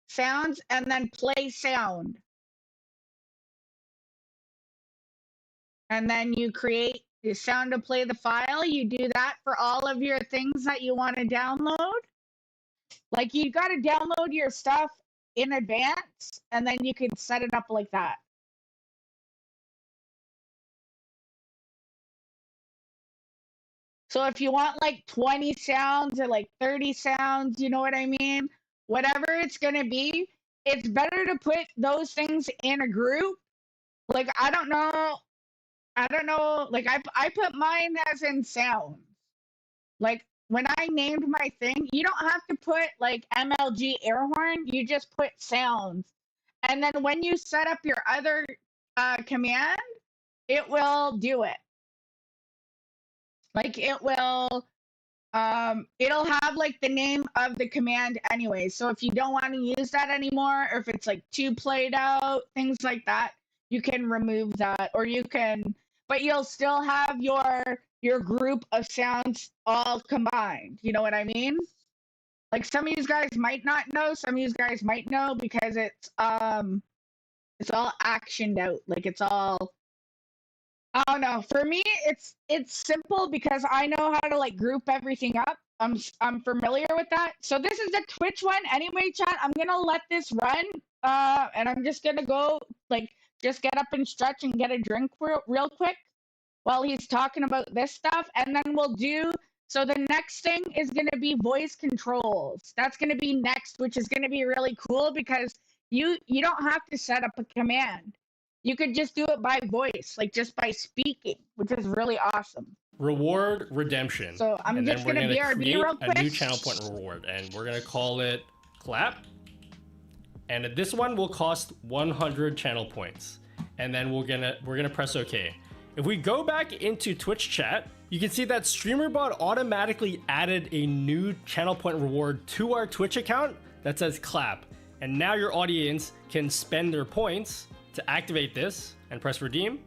Speaker 1: Sounds, and then play sound. And then you create the sound to play the file. You do that for all of your things that you want to download. Like, you got to download your stuff in advance, and then you can set it up like that. So if you want like 20 sounds or like 30 sounds, you know what I mean? Whatever it's going to be, it's better to put those things in a group. Like, I don't know. Like, I put mine as in sounds. Like, when I named my thing, you don't have to put like MLG air horn. You just put sounds. And then when you set up your other command, it will do it. Like, it will, it'll have like the name of the command anyway. So if you don't want to use that anymore, or if it's like too played out, things like that, you can remove that, or you can, but you'll still have your group of sounds all combined. You know what I mean? Like, some of you guys might not know, some of you guys might know, because it's all actioned out. Like, it's all, I don't know. For me, it's simple because I know how to like group everything up. I'm familiar with that. So this is the Twitch one. Anyway, chat, I'm gonna let this run. And I'm just gonna go like just get up and stretch and get a drink real quick while he's talking about this stuff, and then we'll do. So the next thing is gonna be voice controls. That's gonna be next, which is gonna be really cool because you don't have to set up a command. You could just do it by voice, like just by speaking, which is really awesome.
Speaker 4: Reward redemption.
Speaker 1: So I'm just gonna BRB real quick.
Speaker 4: A new channel point reward, and we're gonna call it clap. And this one will cost 100 channel points. And then we're gonna press OK. If we go back into Twitch chat, you can see that StreamerBot automatically added a new channel point reward to our Twitch account that says clap. And now your audience can spend their points to activate this and press redeem.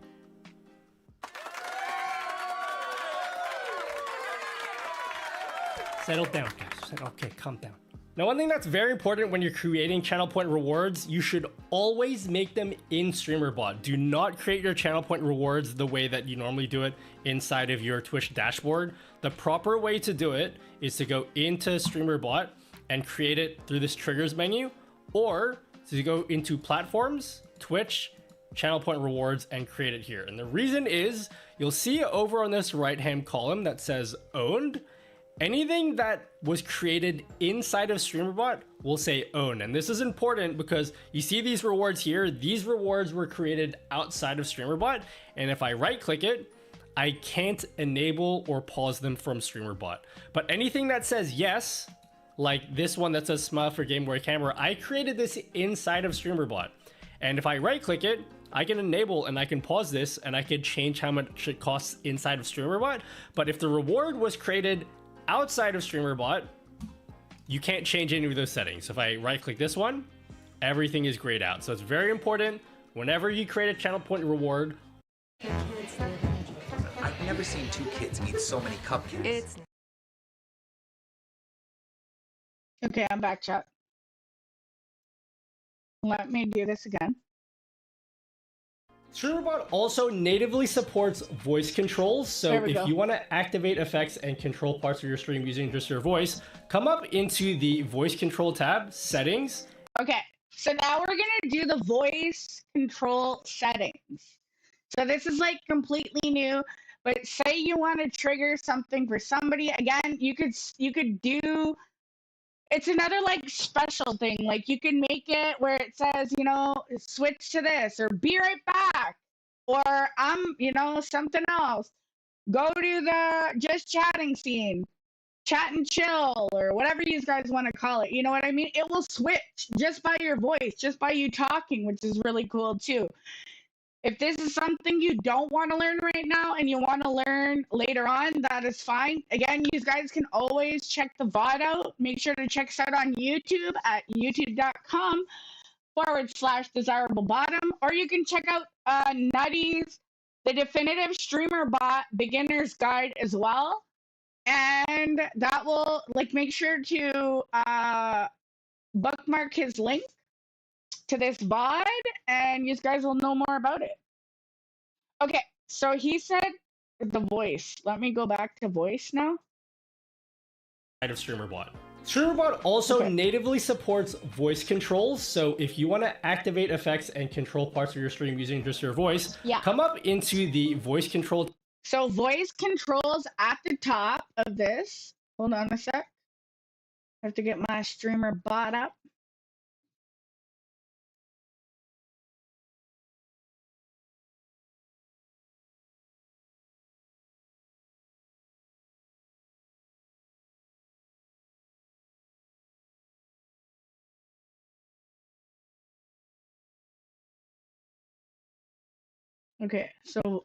Speaker 4: Settle down, guys. Okay, calm down. Now, one thing that's very important when you're creating channel point rewards, you should always make them in StreamerBot. Do not create your channel point rewards the way that you normally do it inside of your Twitch dashboard. The proper way to do it is to go into StreamerBot and create it through this triggers menu, or to go into platforms, Twitch, channel point rewards, and create it here. And the reason is, you'll see over on this right hand column that says owned. Anything that was created inside of StreamerBot will say own. And this is important because you see these rewards here. These rewards were created outside of StreamerBot. And if I right click it, I can't enable or pause them from StreamerBot. But anything that says yes, like this one that says smile for Game Boy Camera, I created this inside of StreamerBot. And if I right click it, I can enable and I can pause this and I can change how much it costs inside of StreamerBot. But if the reward was created outside of StreamerBot, you can't change any of those settings. So if I right click this one, everything is grayed out. So it's very important whenever you create a channel point reward.
Speaker 7: I've never seen two kids eat so many cupcakes.
Speaker 1: Okay, I'm back, chat. Let me do this again.
Speaker 4: StreamerBot also natively supports voice controls, so if you want to activate effects and control parts of your stream using just your voice, come up into the voice control tab, settings.
Speaker 1: Okay, so now we're gonna do the voice control settings. So this is like completely new, but say you want to trigger something for somebody, again, you could do, it's another like special thing. Like, you can make it where it says, you know, switch to this, or be right back, or you know, something else. Go to the just chatting scene. chat and chill or whatever you guys want to call it. You know what I mean? It will switch just by your voice, just by you talking, which is really cool too. If this is something you don't want to learn right now and you want to learn later on, that is fine. Again, you guys can always check the VOD out. Make sure to check us out on YouTube at youtube.com/desirablebottom, or you can check out Nutty's The Definitive Streamer Bot Beginner's Guide as well. And that will, like, make sure to bookmark his link to this VOD, and you guys will know more about it. Okay, so he said the voice. Let me go back to voice now.
Speaker 4: Of StreamerBot. StreamerBot also natively supports voice controls, so if you want to activate effects and control parts of your stream using just your voice, come up into the voice control.
Speaker 1: So voice controls at the top of this. Hold on a sec. I have to get my streamer bot up. Okay, so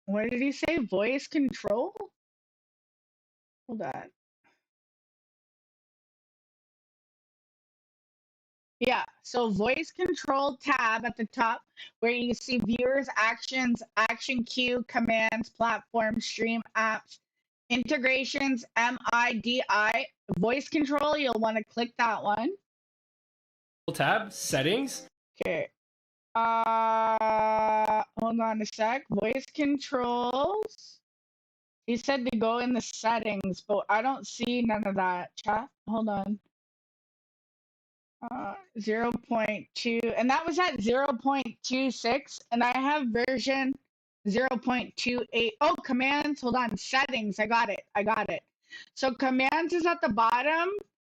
Speaker 1: what did he say? Voice control? Hold on. Yeah, so voice control tab at the top where you see viewers, actions, action queue, commands, platform, stream, apps, integrations, MIDI, voice control. You'll want to click that one.
Speaker 4: Tab, settings.
Speaker 1: Okay. Hold on a sec. Voice controls. He said to go in the settings, but I don't see none of that. Chat. Hold on. 0.2, and that was at 0.26, and I have version 0.28. Oh, commands. Hold on. Settings. I got it. So commands is at the bottom,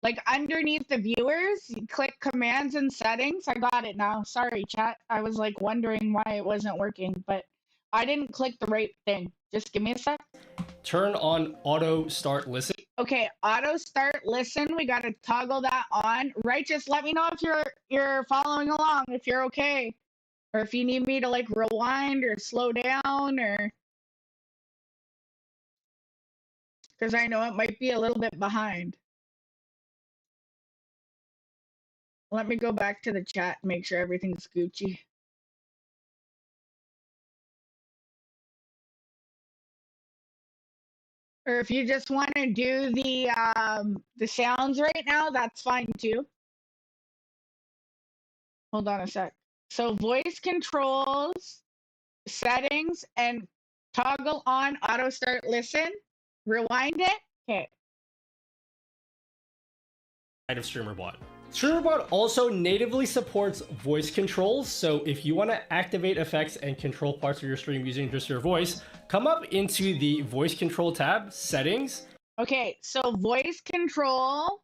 Speaker 1: like underneath the viewers. You click commands and settings. I got it now. Sorry, chat. I was like wondering why it wasn't working, but I didn't click the right thing. Just give me a sec.
Speaker 4: Turn on auto start listen.
Speaker 1: Okay, auto start listen. We got to toggle that on. Righteous, let me know if you're following along, if you're okay, or if you need me to like rewind or slow down, or because I know it might be a little bit behind. Let me go back to the chat and make sure everything's Gucci. Or if you just want to do the sounds right now, that's fine too. Hold on a sec. So voice controls, settings, and toggle on auto start listen. Rewind it. Okay.
Speaker 4: Of StreamerBot. StreamerBot also natively supports voice controls, so if you want to activate effects and control parts of your stream using just your voice, come up into the voice control tab, settings.
Speaker 1: Okay, so voice control,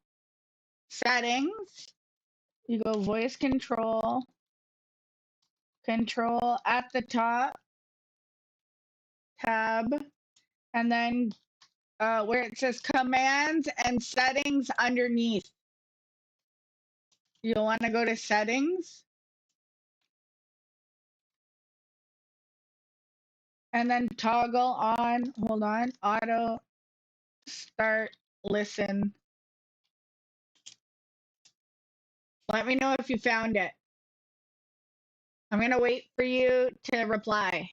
Speaker 1: settings. You go voice control, control at the top, tab, and then where it says commands and settings underneath. You'll want to go to settings. And then toggle on, hold on, auto start listen. Let me know if you found it. I'm going to wait for you to reply.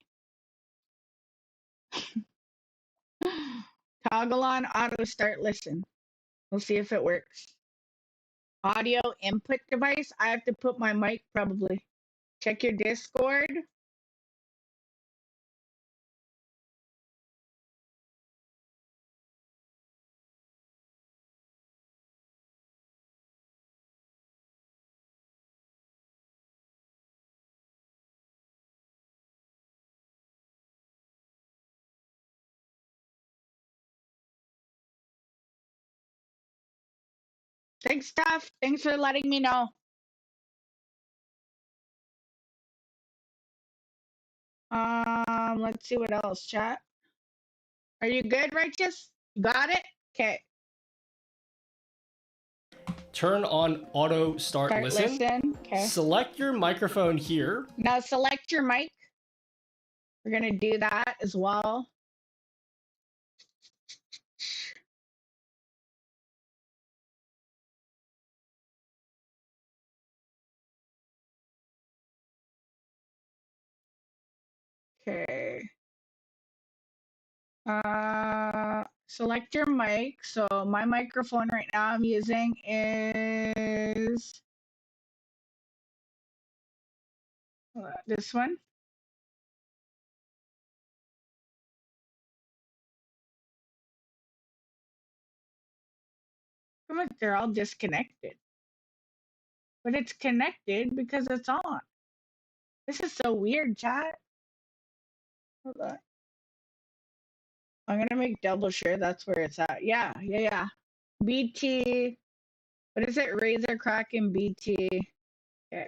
Speaker 1: Toggle on auto start listen. We'll see if it works. Audio input device. I have to put my mic probably. Check your Discord. Thanks, Steph. Thanks for letting me know. Let's see what else, chat. Are you good, Righteous? You got it? Okay.
Speaker 4: turn on auto start listen.
Speaker 1: Okay.
Speaker 4: Select your microphone here.
Speaker 1: Now select your mic. We're gonna do that as well. Okay. Select your mic. So my microphone right now I'm using is this one. Come on, they're all disconnected. But it's connected because it's on. This is so weird, chat. Hold on. I'm gonna make double sure that's where it's at. Yeah. BT. What is it? Razor Kraken BT. Okay.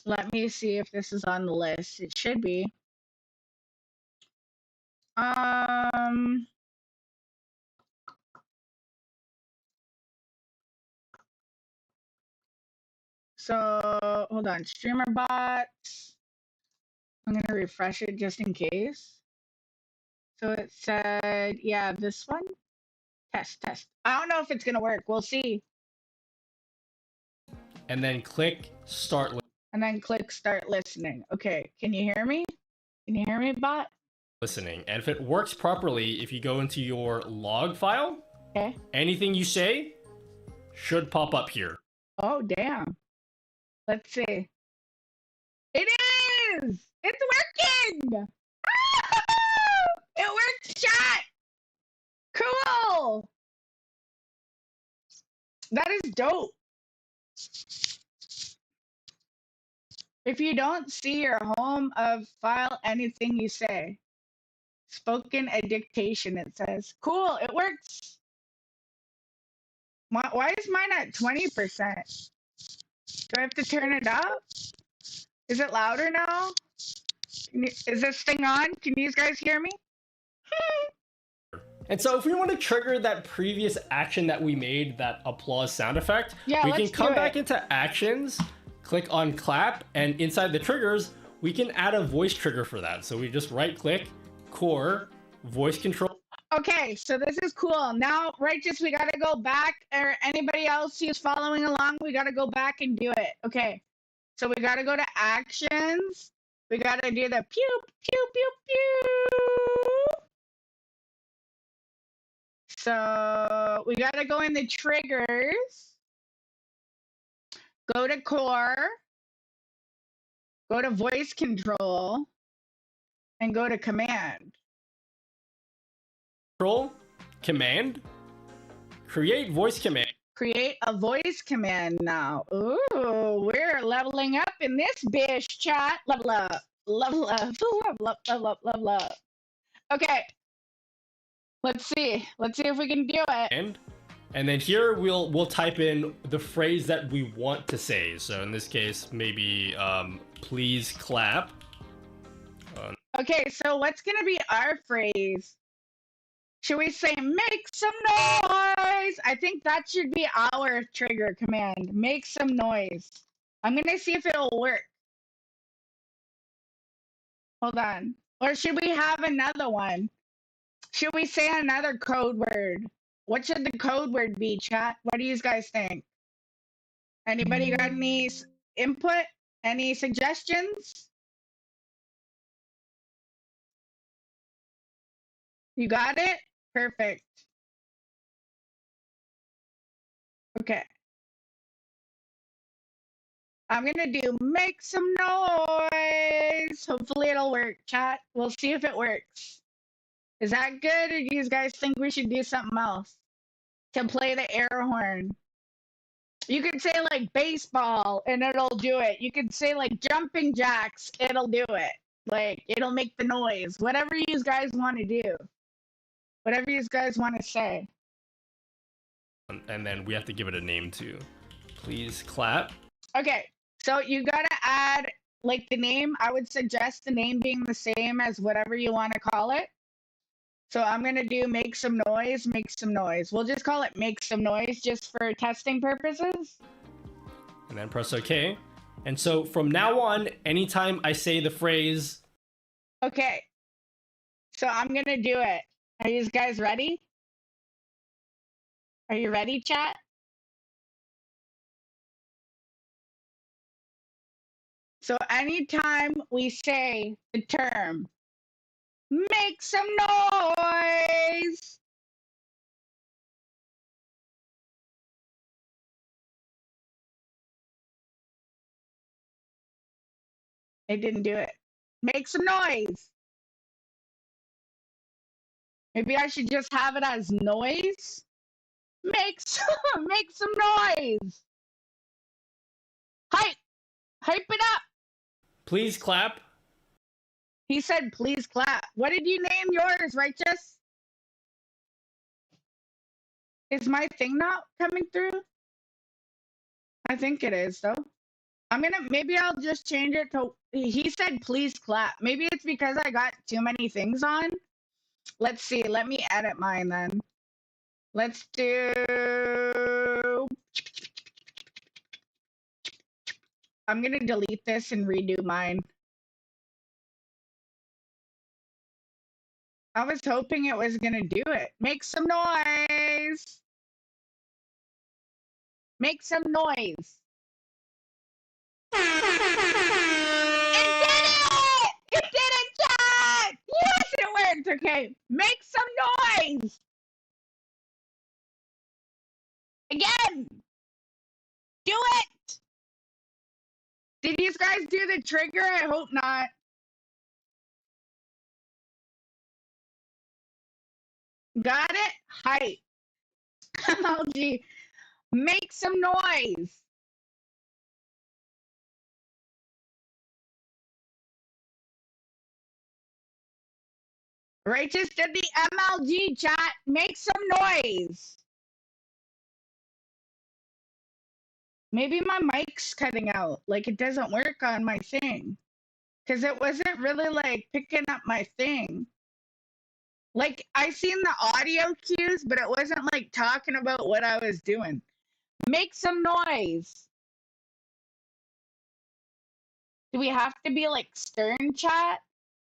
Speaker 1: Let me see if this is on the list. It should be. So hold on. Streamer bots. I'm gonna refresh it just in case. So it said, yeah, this one. Test. I don't know if it's gonna work. We'll see.
Speaker 4: And then click start.
Speaker 1: And then click start listening. Okay, can you hear me? Can you hear me, bot?
Speaker 4: Listening. And if it works properly, if you go into your log file,
Speaker 1: okay, anything
Speaker 4: you say should pop up here.
Speaker 1: Oh, damn. Let's see. It is! It's working! It works, chat! Cool! That is dope. If you don't see your home of file anything you say, spoken a dictation, it says. Cool, it works. Why is mine at 20%? Do I have to turn it up? Is it louder now? Is this thing on? Can you guys hear me?
Speaker 4: And so if we want to trigger that previous action that we made, that applause sound effect,
Speaker 1: yeah,
Speaker 4: we can come back into actions, click on clap, and inside the triggers, we can add a voice trigger for that. So we just right click, core, voice control.
Speaker 1: Okay, so this is cool. Now, Righteous, we gotta go back, or anybody else who's following along, we gotta go back and do it. Okay, so we gotta go to actions. We gotta do the pew, pew, pew, pew. So we gotta go in the triggers, go to core, go to voice control, and go to command.
Speaker 4: Control, command, create voice command.
Speaker 1: Create a voice command now. Ooh, we're leveling up in this bitch, chat. Level up, level up, level up, level up, level up. Okay. Let's see if we can do it.
Speaker 4: And then here we'll type in the phrase that we want to say. So in this case, maybe please clap.
Speaker 1: Okay, so what's gonna be our phrase? Should we say make some noise? I think that should be our trigger command. Make some noise. I'm gonna see if it'll work. Hold on. Or should we have another one? Should we say another code word? What should the code word be, chat? What do you guys think? Anybody got any input? Any suggestions? You got it? Perfect. Okay. I'm gonna do make some noise. Hopefully it'll work, chat. We'll see if it works. Is that good, or do you guys think we should do something else to play the air horn? You could say like baseball and it'll do it. You could say like jumping jacks, it'll do it. Like it'll make the noise. Whatever you guys want to do. Whatever you guys want to say.
Speaker 4: And then we have to give it a name too. Please clap.
Speaker 1: Okay, so you gotta add like the name. I would suggest the name being the same as whatever you want to call it. So I'm gonna do make some noise, make some noise. We'll just call it make some noise just for testing purposes.
Speaker 4: And then press OK. And so from now on, anytime I say the phrase...
Speaker 1: Okay. So I'm gonna do it. Are you guys ready? Are you ready, chat? So anytime we say the term, make some noise. It didn't do it. Make some noise. Maybe I should just have it as noise. Make some noise. Hype it up.
Speaker 4: Please clap.
Speaker 1: He said, please clap. What did you name yours, Righteous? Is my thing not coming through? I think it is, though. Maybe I'll just change it to, he said, please clap. Maybe it's because I got too many things on. Let's see. Let me edit mine then. Let's do, I'm going to delete this and redo mine. I was hoping it was going to do it. Make some noise. Make some noise. It did it! It did it, chat! Yes, it worked. Okay, make some noise. Again. Do it. Did you guys do the trigger? I hope not. Got it? Hype. MLG. Make some noise. Righteous did the MLG, chat. Make some noise. Maybe my mic's cutting out. Like, it doesn't work on my thing. Because it wasn't really, like, picking up my thing. Like, I seen the audio cues, but it wasn't, like, talking about what I was doing. Make some noise. Do we have to be, like, stern, chat?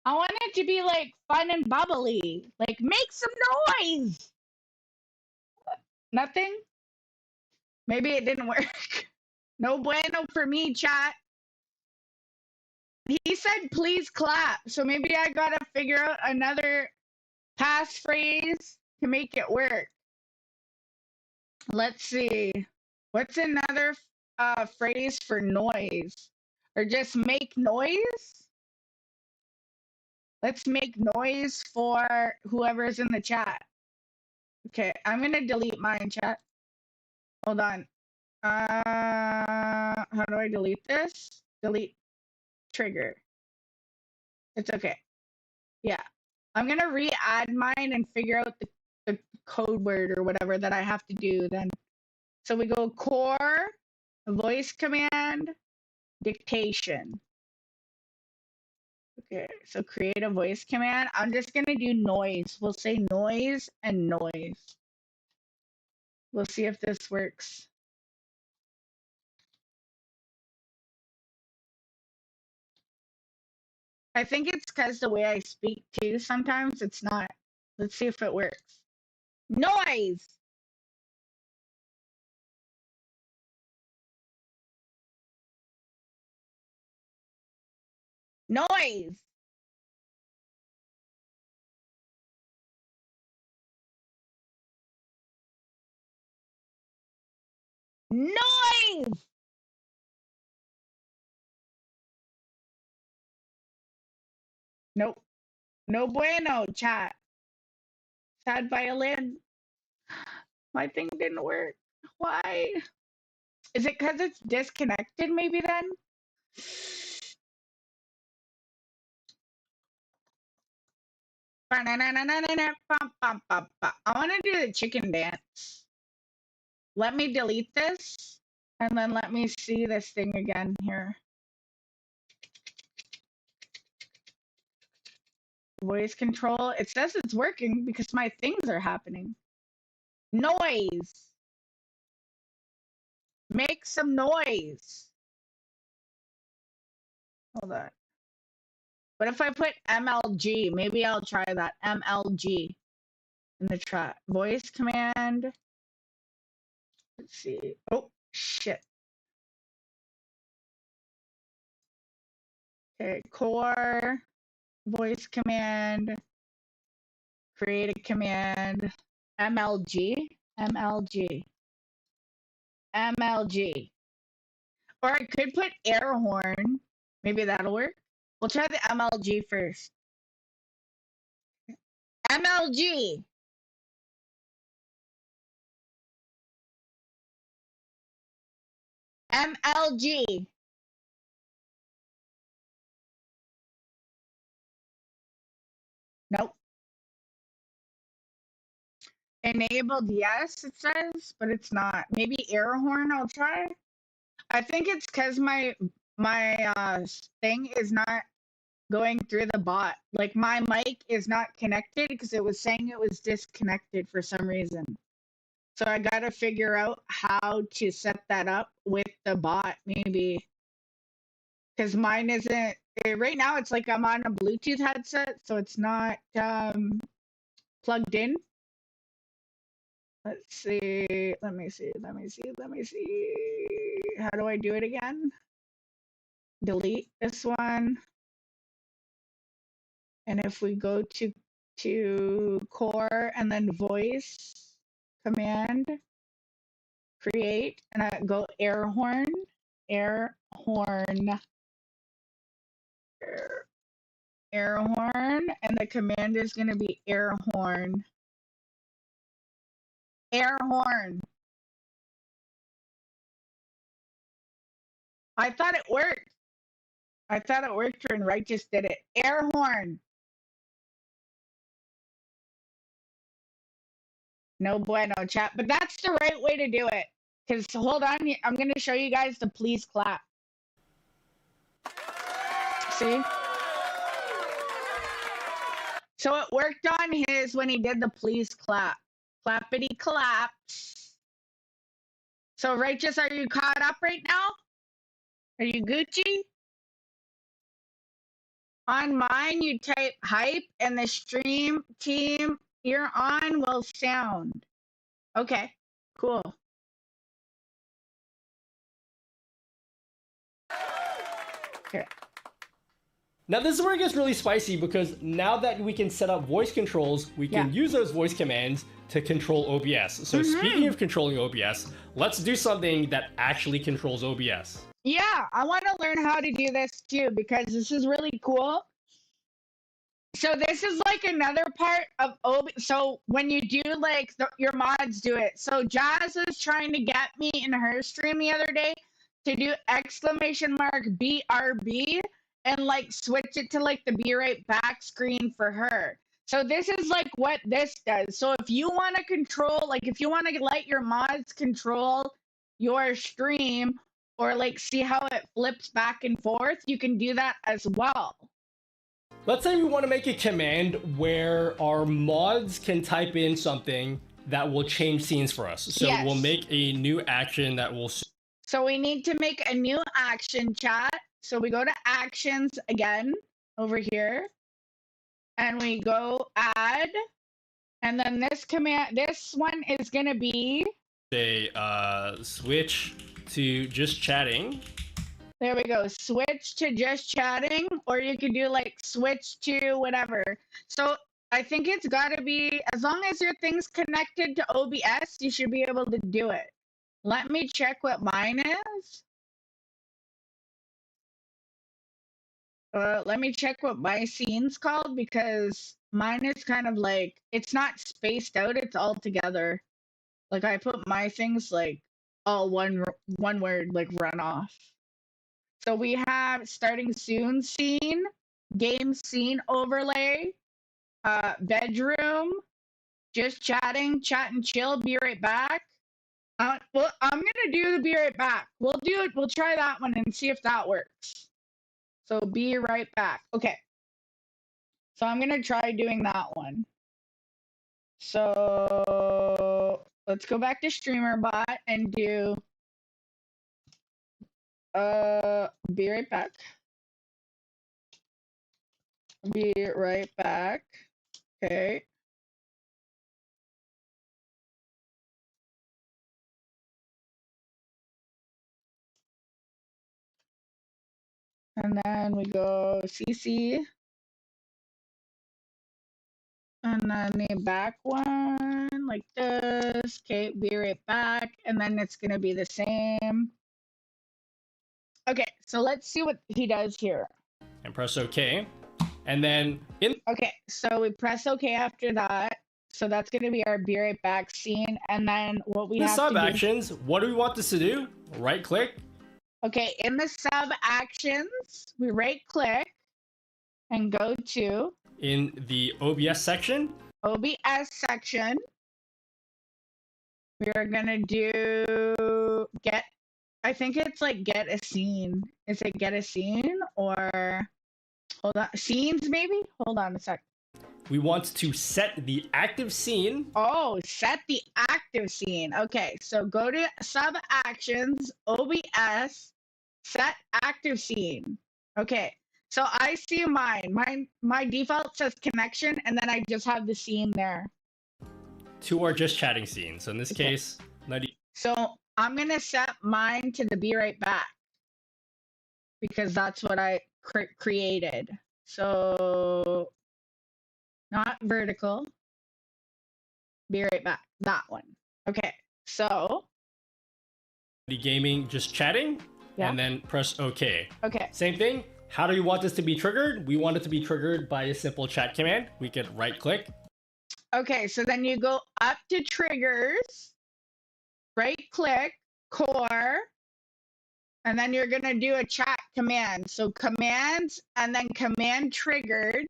Speaker 1: I want it to be, like, fun and bubbly. Like, make some noise. Nothing? Maybe it didn't work. No bueno for me, chat. He said, please clap. So maybe I gotta figure out another passphrase to make it work. Let's see. What's another phrase for noise? Or just make noise? Let's make noise for whoever's in the chat. Okay, I'm gonna delete mine, chat. Hold on. How do I delete this? Delete trigger. It's okay. Yeah. I'm gonna re-add mine and figure out the code word or whatever that I have to do then. So we go core, voice command, dictation. Okay, so create a voice command. I'm just gonna do noise. We'll say noise and noise. We'll see if this works. I think it's because the way I speak too, sometimes it's not. Let's see if it works. Noise! Noise! Noise! Nope. No bueno, chat. Sad violin. My thing didn't work. Why? Is it because it's disconnected maybe then? I want to do the chicken dance. Let me delete this and then let me see this thing again here. Voice control. It says it's working because my things are happening. Noise. Make some noise. Hold on. What if I put MLG? Maybe I'll try that. MLG in the chat. Voice command. Let's see. Oh, shit. Okay, core. Voice command. Create a command. MLG. MLG. MLG. Or I could put air horn. Maybe that'll work. We'll try the MLG first. MLG. MLG. Nope. Enabled, yes, it says, but it's not. Maybe air horn, I'll try. I think it's because my thing is not going through the bot. Like my mic is not connected because it was saying it was disconnected for some reason. So I gotta figure out how to set that up with the bot, maybe. Because mine isn't right now. It's like I'm on a Bluetooth headset, so it's not plugged in. Let's see. Let me see. How do I do it again? Delete this one. And if we go to core and then voice command, create, and I go air horn, air horn, air horn, and the command is going to be air horn. Air horn. I thought it worked. I thought it worked when Right just did it. Air horn. No bueno, chat. But that's the right way to do it. Because hold on, I'm going to show you guys the please clap. See? So it worked on his when he did the please clap. Clappity claps. So Righteous, are you caught up right now? Are you Gucci? On mine, you type hype and the stream team you're on will sound. Okay, cool. Okay.
Speaker 4: Now this is where it gets really spicy because now that we can set up voice controls, we can use those voice commands to control OBS. So speaking of controlling OBS, let's do something that actually controls OBS.
Speaker 1: Yeah, I want to learn how to do this too because this is really cool. So this is like another part of OBS. So when you do like your mods do it. So Jazz was trying to get me in her stream the other day to do !BRB and like switch it to like the be right back screen for her. So this is like what this does. So if you want to control, like if you want to let your mods control your stream or like see how it flips back and forth, you can do that as well.
Speaker 4: Let's say we want to make a command where our mods can type in something that will change scenes for us. So we'll make a new action that will...
Speaker 1: So we need to make a new action, chat. So we go to actions again over here and we go add. And then this command, this one is going to be...
Speaker 4: Say switch to just chatting.
Speaker 1: There we go. Switch to just chatting, or you could do like switch to whatever. So I think it's got to be, as long as your thing's connected to OBS, you should be able to do it. Let me check what mine is. Let me check what my scene's called because mine is kind of like, it's not spaced out, it's all together. Like I put my things like all one word, like run off. So we have starting soon scene, game scene overlay, bedroom, just chatting, chat and chill, be right back. Well, I'm gonna do the be right back. We'll do it. We'll try that one and see if that works. So be right back. Okay. So I'm gonna try doing that one. So let's go back to StreamerBot and do be right back. Be right back. Okay. And then we go CC. And then the back one like this. Okay, be right back. And then it's gonna be the same. Okay, so let's see what he does here.
Speaker 4: And press OK. And then in
Speaker 1: Okay, so we press OK after that. So that's going to be our be right back scene. And then what we
Speaker 4: the
Speaker 1: have
Speaker 4: sub
Speaker 1: to
Speaker 4: actions, what do we want this to do? Right click.
Speaker 1: Okay, in the sub actions, we right click and go to
Speaker 4: In the OBS section,
Speaker 1: OBS section. We are going to do get, I think it's like get a scene. Is it get a scene or hold on, scenes maybe? Hold on a sec.
Speaker 4: we want to set the active scene.
Speaker 1: Oh, set the active scene. Okay, so go to sub actions, OBS, set active scene. Okay, so I see mine. My default says connection, and then I just have the scene there.
Speaker 4: To our just chatting scene. So in this case,
Speaker 1: So I'm gonna set mine to the be right back because that's what I created. So not vertical. Be right back. That one. Okay. So
Speaker 4: gaming, just chatting,
Speaker 1: yeah.
Speaker 4: and then press OK.
Speaker 1: Okay.
Speaker 4: Same thing. How do we want this to be triggered? We want it to be triggered by a simple chat command. We can right click.
Speaker 1: Okay, so then you go up to triggers, right click, core, and then you're gonna do a chat command. So commands and then command triggered.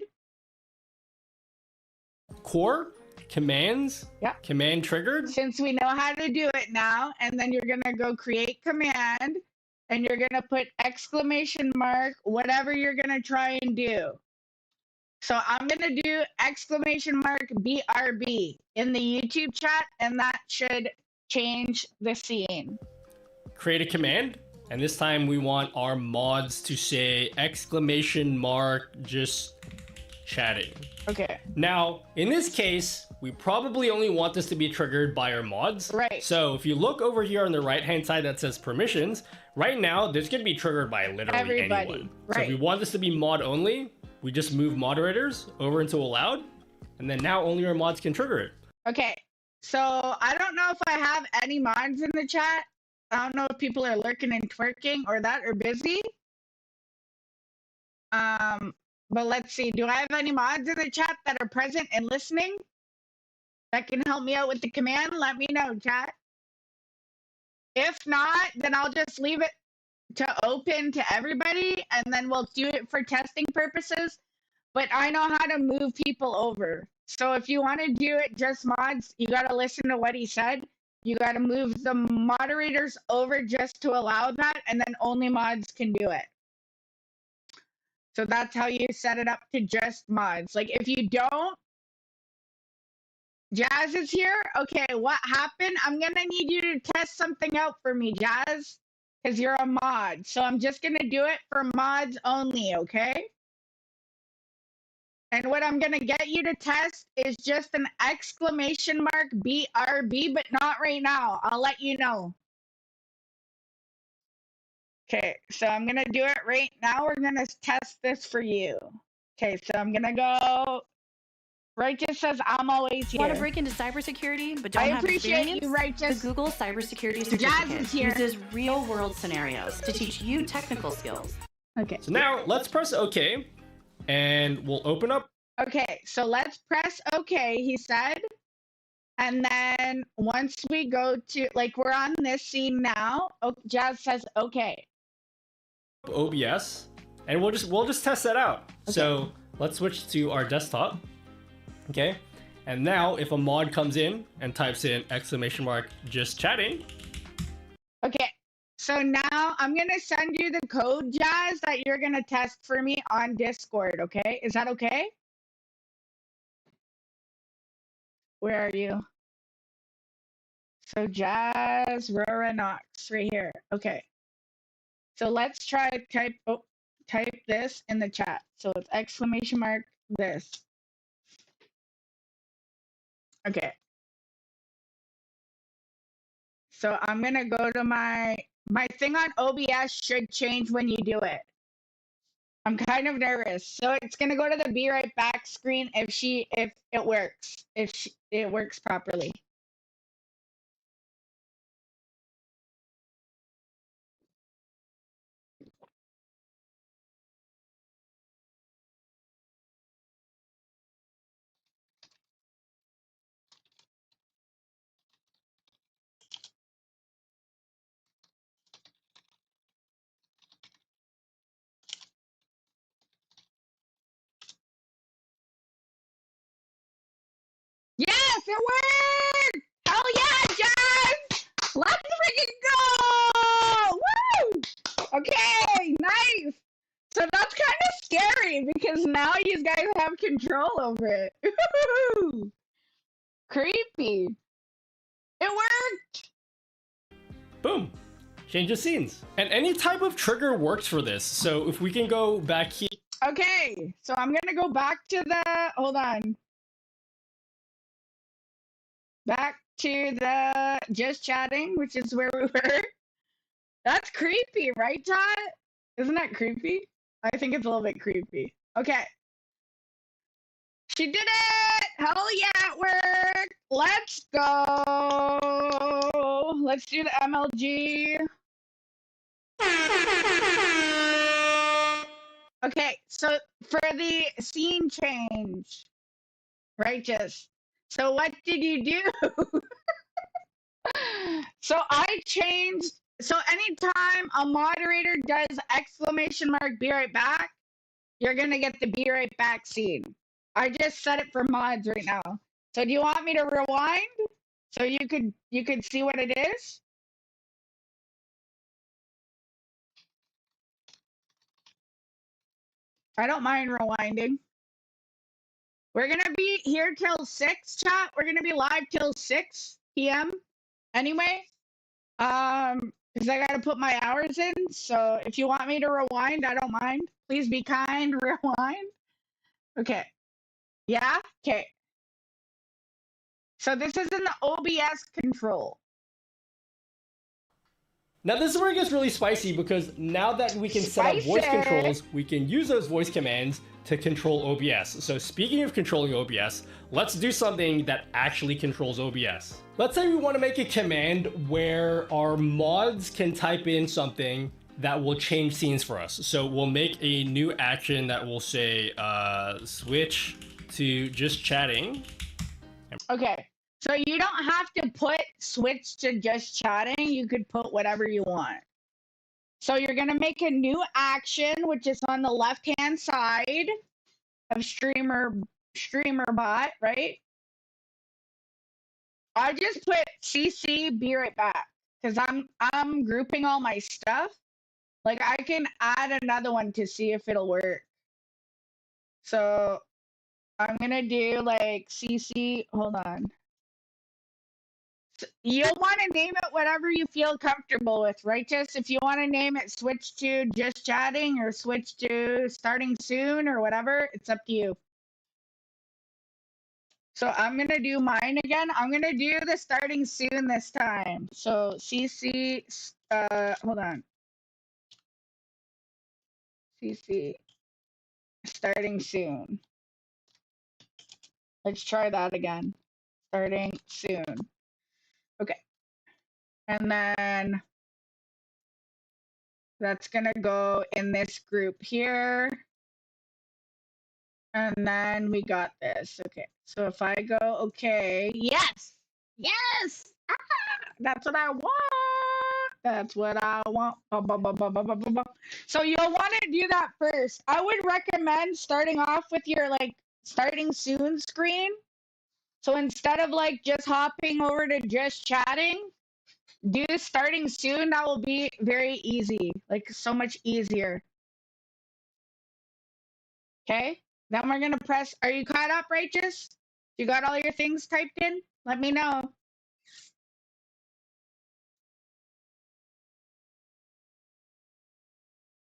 Speaker 4: Core, commands,
Speaker 1: Yeah.
Speaker 4: command triggered.
Speaker 1: Since we know how to do it now, and then you're gonna go create command and you're gonna put exclamation mark, whatever you're gonna try and do. So I'm gonna do exclamation mark BRB in the YouTube chat, and that should change the scene.
Speaker 4: Create a command, and this time we want our mods to say exclamation mark just chatting.
Speaker 1: Okay.
Speaker 4: Now, in this case, we probably only want this to be triggered by our mods.
Speaker 1: Right.
Speaker 4: So if you look over here on the right-hand side that says permissions, right now, this can be triggered by literally
Speaker 1: Everybody.
Speaker 4: anyone.
Speaker 1: Right.
Speaker 4: So if we want this to be mod only, we just move moderators over into allowed, and then now only our mods can trigger it.
Speaker 1: Okay. So I don't know if I have any mods in the chat. I don't know if people are lurking and twerking or that or busy. But let's see. Do I have any mods in the chat that are present and listening that can help me out with the command? Let me know, chat. If not, then I'll just leave it to open to everybody, and then we'll do it for testing purposes. But I know how to move people over. So if you want to do it just mods, you got to listen to what he said. You got to move the moderators over just to allow that, and then only mods can do it. So that's how you set it up to just mods. Like if you don't, Jazz is here. Okay, what happened? I'm going to need you to test something out for me, Jazz, because you're a mod. So I'm just going to do it for mods only, okay? And what I'm going to get you to test is just an exclamation mark BRB, but not right now. I'll let you know. Okay, so I'm going to do it right now. We're going to test this for you. Okay, so I'm going to go. Righteous says, I'm always here.
Speaker 8: Want to break into cybersecurity, but don't have experience?
Speaker 1: You, Righteous.
Speaker 8: The Google Cybersecurity
Speaker 1: Certificate
Speaker 8: uses real-world scenarios to teach you technical skills.
Speaker 1: Okay.
Speaker 4: So now let's press OK, and we'll open up.
Speaker 1: Okay, so let's press OK, he said. And then once we go to, like, we're on this scene now. Oh, Jazz says OK.
Speaker 4: OBS, and we'll just test that out. Okay. So let's switch to our desktop. Okay, and now if a mod comes in and types in exclamation mark just chatting.
Speaker 1: Okay, so now I'm gonna send you the code, Jazz, that you're gonna test for me on Discord. Okay, is that okay? Where are you? So Jazz, Rora, Knox, right here. Okay. So let's try type this in the chat. So it's exclamation mark this. Okay. So I'm gonna go to my thing on OBS should change when you do it. I'm kind of nervous. So it's gonna go to the be right back screen if it works. If it works properly. Yes, it worked! Hell yeah, Jazz! Let's freaking go! Woo! Okay, nice. So that's kind of scary because now you guys have control over it. Woo-hoo-hoo. Creepy. It worked.
Speaker 4: Boom. Change of scenes. And any type of trigger works for this. So if we can go back here.
Speaker 1: Okay, so I'm gonna go back to the, hold on. Back to the just chatting, which is where we were. That's creepy, right, Todd? Isn't that creepy? I think it's a little bit creepy. Okay. She did it! Hell yeah, it worked! Let's go! Let's do the MLG. Okay, so for the scene change, righteous. So what did you do? So I changed. So anytime a moderator does exclamation mark be right back, you're gonna get the be right back scene. I just set it for mods right now. So do you want me to rewind so you could see what it is? I don't mind rewinding. We're gonna be here till 6, chat. We're gonna be live till 6 p.m. anyway. Because I gotta put my hours in. So if you want me to rewind, I don't mind. Please be kind, rewind. Okay. Yeah? Okay. So this is in the OBS control.
Speaker 4: Now this is where it gets really spicy because now that we can set up voice controls, we can use those voice commands to control OBS. So speaking of controlling OBS, let's do something that actually controls OBS. Let's say we want to make a command where our mods can type in something that will change scenes for us. So we'll make a new action that will say switch to just chatting.
Speaker 1: Okay. So you don't have to put switch to just chatting. You could put whatever you want. So you're going to make a new action, which is on the left-hand side of streamer bot, right? I just put CC be right back because I'm grouping all my stuff. Like I can add another one to see if it'll work. So I'm going to do like CC, hold on. You'll want to name it whatever you feel comfortable with, righteous. If you want to name it switch to just chatting or switch to starting soon or whatever, it's up to you. So I'm going to do mine again. I'm going to do the starting soon this time. So CC, hold on. CC, starting soon. Let's try that again. Starting soon. Okay. And then that's going to go in this group here. And then we got this. Okay. So if I go, okay. Yes. Yes. Ah, that's what I want. That's what I want. So you'll want to do that first. I would recommend starting off with your like starting soon screen. So instead of like just hopping over to just chatting, do starting soon. That will be very easy, like so much easier. Okay, then we're gonna press. Are you caught up, righteous? You got all your things typed in? Let me know.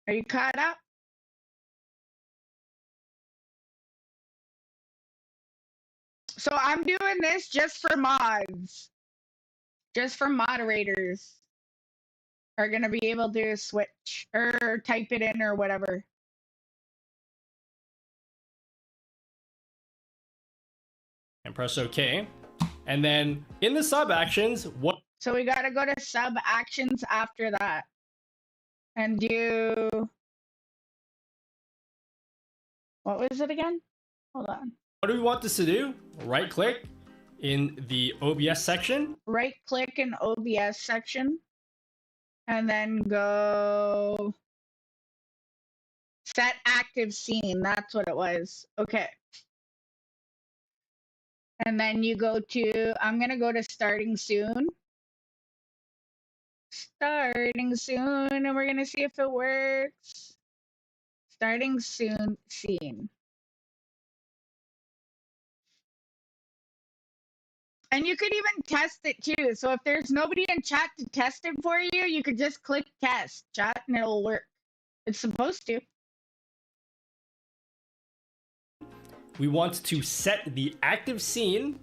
Speaker 1: Are you caught up? So I'm doing this just for mods. Just for moderators are going to be able to switch or type it in or whatever.
Speaker 4: And press OK. And then in the sub actions, what?
Speaker 1: So we got to go to sub actions after that and do, what was it again? Hold on.
Speaker 4: What do we want this to do? Right click in the OBS section.
Speaker 1: Right click in OBS section and then go set active scene. That's what it was. Okay. And then you go to, I'm going to go to starting soon. Starting soon, and we're going to see if it works. Starting soon scene. And you could even test it too. So if there's nobody in chat to test it for you, you could just click test chat and it'll work. It's supposed to.
Speaker 4: We want to set the active scene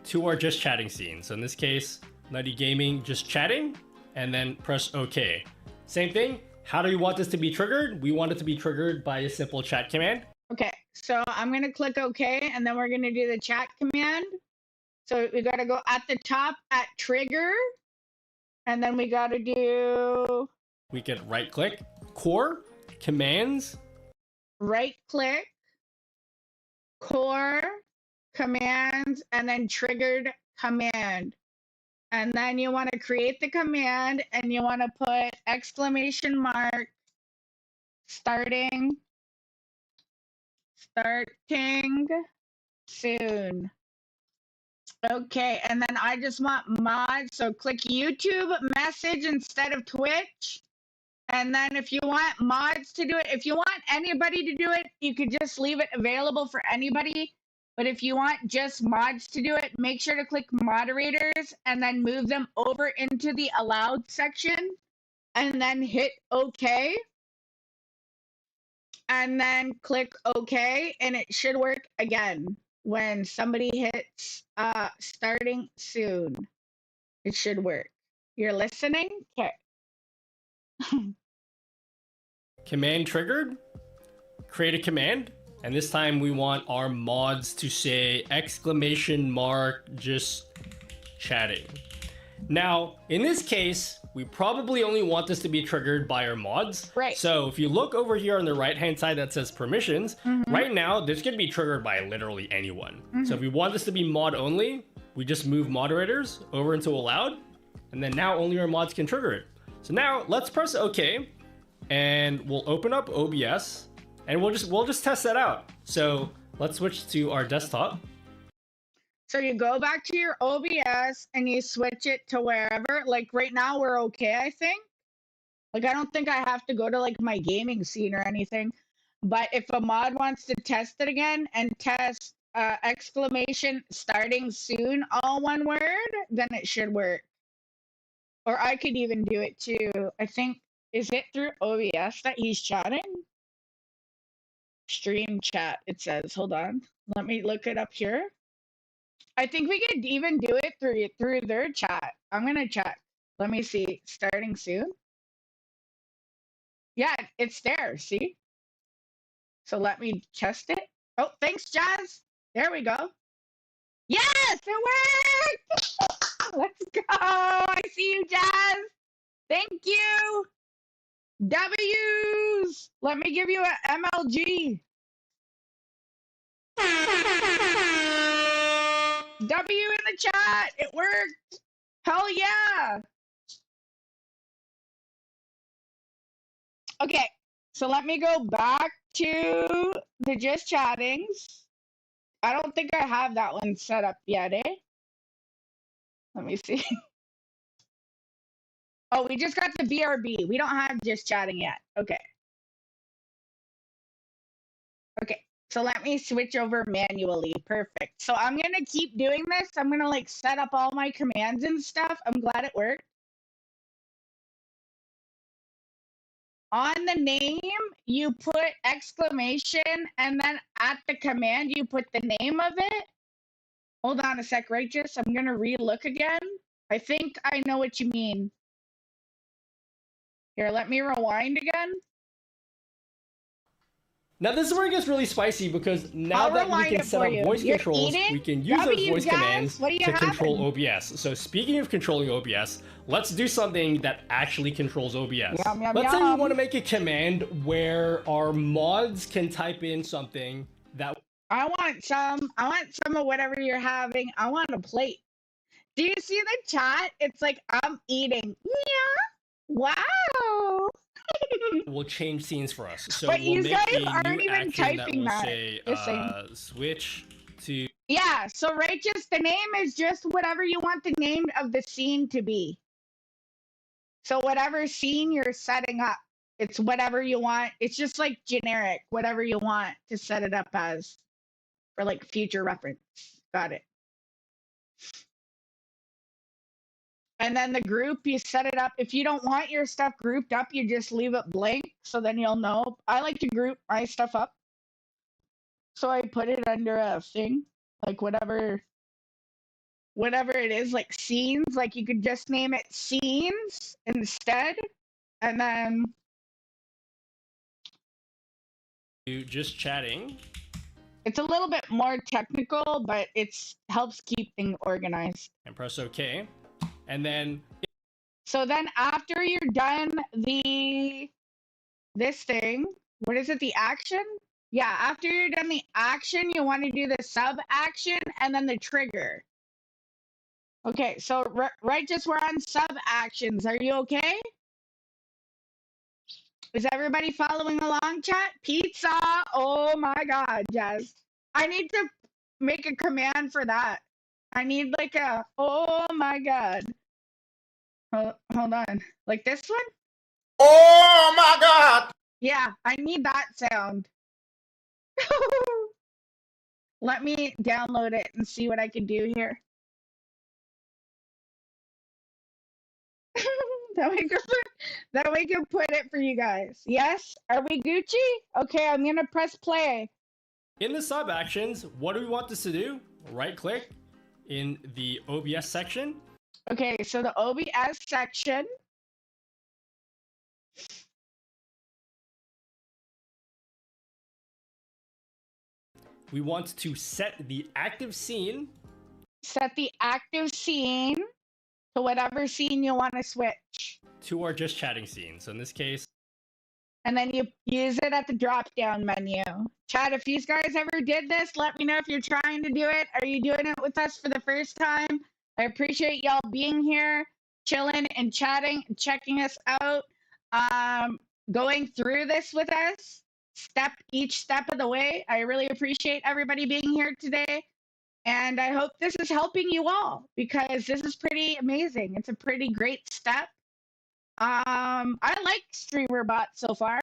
Speaker 4: to our just chatting scene. So in this case, Nutty Gaming just chatting, and then press OK. Same thing. How do you want this to be triggered? We want it to be triggered by a simple chat command.
Speaker 1: Okay, so I'm going to click OK, and then we're going to do the chat command. So we got to go at the top at trigger, and then we got to do...
Speaker 4: We can right click, core, commands.
Speaker 1: Right click, core, commands, and then triggered command. And then you want to create the command and you want to put exclamation mark, starting soon. Okay, and then I just want mods, so click YouTube message instead of Twitch. And then if you want mods to do it, if you want anybody to do it, you could just leave it available for anybody. But if you want just mods to do it, make sure to click moderators and then move them over into the allowed section and then hit OK. And then click OK, and it should work again when somebody hits starting soon. It should work. You're listening? Okay.
Speaker 4: Command triggered. Create a command. And this time we want our mods to say exclamation mark just chatting. Now, in this case, we probably only want this to be triggered by our mods.
Speaker 1: Right.
Speaker 4: So if you look over here on the right-hand side that says permissions, right now, this can be triggered by literally anyone. So if we want this to be mod only, we just move moderators over into allowed, and then now only our mods can trigger it. So now let's press OK, and we'll open up OBS. And we'll just test that out. So let's switch to our desktop.
Speaker 1: So you go back to your OBS and you switch it to wherever. Like right now we're okay, I think. Like I don't think I have to go to like my gaming scene or anything. But if a mod wants to test it again and test exclamation starting soon, all one word, then it should work. Or I could even do it too. I think, is it through OBS that he's chatting? Stream chat, it says. Hold on. Let me look it up here. I think we could even do it through their chat. I'm going to check. Let me see. Starting soon. Yeah, it's there. See? So let me test it. Oh, thanks, Jazz. There we go. Yes, it worked. Let's go. I see you, Jazz. Thank you. W's. Let me give you an MLG. W in the chat. It worked. Hell yeah. Okay. So let me go back to the just chattings. I don't think I have that one set up yet, eh? Let me see. Oh, we just got the BRB. We don't have just chatting yet. Okay. Okay. So let me switch over manually. Perfect. So I'm going to keep doing this. I'm going to like set up all my commands and stuff. I'm glad it worked. On the name, you put exclamation, and then at the command, you put the name of it. Hold on a sec, Righteous. I'm going to re-look again. I think I know what you mean. Here, let me rewind again.
Speaker 4: Now this is where it gets really spicy because now that we can set up voice controls, we can use those voice commands to control OBS. So speaking of controlling OBS, let's do something that actually controls OBS. Let's say you want to make a command where our mods can type in something that...
Speaker 1: I want some of whatever you're having. I want a plate. Do you see the chat? It's like, I'm eating. Yeah. Wow.
Speaker 4: will change scenes for us. So
Speaker 1: but
Speaker 4: we'll
Speaker 1: you
Speaker 4: make
Speaker 1: guys
Speaker 4: a
Speaker 1: aren't
Speaker 4: new
Speaker 1: even
Speaker 4: action
Speaker 1: typing
Speaker 4: that will
Speaker 1: that.
Speaker 4: say switch to...
Speaker 1: Yeah, so Righteous, the name is just whatever you want the name of the scene to be. So whatever scene you're setting up, it's whatever you want. It's just like generic, whatever you want to set it up as for like future reference. Got it. And then the group, you set it up. If you don't want your stuff grouped up, you just leave it blank. So then you'll know. I like to group my stuff up. So I put it under a thing, like whatever it is, like scenes. Like you could just name it scenes instead. And then
Speaker 4: just chatting.
Speaker 1: It's a little bit more technical, but it's helps keep things organized.
Speaker 4: And press OK. And then...
Speaker 1: So then after you're done this thing, what is it, the action? Yeah, after you're done the action, you want to do the sub action and then the trigger. Okay, so Righteous, we're on sub actions. Are you okay? Is everybody following along, chat? Pizza! Oh my god, Jazz. I need to make a command for that. I need like a, oh my god. Hold on. Like this one?
Speaker 5: Oh my god!
Speaker 1: Yeah, I need that sound. Let me download it and see what I can do here. that we can put it for you guys. Yes? Are we Gucci? Okay, I'm gonna press play.
Speaker 4: In the sub actions, what do we want this to do? Right click in the OBS section.
Speaker 1: Okay, so the OBS section.
Speaker 4: We want to set the active scene.
Speaker 1: Set the active scene to whatever scene you want to switch.
Speaker 4: To our just chatting scene. So in this case.
Speaker 1: And then you use it at the drop down menu. Chat, if you guys ever did this, let me know if you're trying to do it. Are you doing it with us for the first time? I appreciate y'all being here, chilling and chatting, and checking us out, going through this with us, each step of the way. I really appreciate everybody being here today. And I hope this is helping you all because this is pretty amazing. It's a pretty great step. I like Streamerbot so far.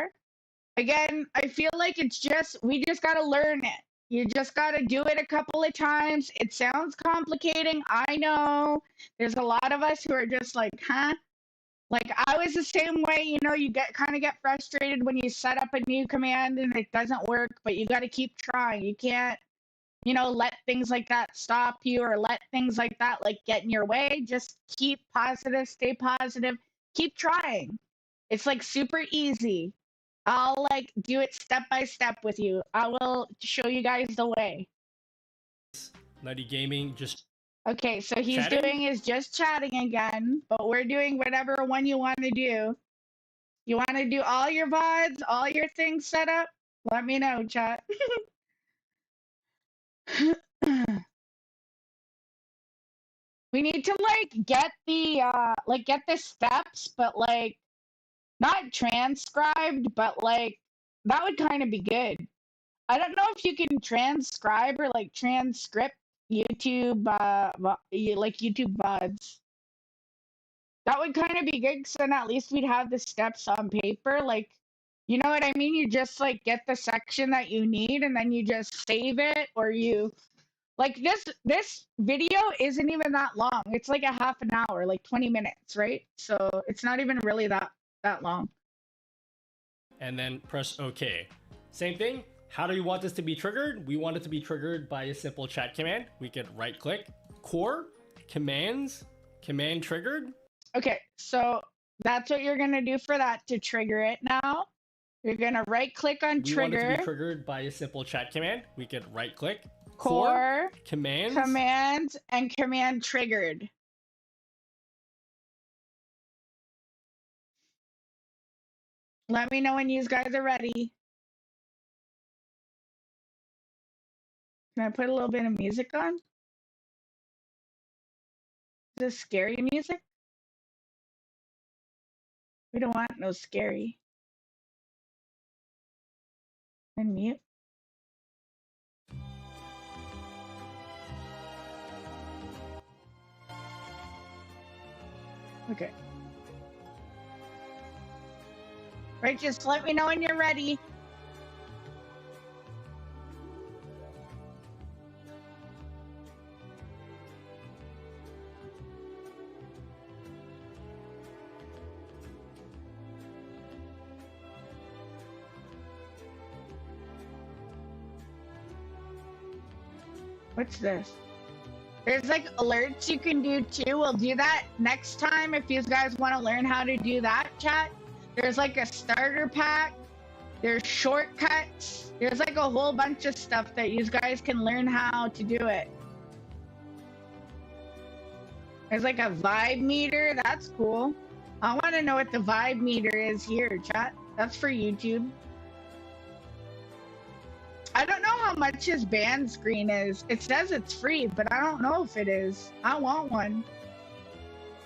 Speaker 1: Again, I feel like we just gotta learn it. You just gotta do it a couple of times. It sounds complicating. I know. There's a lot of us who are just like, huh? Like I was the same way, you know, you kind of get frustrated when you set up a new command and it doesn't work, but you gotta keep trying. You can't, you know, let things like that stop you or let things like that like get in your way. Just keep positive, stay positive, keep trying. It's like super easy. I'll like do it step by step with you. I will show you guys the way.
Speaker 4: Nutty Gaming just...
Speaker 1: Okay, so he's
Speaker 4: chatting?
Speaker 1: doing is just chatting again, but we're doing whatever one you want to do. You want to do all your VODs, all your things set up? Let me know, chat. We need to like get the steps, but like not transcribed, but like that would kind of be good. I don't know if you can transcribe or like transcript YouTube like YouTube VODs. That would kind of be good because then at least we'd have the steps on paper. Like You know what I mean? You just like get the section that you need and then you just save it, or you like this video isn't even that long. It's like a half an hour, like 20 minutes, right? So it's not even really that long.
Speaker 4: And then press OK. Same thing. How do you want this to be triggered? We want it to be triggered by a simple chat command. We could right click, core, commands, command triggered.
Speaker 1: Okay, so that's what you're gonna do for that to trigger it now. You're gonna right click on
Speaker 4: We want it to
Speaker 1: trigger,
Speaker 4: be triggered by a simple chat command. We could right click,
Speaker 1: core,
Speaker 4: commands,
Speaker 1: and command triggered. Let me know when you guys are ready. Can I put a little bit of music on? Is this scary music? We don't want no scary. And mute. Okay. Right, just let me know when you're ready. What's this? There's like alerts you can do too. We'll do that next time if you guys want to learn how to do that, chat. There's like a starter pack. There's shortcuts. There's like a whole bunch of stuff that you guys can learn how to do it. There's like a vibe meter. That's cool. I want to know what the vibe meter is here, chat. That's for YouTube. I don't know how much his band screen is. It says it's free, but I don't know if it is. I want one.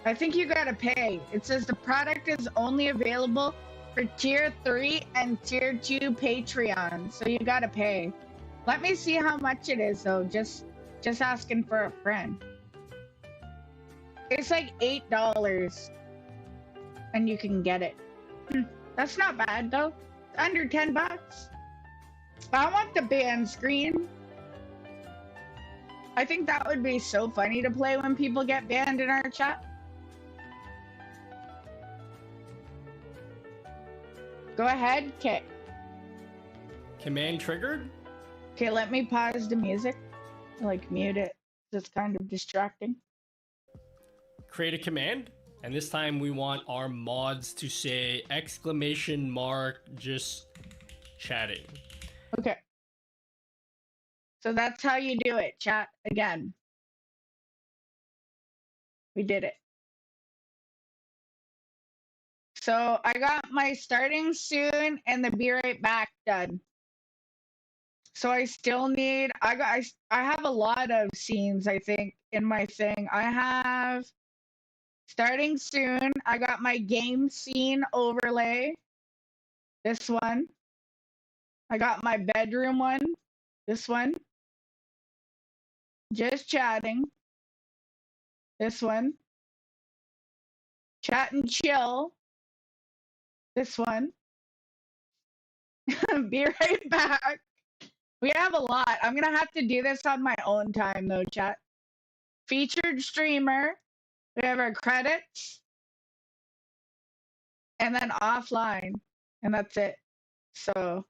Speaker 1: I think you gotta pay. It says the product is only available for tier 3 and tier 2 Patreon, so you gotta pay. Let me see how much it is though, just asking for a friend. It's like $8 and you can get it. That's not bad though. It's under 10 bucks. I want the band screen. I think that would be so funny to play when people get banned in our chat. Go ahead, okay.
Speaker 4: Command triggered.
Speaker 1: Okay, let me pause the music. Like mute it. It's kind of distracting.
Speaker 4: Create a command. And this time we want our mods to say exclamation mark just chatting.
Speaker 1: Okay. So that's how you do it, chat. Again. We did it. So I got my starting soon and the be right back done. So I still need, I have a lot of scenes, I think, in my thing. I have starting soon. I got my game scene overlay. This one. I got my bedroom one. This one. Just chatting. This one. Chat and chill. This one. Be right back. We have a lot. I'm gonna have to do this on my own time though, chat. Featured streamer. We have our credits. And then offline. And that's it. So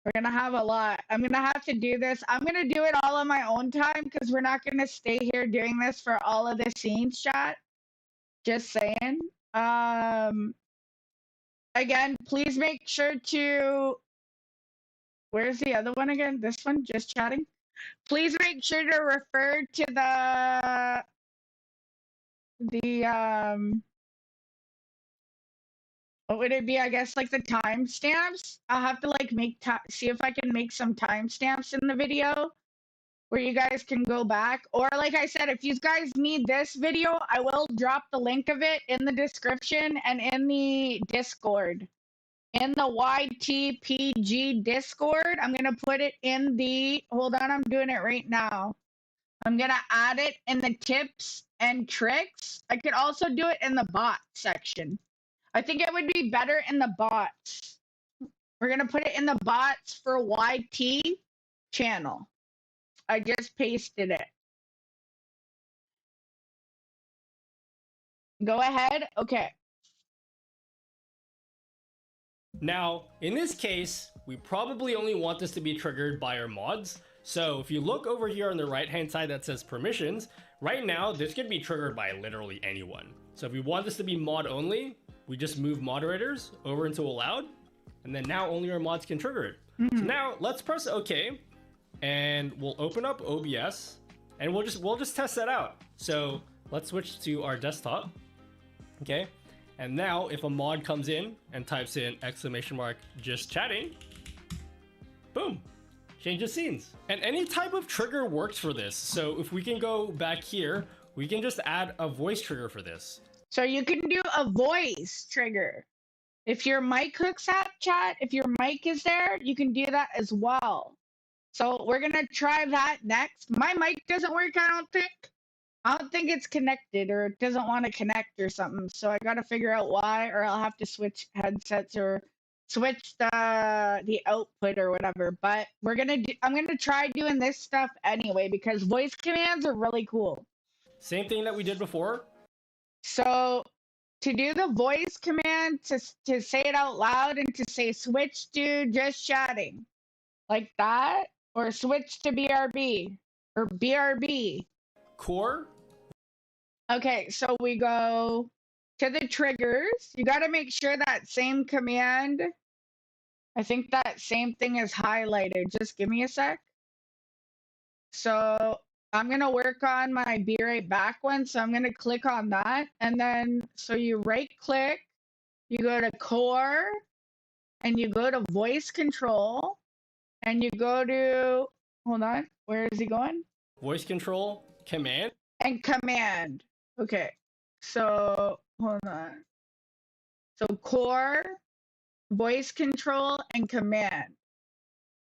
Speaker 1: we're gonna have a lot. I'm gonna have to do this. I'm gonna do it all on my own time because we're not gonna stay here doing this for all of the scenes, chat. Just saying. Again, please make sure to. Where's the other one again? This one, just chatting. Please make sure to refer to the what would it be? I guess like the timestamps. I'll have to like see if I can make some timestamps in the video where you guys can go back. Or like I said, if you guys need this video, I will drop the link of it in the description and in the Discord. In the YTPG Discord, I'm going to put it in the, hold on, I'm doing it right now. I'm going to add it in the tips and tricks. I could also do it in the bot section. I think it would be better in the bots. We're gonna put it in the bots for YT channel. I just pasted it. Go ahead. Okay.
Speaker 4: Now, in this case, we probably only want this to be triggered by our mods. So if you look over here on the right hand side that says permissions, right now this could be triggered by literally anyone. So if we want this to be mod only, we just move moderators over into allowed, and then now only our mods can trigger it. So now let's press OK, and we'll open up OBS, and we'll just test that out. So let's switch to our desktop. Okay, and now if a mod comes in and types in !just chatting, boom, changes scenes. And any type of trigger works for this. So if we can go back here, we can just add a voice trigger for this.
Speaker 1: So you can do a voice trigger. If your mic hooks up, chat, if your mic is there, you can do that as well. So we're gonna try that next. My mic doesn't work, I don't think. I don't think it's connected, or it doesn't want to connect or something. So I gotta figure out why, or I'll have to switch headsets or switch the output or whatever. But I'm gonna try doing this stuff anyway because voice commands are really cool.
Speaker 4: Same thing that we did before.
Speaker 1: So to do the voice command to say it out loud and to say switch to just chatting like that, or switch to BRB or BRB.
Speaker 4: Core.
Speaker 1: Okay, so we go to the triggers. You got to make sure that same command, I think that same thing is highlighted. Just give me a sec. So I'm going to work on my be right back one. So I'm going to click on that. And then, so you right click, you go to core, and you go to voice control, and you go to, hold on, where is he going?
Speaker 4: Voice control, command.
Speaker 1: And command. Okay, so hold on. So core, voice control, and command.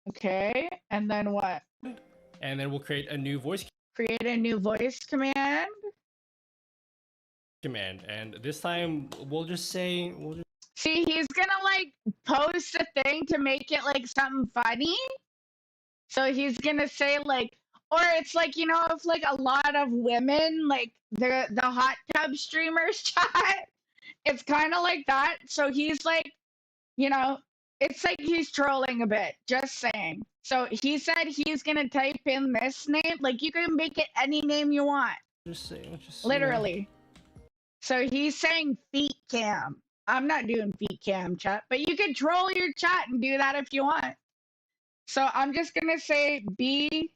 Speaker 1: Okay, and then what?
Speaker 4: And then we'll create a new voice
Speaker 1: Create a new voice command.
Speaker 4: And this time we'll just say
Speaker 1: See, he's gonna like post a thing to make it like something funny. So he's gonna say like, or it's like, you know, if like a lot of women, like the hot tub streamers chat, it's kind of like that. So he's like, you know, it's like he's trolling a bit, just saying. So he said he's gonna type in this name, like you can make it any name you want.
Speaker 4: just
Speaker 1: Literally. So he's saying feet cam. I'm not doing feet cam chat, but you can troll your chat and do that if you want. So I'm just gonna say be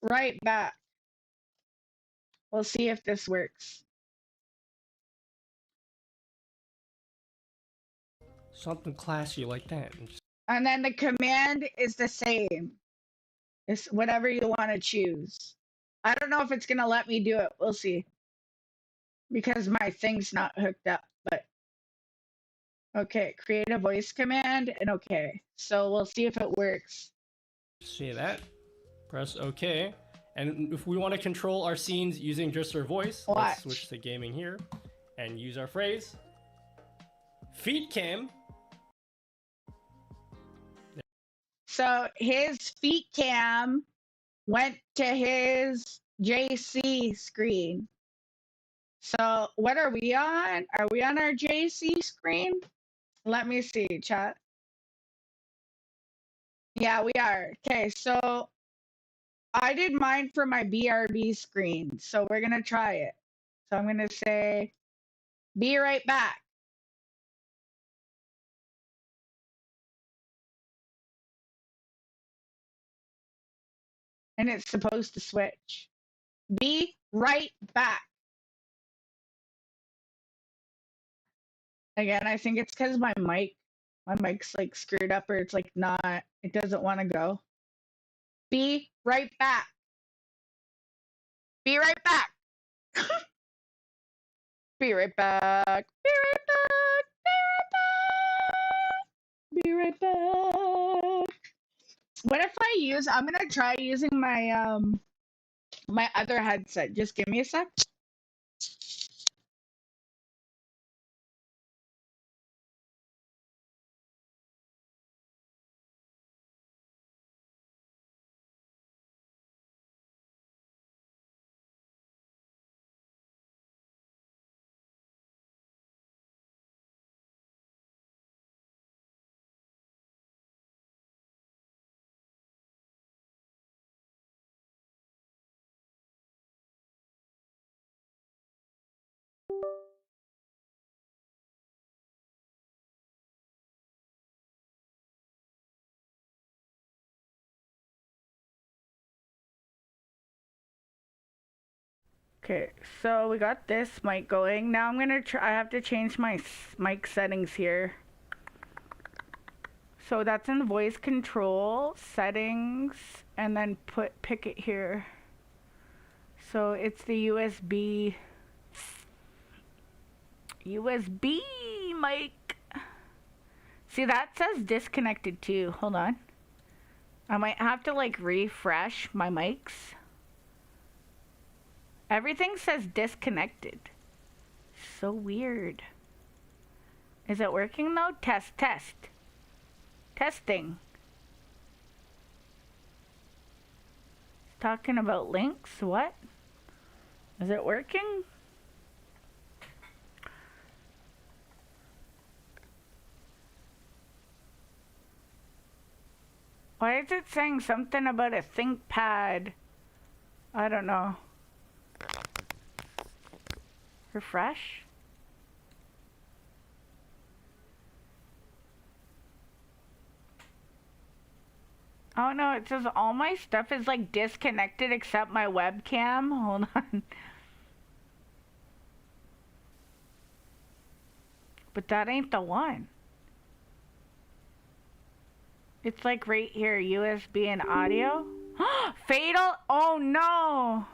Speaker 1: right back. We'll see if this works.
Speaker 4: something classy like that.
Speaker 1: And then the command is the same. It's whatever you want to choose. I don't know if it's gonna let me do it. We'll see. Because my thing's not hooked up, but okay, create a voice command and okay. So we'll see if it works.
Speaker 4: See that? Press OK. And if we want to control our scenes using just our voice, let's switch to gaming here and use our phrase. Feet cam.
Speaker 1: So his feet cam went to his JC screen. So what are we on? Are we on our JC screen? Let me see, chat. Yeah, we are. Okay, so I did mine for my BRB screen. So we're going to try it. So I'm going to say, be right back. And it's supposed to switch. Be right back. Again, I think it's because my mic's like screwed up, or it's like not, it doesn't want to go. Be right back. Be right back. Be right back. Be right back. Be right back. Be right back. What if I use, I'm gonna try using my my other headset. Just give me a sec. Okay, so we got this mic going. Now I'm gonna try. I have to change my mic settings here. So that's in the voice control settings, and then pick it here. So it's the USB mic. See, that says disconnected too. Hold on. I might have to like refresh my mics. Everything says disconnected. So weird. Is it working though? Test. Testing. Talking about links? What? Is it working? Why is it saying something about a ThinkPad? I don't know. Refresh? Oh no, it says all my stuff is like disconnected except my webcam. Hold on. But that ain't the one. It's like right here, USB and audio. Fatal? Oh no.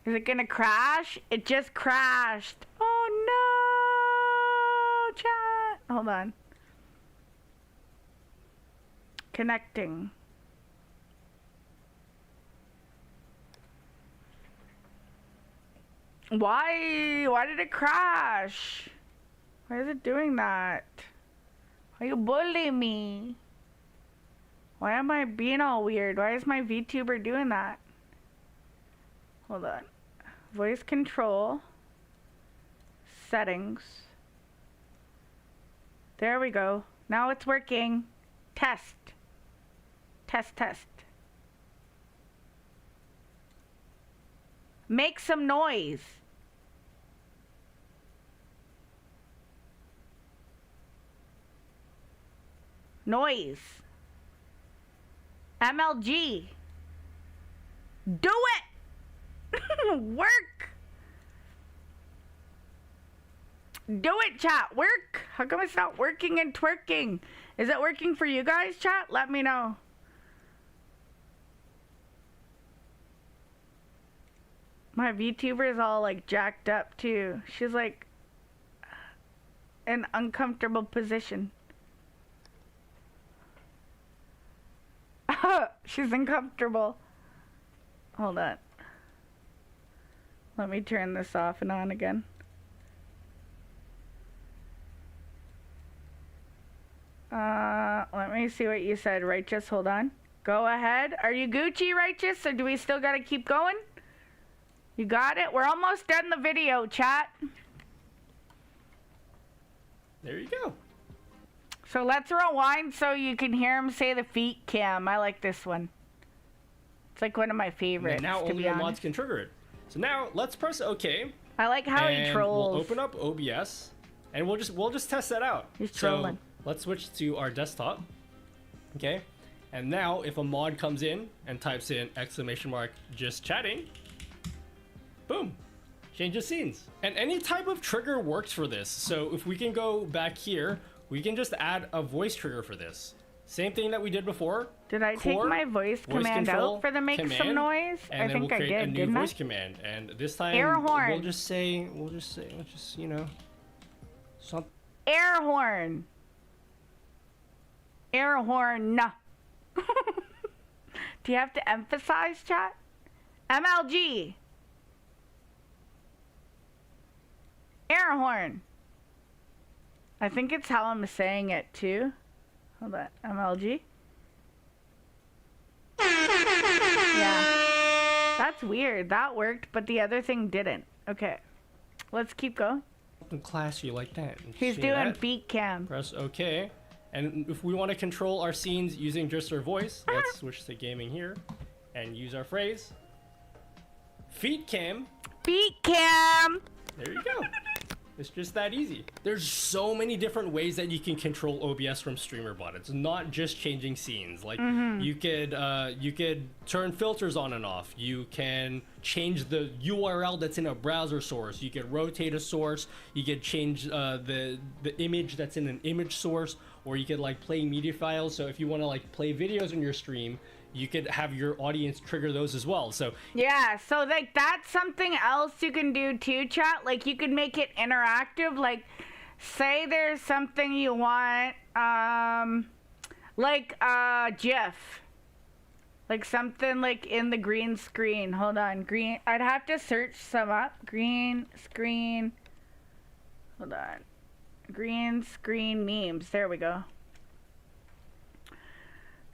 Speaker 1: Is it gonna crash? It just crashed. Oh no, chat. Hold on. Connecting. Why did it crash? Why is it doing that? Why you bullying me? Why am I being all weird? Why is my VTuber doing that? Hold on. Voice control. Settings. There we go. Now it's working. Test. Test. Make some noise. Noise. MLG. Do it! Work! Do it, chat. Work! How come it's not working and twerking? Is it working for you guys, chat? Let me know. My VTuber is all like jacked up too. She's like in uncomfortable position. She's uncomfortable. Hold on. Let me turn this off and on again. Let me see what you said, Righteous. Hold on. Go ahead. Are you Gucci, Righteous, or do we still gotta keep going? You got it? We're almost done the video, chat.
Speaker 4: There you go.
Speaker 1: So let's rewind so you can hear him say the feet cam. I like this one. It's like one of my favorites,
Speaker 4: And now
Speaker 1: to
Speaker 4: only
Speaker 1: be
Speaker 4: the
Speaker 1: honest.
Speaker 4: mods can trigger it. So now let's press OK.
Speaker 1: I like how he
Speaker 4: and
Speaker 1: trolls.
Speaker 4: We'll open up OBS, and we'll just test that out.
Speaker 1: He's trolling.
Speaker 4: So let's switch to our desktop. Okay. And now if a mod comes in and types in !just chatting, boom, changes scenes. And any type of trigger works for this. So if we can go back here, we can just add a voice trigger for this. Same thing that we did before.
Speaker 1: Did I take my voice command
Speaker 4: control,
Speaker 1: out for the make some noise?
Speaker 4: And
Speaker 1: I
Speaker 4: then
Speaker 1: think
Speaker 4: we'll
Speaker 1: I
Speaker 4: create
Speaker 1: did,
Speaker 4: a new
Speaker 1: didn't
Speaker 4: voice
Speaker 1: I?
Speaker 4: command. And this time
Speaker 1: Air horn.
Speaker 4: we'll just say, you know, something.
Speaker 1: Air horn. Air horn. Do you have to emphasize, chat? MLG. Air horn. I think it's how I'm saying it too. Hold on. MLG. Yeah. That's weird. That worked, but the other thing didn't. Okay. Let's keep going.
Speaker 4: Something classy like that.
Speaker 1: He's
Speaker 4: See
Speaker 1: doing
Speaker 4: that?
Speaker 1: beat cam.
Speaker 4: Press OK. And if we want to control our scenes using just our voice, let's switch to gaming here and use our phrase. Feet cam.
Speaker 1: Beat cam.
Speaker 4: There you go. It's just that easy. There's so many different ways that you can control OBS from Streamerbot. It's not just changing scenes. Like you could turn filters on and off. You can change the URL that's in a browser source. You could rotate a source. You could change the image that's in an image source, or you could like play media files. So if you want to like play videos on your stream, you could have your audience trigger those as well. So
Speaker 1: yeah, so like that's something else you can do too, chat. Like you could make it interactive. Like say there's something you want, like GIF, like something like in the green screen. Hold on, green. I'd have to search some up. Green screen. Hold on, green screen memes. There we go.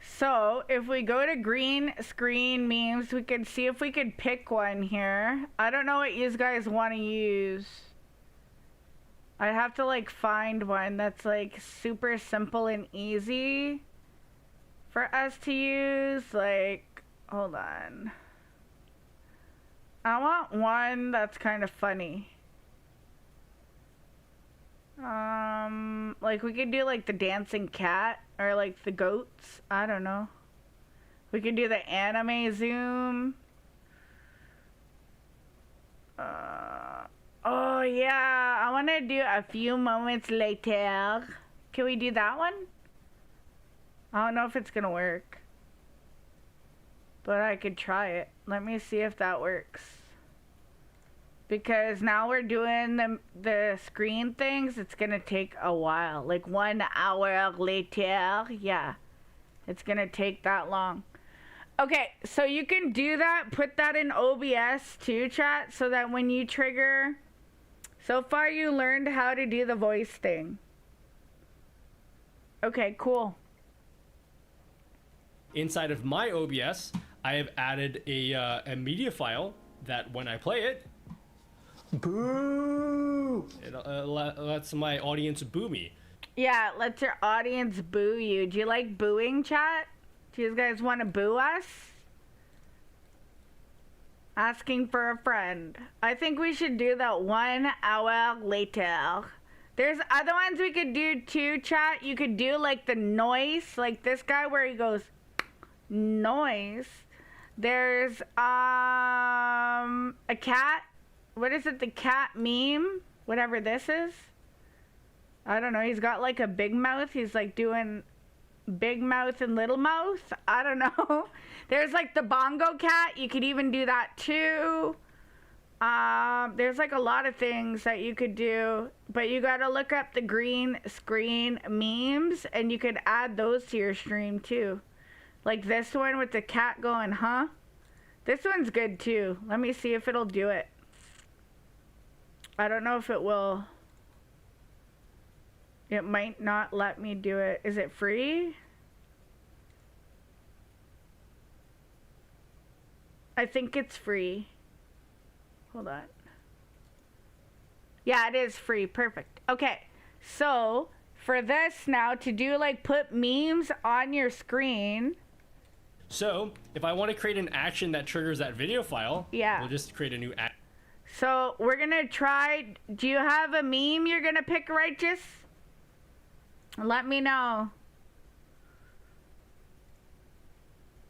Speaker 1: So if we go to green screen memes, we can see if we could pick one here. I don't know what you guys want to use. I have to like find one that's like super simple and easy for us to use. Like, hold on. I want one that's kind of funny. Like we could do like the dancing cat or like the goats. I don't know. We could do the anime zoom. Oh yeah, I want to do a few moments later. Can we do that one? I don't know if it's gonna work, but I could try it. Let me see if that works. Because now we're doing the screen things, it's gonna take a while. Like 1 hour later, yeah. It's gonna take that long. Okay, so you can do that, put that in OBS too, chat, so that when you trigger... So far you learned how to do the voice thing. Okay, cool.
Speaker 4: inside of my OBS, I have added a media file that when I play it, boo! It lets my audience boo me.
Speaker 1: Yeah, it lets your audience boo you. Do you like booing, chat? Do you guys want to boo us? Asking for a friend. I think we should do that 1 hour later. There's other ones we could do too, chat. You could do like the noise, like this guy where he goes, noise. There's a cat. What is it? The cat meme? Whatever this is. I don't know. He's got like a big mouth. He's like doing big mouth and little mouth. I don't know. There's like the bongo cat. You could even do that too. There's like a lot of things that you could do, but you gotta look up the green screen memes and you could add those to your stream too. Like this one with the cat going, huh? This one's good too. Let me see if it'll do it. I don't know if it will. It might not let me do it. Is it free? I think it's free. Hold on. Yeah, it is free. Perfect. Okay. So, for this now, to do like put memes on your screen.
Speaker 4: So, if I want to create an action that triggers that video file,
Speaker 1: yeah,
Speaker 4: we'll just create a new action.
Speaker 1: So, we're going to try. Do you have a meme you're going to pick, Righteous? Let me know.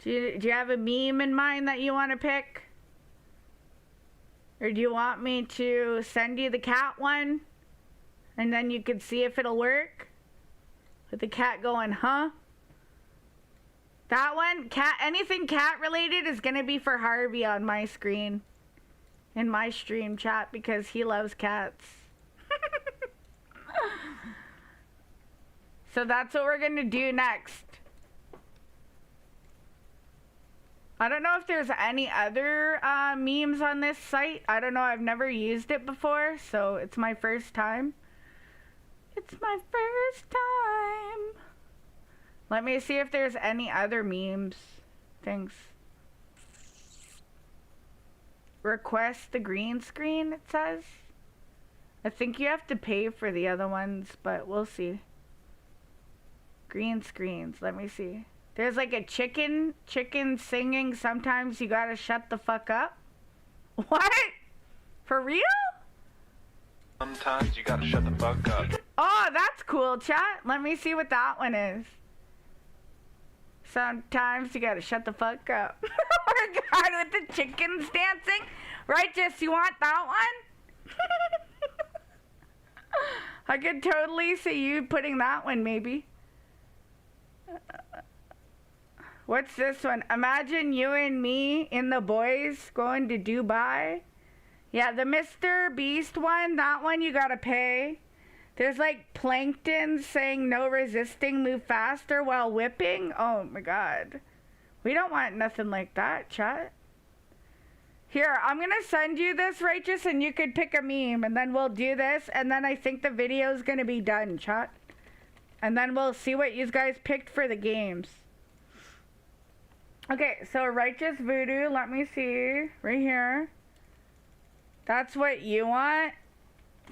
Speaker 1: Do you have a meme in mind that you want to pick? Or do you want me to send you the cat one? And then you can see if it'll work? With the cat going, huh? That one, cat, anything cat related is going to be for Harvey on my screen. In my stream chat because he loves cats. So that's what we're going to do next. I don't know if there's any other memes on this site. I don't know. I've never used it before, so it's my first time. It's my first time. Let me see if there's any other memes. Thanks. Request the green screen, it says. I think you have to pay for the other ones, but we'll see. Green screens. Let me see. There's like a chicken singing. Sometimes you gotta shut the fuck up. What? For real?
Speaker 9: Sometimes you gotta shut the fuck up.
Speaker 1: Oh, that's cool, chat. Let me see what that one is. Sometimes you gotta shut the fuck up. Oh my god, with the chickens dancing. Right, Jess, you want that one? I could totally see you putting that one, maybe. What's this one? Imagine you and me in the boys going to Dubai. Yeah, the Mr. Beast one, that one you gotta pay. There's like plankton saying no resisting, move faster while whipping. Oh my god. We don't want nothing like that, chat. Here, I'm gonna send you this, Righteous, and you could pick a meme, and then we'll do this, and then I think the video's gonna be done, chat. And then we'll see what you guys picked for the games. Okay, so Righteous Voodoo, let me see, right here. That's what you want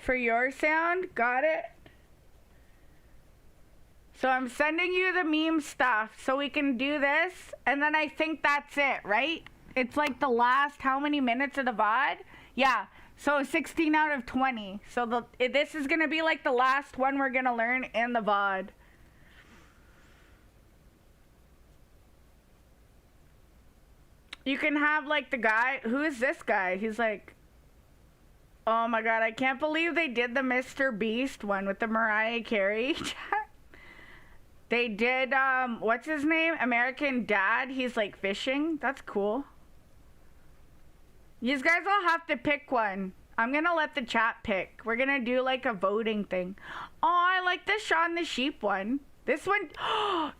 Speaker 1: for your sound, got it? So I'm sending you the meme stuff so we can do this, and then I think that's it, right? It's like the last how many minutes of the VOD? Yeah, so 16 out of 20. So this is gonna be like the last one we're gonna learn in the VOD. You can have like the guy, who is this guy? He's like, oh my god, I can't believe they did the Mr. Beast one with the Mariah Carey. They did, what's his name? American Dad. He's like fishing. That's cool. You guys all have to pick one. I'm gonna let the chat pick. We're gonna do like a voting thing. Oh, I like the Shaun the Sheep one. This one,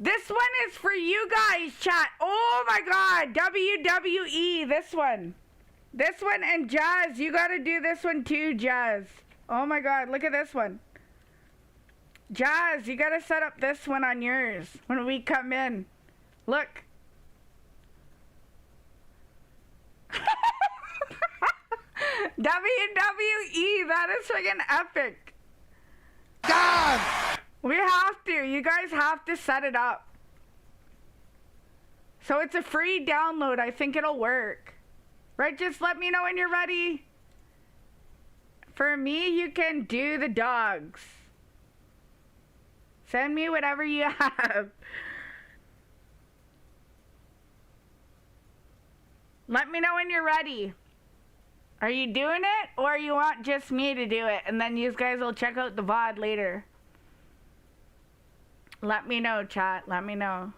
Speaker 1: this one is for you guys, chat. Oh my god, WWE, this one. This one, and Jazz, you gotta do this one too, Jazz. Oh my god, look at this one. Jazz, you gotta set up this one on yours when we come in. Look. WWE, that is friggin' epic. God! We have to. You guys have to set it up. So it's a free download. I think it'll work. Right, just let me know when you're ready. For me, you can do the dogs. Send me whatever you have. Let me know when you're ready. Are you doing it, or you want just me to do it, and then you guys will check out the VOD later? Let me know, chat. Let me know.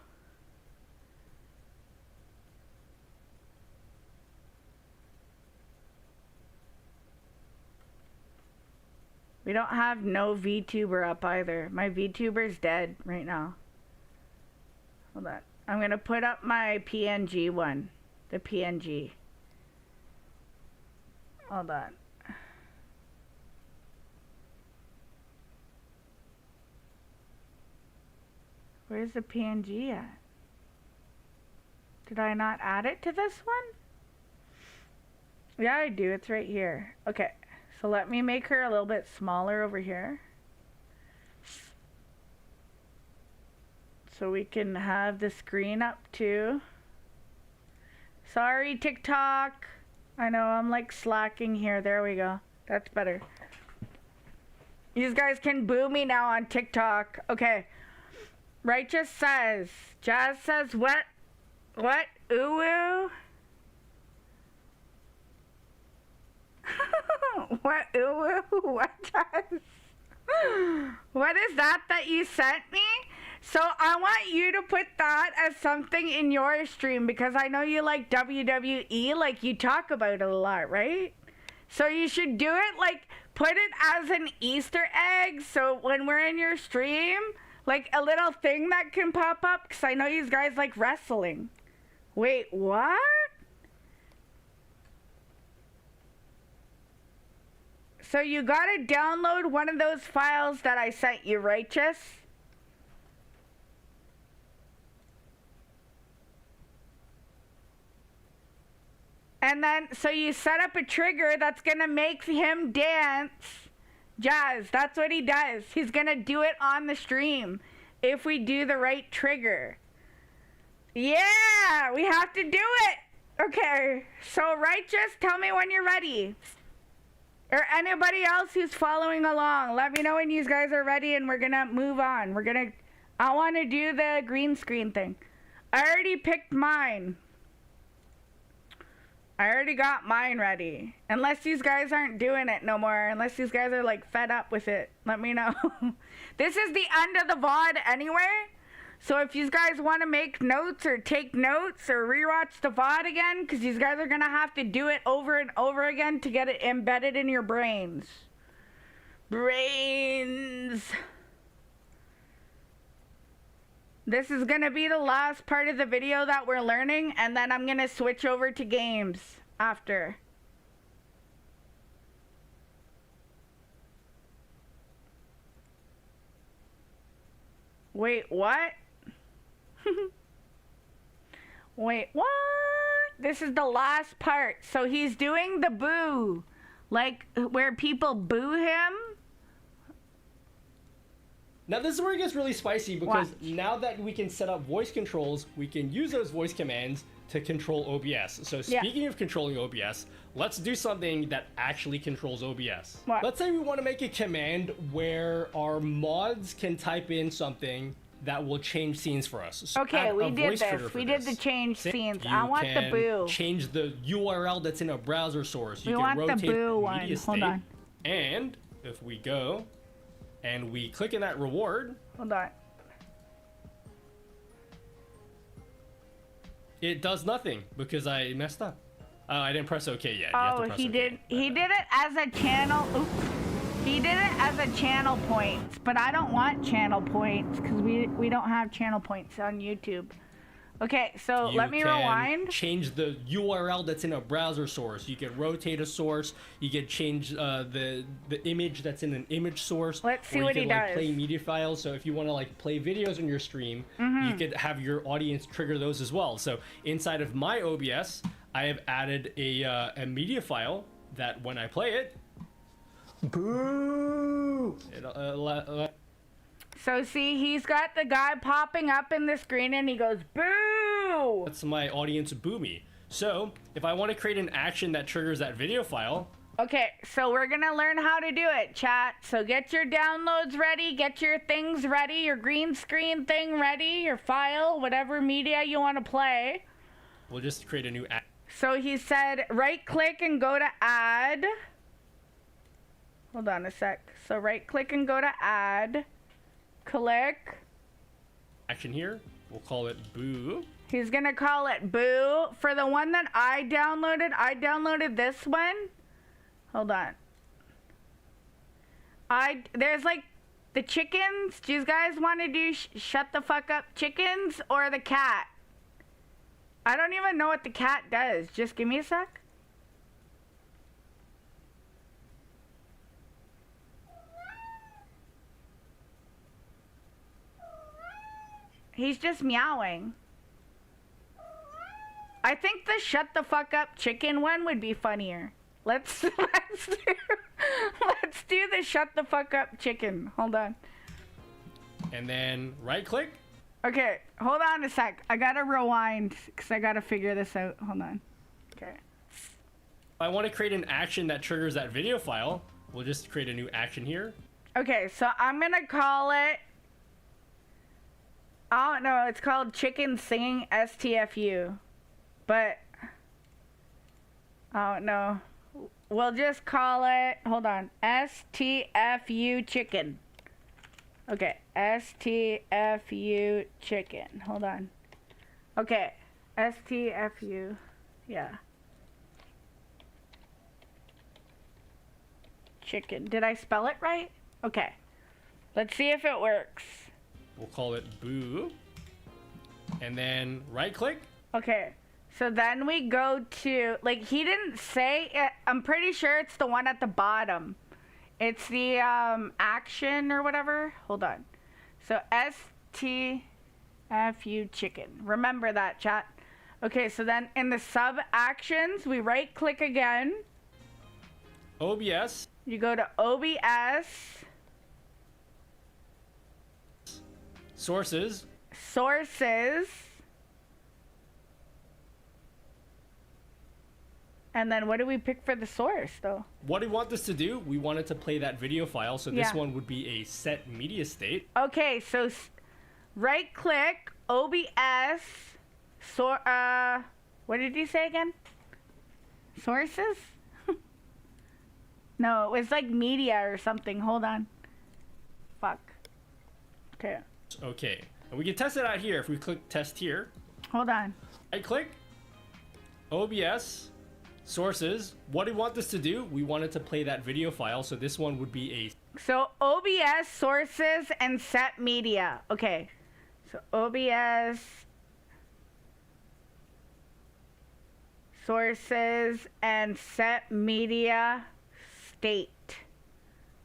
Speaker 1: We don't have no VTuber up either. My VTuber's dead right now. Hold on. I'm gonna put up my PNG one. The PNG. Hold on. Where's the PNG at? Did I not add it to this one? Yeah, I do. It's right here. Okay. So let me make her a little bit smaller over here. So we can have the screen up too. Sorry, TikTok. I know I'm like slacking here. There we go. That's better. You guys can boo me now on TikTok. Okay. Righteous says. Jazz says what? What? Ooh. What? Ooh. What? Jazz? What is that you sent me? So I want you to put that as something in your stream, because I know you like WWE, like you talk about it a lot, right? So you should do it, like put it as an Easter egg, so when we're in your stream, like a little thing that can pop up, because I know you guys like wrestling. Wait, what? So you gotta download one of those files that I sent you, Righteous? And then, so you set up a trigger that's gonna make him dance. Jazz, that's what he does. He's gonna do it on the stream if we do the right trigger. Yeah, we have to do it. Okay, so Righteous, tell me when you're ready. Or anybody else who's following along, let me know when you guys are ready and we're gonna move on. I want to do the green screen thing. I already picked mine. I already got mine ready. Unless these guys aren't doing it no more. Unless these guys are like fed up with it. Let me know. This is the end of the VOD anyway. So if you guys want to make notes or take notes or rewatch the VOD again, because these guys are going to have to do it over and over again to get it embedded in your brains. Brains. This is going to be the last part of the video that we're learning, and then I'm going to switch over to games after. Wait, what? Wait, what? This is the last part. So he's doing the boo. Like, where people boo him.
Speaker 4: Now this is where it gets really spicy, because now that we can set up voice controls, we can use those voice commands to control OBS. So speaking of controlling OBS, let's do something that actually controls OBS.
Speaker 1: What?
Speaker 4: Let's say we want to make a command where our mods can type in something that will change scenes for us. So
Speaker 1: okay, we did this. We did the change scenes. I want the boo.
Speaker 4: Change the URL that's in a browser source.
Speaker 1: You can rotate the boo one. Hold on.
Speaker 4: And if we go and we click in that reward.
Speaker 1: Hold on.
Speaker 4: It does nothing because I messed up. Oh, I didn't press OK yet.
Speaker 1: Oh, he did. He did it as a channel. Oops. He did it as a channel points, but I don't want channel points because we don't have channel points on YouTube. Okay, so let me rewind.
Speaker 4: Change the URL that's in a browser source. You can rotate a source. You can change the image that's in an image source.
Speaker 1: Let's see what he does.
Speaker 4: Like play media files. So if you want to like play videos on your stream, you could have your audience trigger those as well. So inside of my OBS, I have added a media file that when I play it, boo!
Speaker 1: So see, he's got the guy popping up in the screen and he goes, boo!
Speaker 4: That's my audience boo me. So if I want to create an action that triggers that video file.
Speaker 1: Okay, so we're gonna learn how to do it, chat. So get your downloads ready, get your things ready, your green screen thing ready, your file, whatever media you want to play.
Speaker 4: We'll just create a new action.
Speaker 1: So he said right click and go to add. Hold on a sec. So right click and go to add. Click.
Speaker 4: Action here. We'll call it boo.
Speaker 1: He's gonna call it boo. For the one that I downloaded this one. Hold on. There's like the chickens. Do you guys want to do shut the fuck up chickens or the cat? I don't even know what the cat does. Just give me a sec. He's just meowing. I think the shut the fuck up chicken one would be funnier. Let's do the shut the fuck up chicken. Hold on.
Speaker 4: And then right click.
Speaker 1: Okay, hold on a sec. I gotta rewind because I gotta figure this out. Hold on. Okay.
Speaker 4: If I want to create an action that triggers that video file, we'll just create a new action here.
Speaker 1: Okay, so I'm gonna call it. I don't know, it's called Chicken Singing STFU. But I don't know. We'll just call it, hold on, STFU Chicken. Okay, STFU Chicken. Hold on. Okay, STFU. Yeah. Chicken. Did I spell it right? Okay. Let's see if it works.
Speaker 4: We'll call it boo. And then right click.
Speaker 1: Okay. So then we go to, like, he didn't say it. I'm pretty sure it's the one at the bottom. It's the action or whatever. Hold on. So STFU chicken. Remember that, chat. Okay, so then in the sub actions, we right click again.
Speaker 4: OBS.
Speaker 1: You go to OBS.
Speaker 4: Sources.
Speaker 1: And then what do we pick for the source, though?
Speaker 4: What do we want this to do? We want it to play that video file, so this one would be a set media state.
Speaker 1: Okay, so right-click, OBS, what did you say again? Sources? No, it was like media or something. Hold on. Fuck. Okay.
Speaker 4: Okay, and we can test it out here if we click test here.
Speaker 1: Hold on.
Speaker 4: Right-click, OBS, sources. What do we want this to do? We want it to play that video file, so this one would be a...
Speaker 1: So OBS, sources, and set media. Okay. So OBS, sources, and set media state.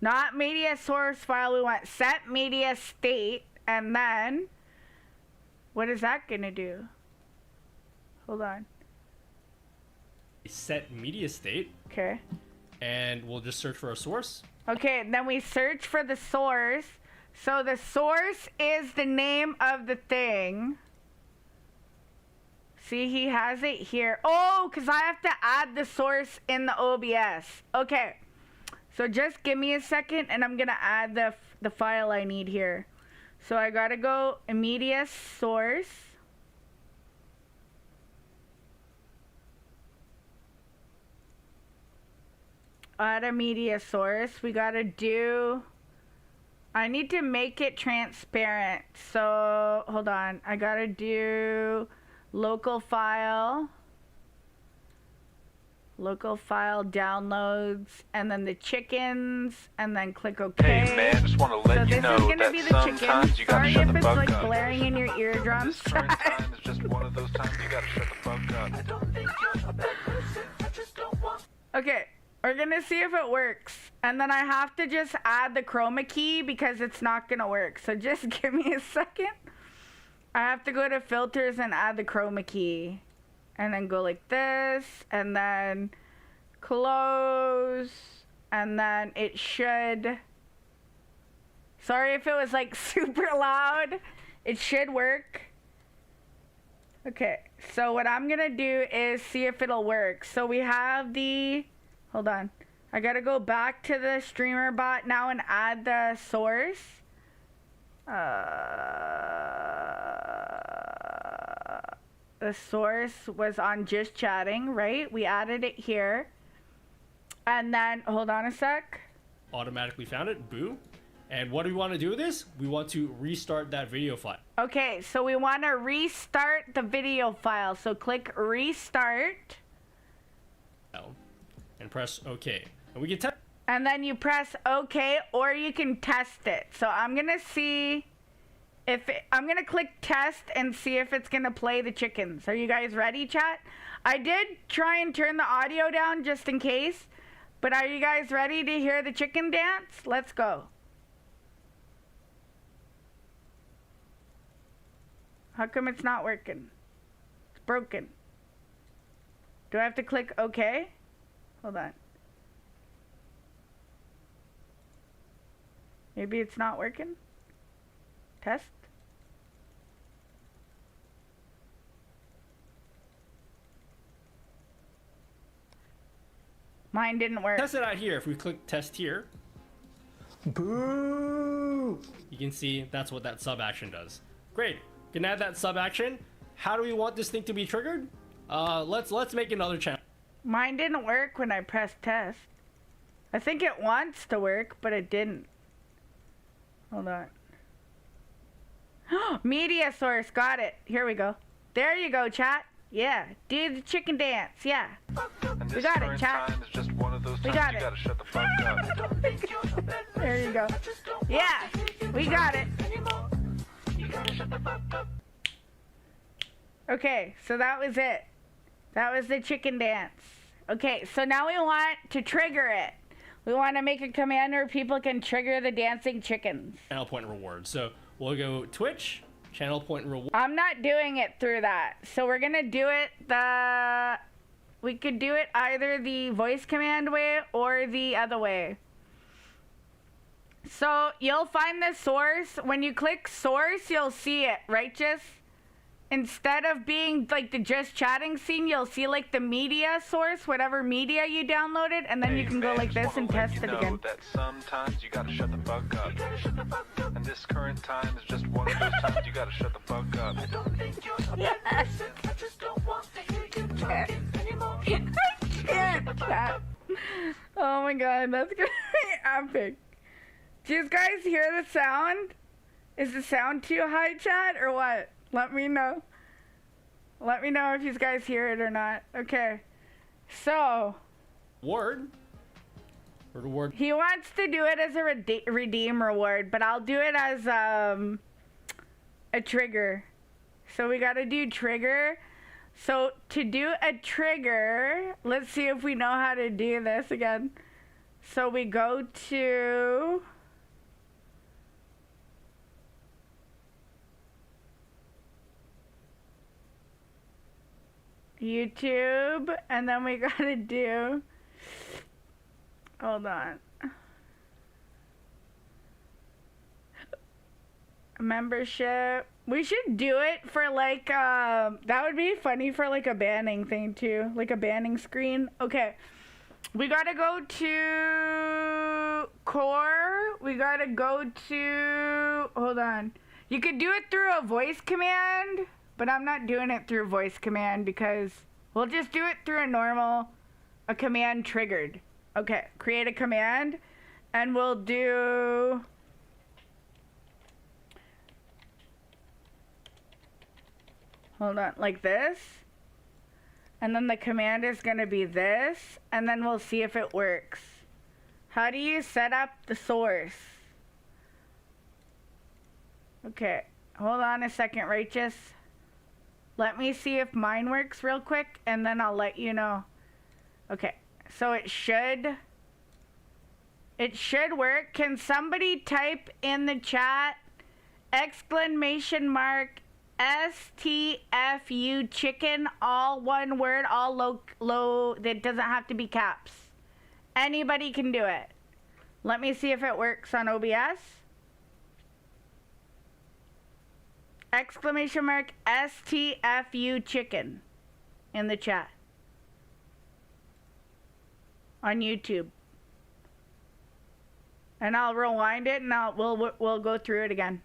Speaker 1: Not media source file. We want set media state. And then, what is that going to do? Hold on.
Speaker 4: Set media state.
Speaker 1: Okay.
Speaker 4: And we'll just search for a source.
Speaker 1: Okay, then we search for the source. So the source is the name of the thing. See, he has it here. Oh, because I have to add the source in the OBS. Okay. So just give me a second and I'm going to add the file I need here. So I got to go media source. Add a media source. We got to do... I need to make it transparent. So, hold on. I got to do local file. Local file downloads. And then the chickens. And then click OK.
Speaker 9: Hey man, just want to let you know that sometimes you gotta shut the fuck up.
Speaker 1: So this is going to be the chickens. Sorry if it's like blaring in your eardrums.
Speaker 9: Certain time is just one of those times you gotta shut the fuck up. I don't think you're a bad person. I just don't want...
Speaker 1: Okay. We're gonna see if it works. And then I have to just add the chroma key because it's not gonna work. So just give me a second. I have to go to filters and add the chroma key. And then go like this. And then close. And then it should... Sorry if it was like super loud. It should work. Okay, so what I'm gonna do is see if it'll work. So we have the... Hold on. I gotta go back to the streamer bot now and add the source. The source was on just chatting, right? We added it here. And then, hold on a sec.
Speaker 4: Automatically found it, boo. And what do we want to do with this? We want to restart that video file.
Speaker 1: Okay, so we want to restart the video file. So click restart.
Speaker 4: And press OK. And we can test.
Speaker 1: And then you press OK, or you can test it. So I'm gonna see if I'm gonna click test and see if it's gonna play the chickens. Are you guys ready, chat? I did try and turn the audio down just in case, but are you guys ready to hear the chicken dance? Let's go. How come it's not working? It's broken. Do I have to click OK? Hold on. Maybe it's not working? Test? Mine didn't work.
Speaker 4: Test it out here. If we click test here, boo! You can see that's what that sub action does. Great. You can add that sub action. How do we want this thing to be triggered? Let's make another channel.
Speaker 1: Mine didn't work when I pressed test. I think it wants to work, but it didn't. Hold on. Media source, got it. Here we go. There you go, chat. Yeah, do the chicken dance. Yeah, we got it, chat. We got it.
Speaker 9: Shut the fuck up.
Speaker 1: There you go. Yeah, we got it. Okay, so that was it. That was the chicken dance. Okay, so now we want to trigger it. We want to make a command where people can trigger the dancing chickens.
Speaker 4: Channel point reward. So we'll go Twitch, channel point reward.
Speaker 1: I'm not doing it through that. So we're going to do it we could do it either the voice command way or the other way. So you'll find the source. When you click source, you'll see it, Righteous? instead of being like the just chatting scene, you'll see like the media source, whatever media you downloaded, and then you can go like this and test it again.
Speaker 9: That sometimes you gotta shut the fuck up. And this current time is just one of those times you gotta shut the fuck up. I don't think you're a bad person. I just don't want to hear you talking anymore.
Speaker 1: I can't chat. Oh my god, that's gonna be epic. Do you guys hear the sound? Is the sound too high, chat, or what? Let me know. Let me know if you guys hear it or not. Okay. So.
Speaker 4: Word. Reward.
Speaker 1: He wants to do it as a redeem reward, but I'll do it as a trigger. So we gotta do trigger. So to do a trigger, let's see if we know how to do this again. So we go to YouTube, and then we gotta do, hold on, membership. We should do it for like, that would be funny for like a banning thing too, like a banning screen. Okay, we gotta go to core, we gotta go to, hold on, you could do it through a voice command, but I'm not doing it through voice command because we'll just do it through a command triggered. Okay, create a command, and we'll do, hold on, like this. And then the command is gonna be this, and then we'll see if it works. How do you set up the source? Okay, hold on a second, Righteous. Let me see if mine works real quick, and then I'll let you know. Okay, so it should work. Can somebody type in the chat !STFU chicken, all one word, all low, that doesn't have to be caps. Anybody can do it. Let me see if it works on OBS. !STFU chicken in the chat on YouTube, and I'll rewind it and we'll go through it again.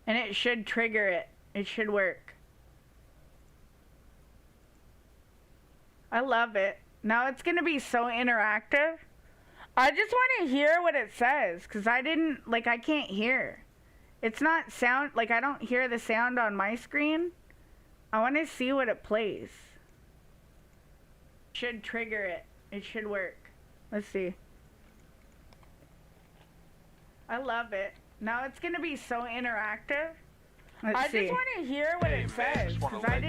Speaker 1: And it should trigger it. It should work. I love it. Now it's gonna be so interactive. I just want to hear what it says, because I can't hear. It's not sound, like I don't hear the sound on my screen. I want to see what it plays. Should trigger it. It should work. Let's see. I love it. Now it's gonna be so interactive. I just want to hear what it says, because I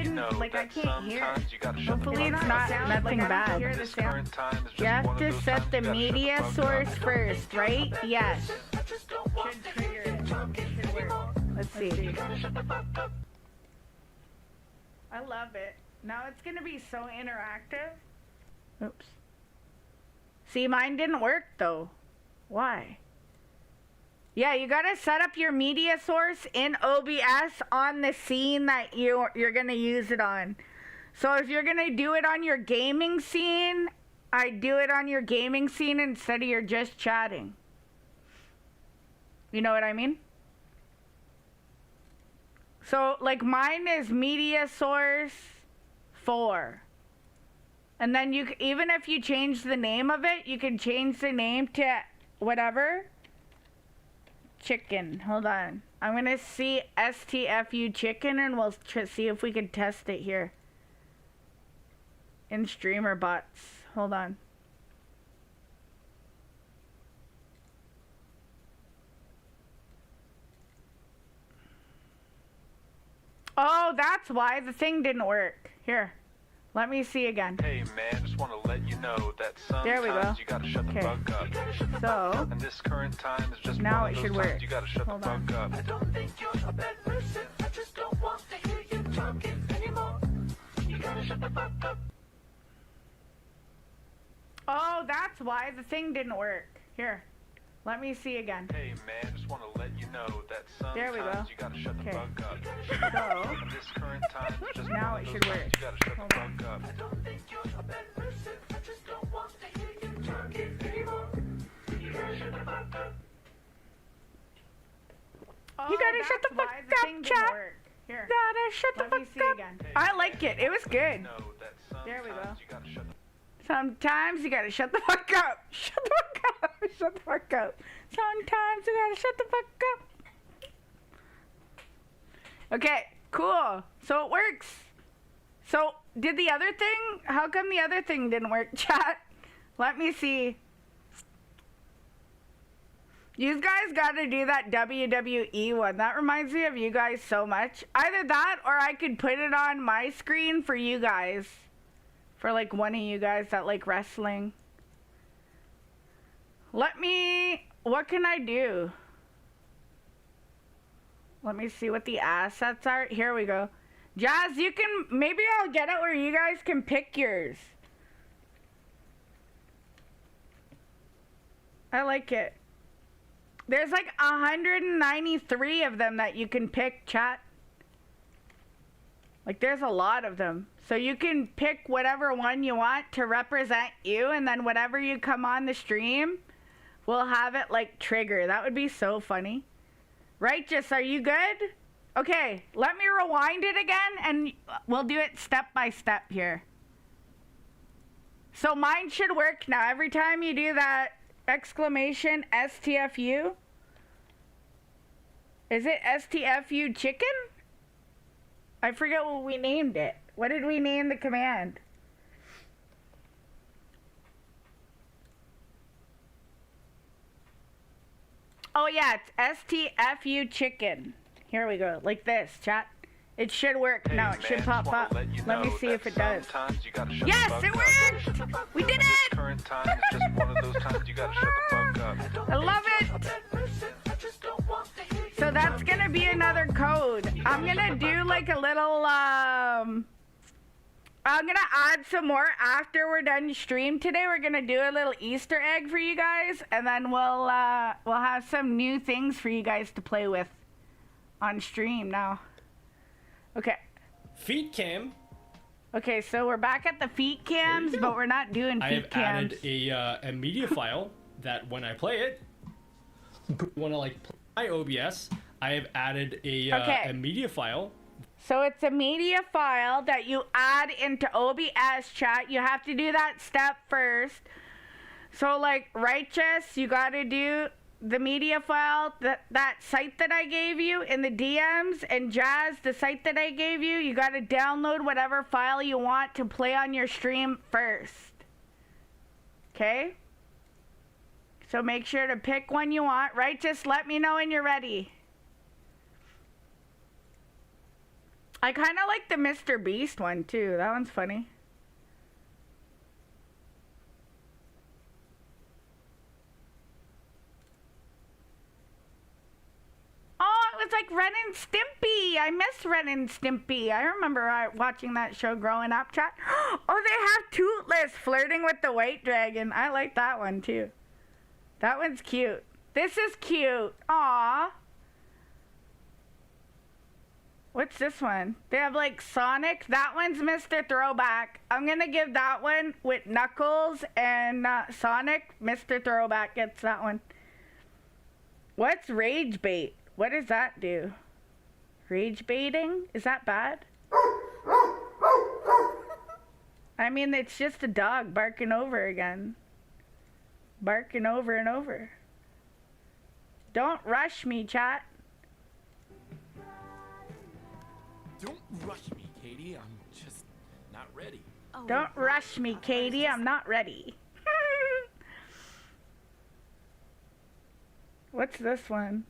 Speaker 1: can't hear. Hopefully it's not nothing bad. You have to set the media source first, right? Yes. Should trigger it. It should work. Let's see. I love it. Now it's gonna be so interactive. Oops. See, mine didn't work though. Why? Yeah, you gotta set up your media source in OBS on the scene that you're gonna use it on. So if you're gonna do it on your gaming scene, I do it on your gaming scene instead of your just chatting. You know what I mean? So like mine is media source 4. And then even if you change the name of it, you can change the name to whatever. Chicken. Hold on. I'm gonna see !STFU chicken, and we'll see if we can test it here in streamer bots. Hold on. Oh, that's why the thing didn't work. Here, let me see again.
Speaker 9: Hey man, just want to let you know that sometimes you gotta shut the fuck up.
Speaker 1: So,
Speaker 9: and this current time is just
Speaker 1: now it should work.
Speaker 9: You gotta shut the fuck up. I don't think you're a bad person. I just don't want to hear you talk.
Speaker 1: Oh, that's why the thing didn't work. Here, let me see again.
Speaker 9: Hey man, just want to let you know that
Speaker 1: There we
Speaker 9: sometimes
Speaker 1: go.
Speaker 9: you gotta shut the
Speaker 1: Okay.
Speaker 9: fuck up.
Speaker 1: So,
Speaker 9: In this current time, it's just
Speaker 1: now
Speaker 9: one
Speaker 1: it
Speaker 9: of
Speaker 1: should
Speaker 9: those
Speaker 1: work.
Speaker 9: times you gotta shut
Speaker 1: Hold
Speaker 9: the
Speaker 1: on.
Speaker 9: fuck up.
Speaker 1: Oh, you gotta shut the fuck up, chat. Here. Gotta shut the fuck up. Again. I like it. It was good.
Speaker 9: Know that
Speaker 1: There we go.
Speaker 9: sometimes you gotta shut the
Speaker 1: Sometimes you gotta shut the fuck up. Shut the fuck up. Shut the fuck up. Sometimes you gotta shut the fuck up. Okay, cool. So it works. So, did the other thing? How come the other thing didn't work, chat? Let me see. You guys gotta do that WWE one. That reminds me of you guys so much. Either that or I could put it on my screen for you guys. For like one of you guys that like wrestling. What can I do? Let me see what the assets are. Here we go. Jazz, you can, maybe I'll get it where you guys can pick yours. I like it. There's like 193 of them that you can pick, chat. Like there's a lot of them. So you can pick whatever one you want to represent you, and then whatever you come on the stream, we'll have it like trigger. That would be so funny. Righteous, are you good? Okay, let me rewind it again and we'll do it step by step here. So mine should work now. Every time you do that exclamation STFU. Is it STFU chicken? I forget what we named it. What did we name the command? Oh yeah, it's STFU chicken. Here we go, like this, chat. It should work.
Speaker 9: Hey,
Speaker 1: No,
Speaker 9: man,
Speaker 1: it should
Speaker 9: just
Speaker 1: pop
Speaker 9: wanna
Speaker 1: up.
Speaker 9: let you
Speaker 1: Let me
Speaker 9: know
Speaker 1: see
Speaker 9: that
Speaker 1: if it does.
Speaker 9: sometimes you gotta shut
Speaker 1: Yes,
Speaker 9: the fuck
Speaker 1: it
Speaker 9: up.
Speaker 1: worked! We did
Speaker 9: In this
Speaker 1: it!
Speaker 9: current time, it's just one of those times you gotta shut the fuck up.
Speaker 1: I love it! So that's gonna be another code. I'm gonna do like a little, I'm gonna add some more after we're done stream today. We're gonna do a little Easter egg for you guys, and then we'll have some new things for you guys to play with on stream now. Okay.
Speaker 4: Feet cam.
Speaker 1: Okay, so we're back at the feet cams, but we're not doing
Speaker 4: I
Speaker 1: feet
Speaker 4: have
Speaker 1: cams.
Speaker 4: added a media file that when I play it, want to like play OBS, I have added a media file.
Speaker 1: So it's a media file that you add into OBS, chat. You have to do that step first. So like Righteous, you gotta do the media file, that site that I gave you in the DMs, and Jazz, the site that I gave you, you gotta download whatever file you want to play on your stream first. Okay? So make sure to pick one you want. Righteous, let me know when you're ready. I kind of like the Mr. Beast one too. That one's funny. Oh, it was like Ren and Stimpy. I miss Ren and Stimpy. I remember watching that show growing up, chat. Oh, they have Toothless flirting with the white dragon. I like that one too. That one's cute. This is cute. Aww. What's this one? They have like Sonic. That one's Mr. Throwback. I'm gonna give that one with Knuckles and Sonic. Mr. Throwback gets that one. What's Rage Bait? What does that do? Rage baiting? Is that bad? I mean, it's just a dog barking over again. Barking over and over. Don't rush me, chat.
Speaker 10: Don't rush me, Katie. I'm just not ready.
Speaker 1: Don't rush me, Katie. I'm not ready. What's this one?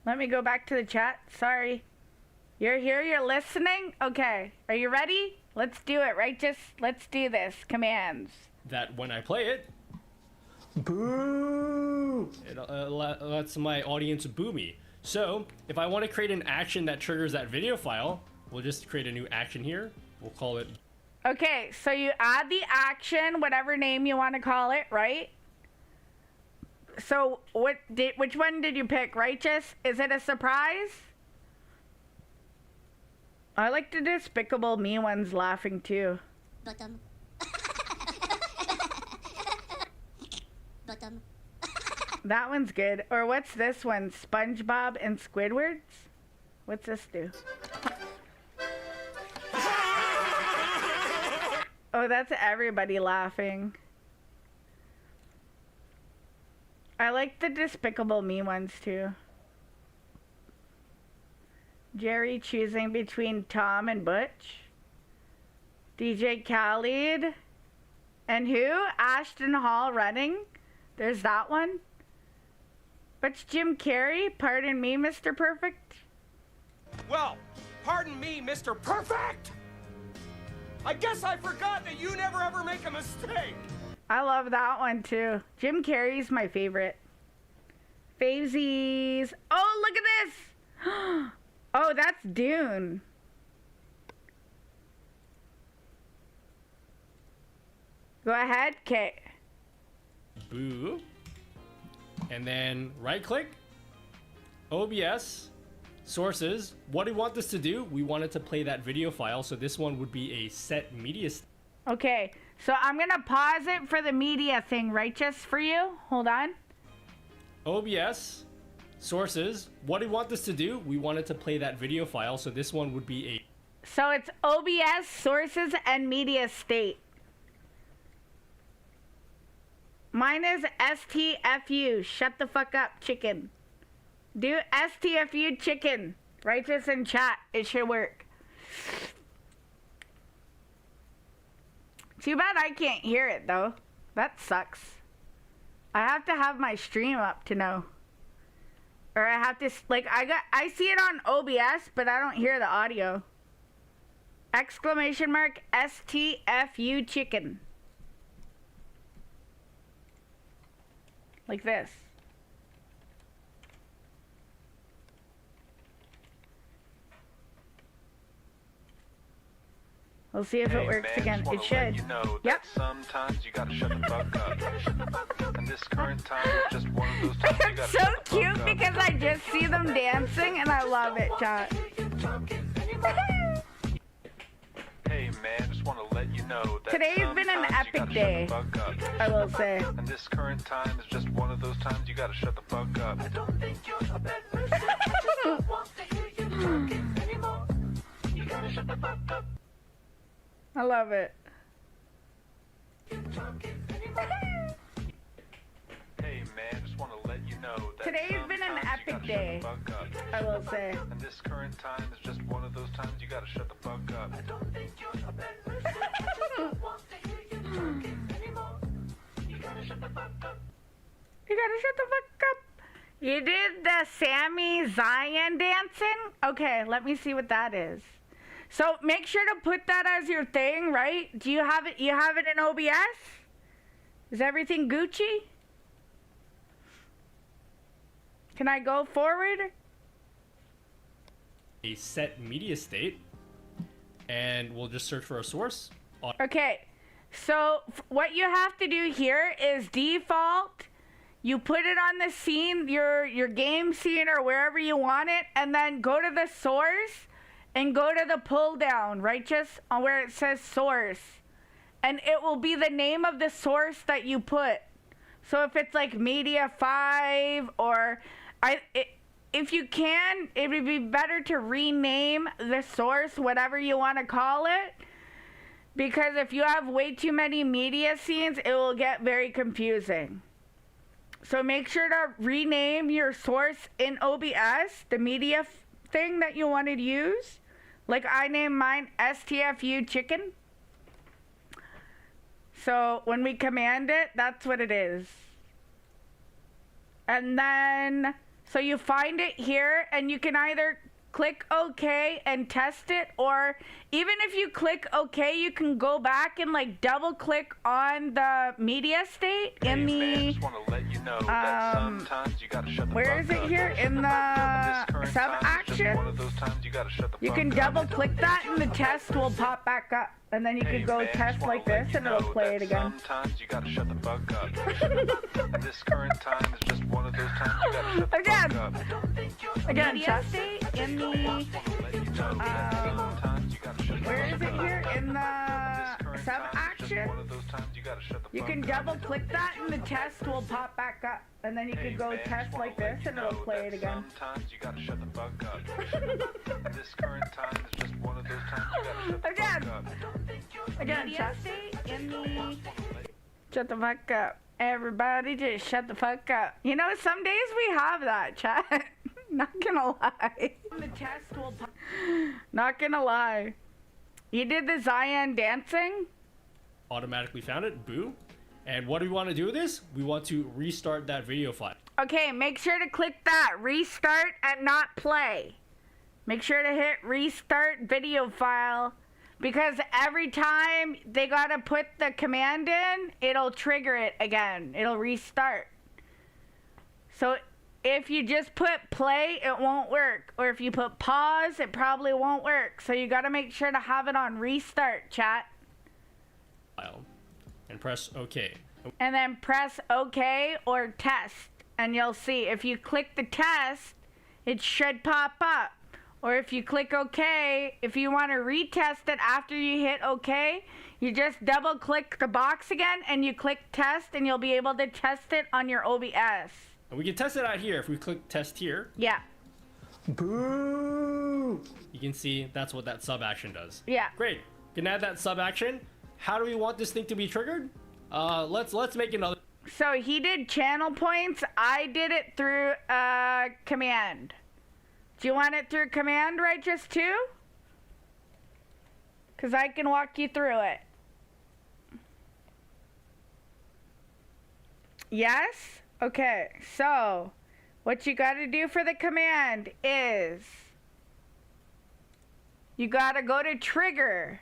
Speaker 1: Let me go back to the chat. Sorry. You're here? You're listening? Okay. Are you ready? Let's do it, Righteous. Let's do this. Commands.
Speaker 4: That when I play it, boom. boo. It lets my audience boo me. So if I want to create an action that triggers that video file, we'll just create a new action here. We'll call it.
Speaker 1: Okay, so you add the action, whatever name you want to call it, right? So which one did you pick? Righteous? Is it a surprise? I like the Despicable Me ones laughing too.
Speaker 2: Bottom. Bottom.
Speaker 1: That one's good. Or what's this one? SpongeBob and Squidwards? What's this do? Oh, that's everybody laughing. I like the Despicable Me ones too. Jerry choosing between Tom and Butch. DJ Khaled. And who? Ashton Hall running. There's that one. What's Jim Carrey? Pardon me, Mr. Perfect.
Speaker 5: Well, pardon me, Mr. Perfect. I guess I forgot that you never ever make a mistake.
Speaker 1: I love that one too. Jim Carrey's my favorite. Favesies. Oh, look at this. Oh, that's Dune. Go ahead, Kate.
Speaker 4: Boo. And then right click. OBS. Sources. What do we want this to do? We want it to play that video file. So this one would be a set media.
Speaker 1: Okay, so I'm gonna pause it for the media thing, Righteous, for you. Hold on.
Speaker 4: OBS. Sources. What do we want this to do? We want it to play that video file. So this one would be a.
Speaker 1: So it's OBS, sources, and media state. Mine is STFU. Shut the fuck up, chicken. Do STFU chicken. Righteous in chat. It should work. Too bad I can't hear it though. That sucks. I have to have my stream up to know. Or I have to I see it on OBS, but I don't hear the audio. Exclamation mark STFU chicken. Like this. We'll see if it works again. It should.
Speaker 9: You know
Speaker 1: yep.
Speaker 9: Sometimes you gotta shut the fuck up. And this current time is just one of those times you gotta
Speaker 1: so
Speaker 9: shut the fuck
Speaker 1: cute
Speaker 9: up.
Speaker 1: because I just see them dancing and I love it, chat.
Speaker 9: Hey man, just wanna let you know that
Speaker 1: today's been an epic day. I will say.
Speaker 9: And this current time is just one of those times you gotta shut the fuck up. I don't think you're a bad person. I just don't want to hear you talking anymore. You gotta shut the fuck up.
Speaker 1: I love it.
Speaker 9: Hey man, just wanna let you know that
Speaker 1: today's been an epic day. I will say.
Speaker 9: And this current time is just one of those times you gotta shut the fuck up. I don't think you're a bad person. I just don't want to hear you talking anymore. You gotta shut the fuck up.
Speaker 1: You gotta shut the fuck up. You did the Sammy Zion dancing? Okay, let me see what that is. So make sure to put that as your thing, right? Do you have it? You have it in OBS? Is everything Gucci? Can I go forward?
Speaker 4: A set media state. And we'll just search for a source.
Speaker 1: Okay, so what you have to do here is default. You put it on the scene, your game scene or wherever you want it, and then go to the source and go to the pull down, Righteous, on where it says source. And it will be the name of the source that you put. So if it's like Media 5 or if you can, it would be better to rename the source, whatever you want to call it. Because if you have way too many media scenes, it will get very confusing. So make sure to rename your source in OBS, the media thing that you want to use. Like I named mine STFU chicken. So when we command it, that's what it is. And then, so you find it here and you can either click OK and test it, or even if you click OK, you can go back and like double click on the media state in the where is it here in the sub action. You can double click that and the test will pop back up, and then you can go test like this and it'll play it again.
Speaker 9: Sometimes you gotta shut the fuck up. And this current time is just one of those times you gotta shut the fuck up.
Speaker 1: Again, media state in the where is it here in the sub action. You can double click that and the test will pop back up, and then you can go test like this and it'll play it again.
Speaker 9: Sometimes you gotta shut the fuck up. And this current time is just one of those times you gotta shut the fuck up.
Speaker 1: Again, media state in the shut the fuck up. Everybody just shut the fuck up. You know, some days we have that, chat. Not gonna lie. The test will not gonna lie. You did the Zion dancing?
Speaker 4: Automatically found it. Boo. And what do we want to do with this? We want to restart that video file.
Speaker 1: Okay, make sure to click that restart and not play. Make sure to hit restart video file, because every time they gotta put the command in, it'll trigger it again. It'll restart. So if you just put play, it won't work. Or if you put pause, it probably won't work. So you gotta make sure to have it on restart, chat.
Speaker 4: And press OK.
Speaker 1: And then press OK or test, and you'll see. If you click the test, it should pop up. Or if you click OK, if you want to retest it after you hit OK, you just double click the box again and you click test, and you'll be able to test it on your OBS.
Speaker 4: And we can test it out here if we click test here.
Speaker 1: Yeah.
Speaker 4: Boo! You can see that's what that sub action does.
Speaker 1: Yeah.
Speaker 4: Great. Can add that sub action. How do we want this thing to be triggered? Let's make another.
Speaker 1: So he did channel points. I did it through command. Do you want it through command, Righteous, too? Because I can walk you through it. Yes? Okay, so what you got to do for the command is you got to go to trigger.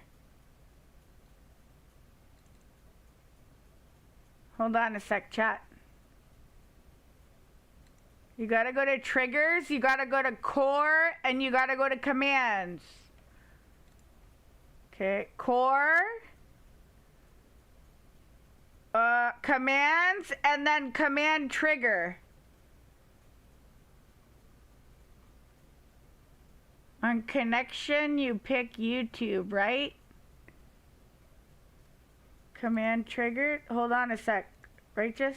Speaker 1: Hold on a sec, chat. You gotta go to triggers, you gotta go to core, and you gotta go to commands. Okay, core, commands, and then command trigger. On connection, you pick YouTube, right? Command trigger. Hold on a sec. Righteous?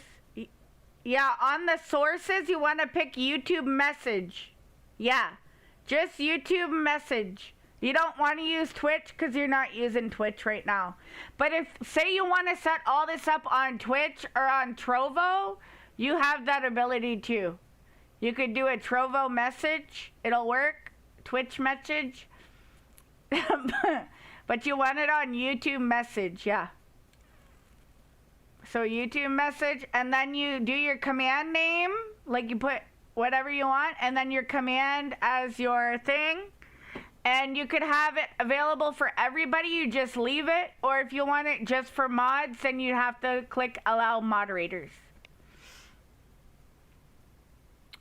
Speaker 1: Yeah, on the sources, you want to pick YouTube message. Yeah, just YouTube message. You don't want to use Twitch because you're not using Twitch right now. But if, say you want to set all this up on Twitch or on Trovo, you have that ability too. You could do a Trovo message. It'll work. Twitch message. But you want it on YouTube message, yeah. So YouTube message, and then you do your command name, like you put whatever you want, and then your command as your thing. And you could have it available for everybody, you just leave it. Or if you want it just for mods, then you have to click allow moderators.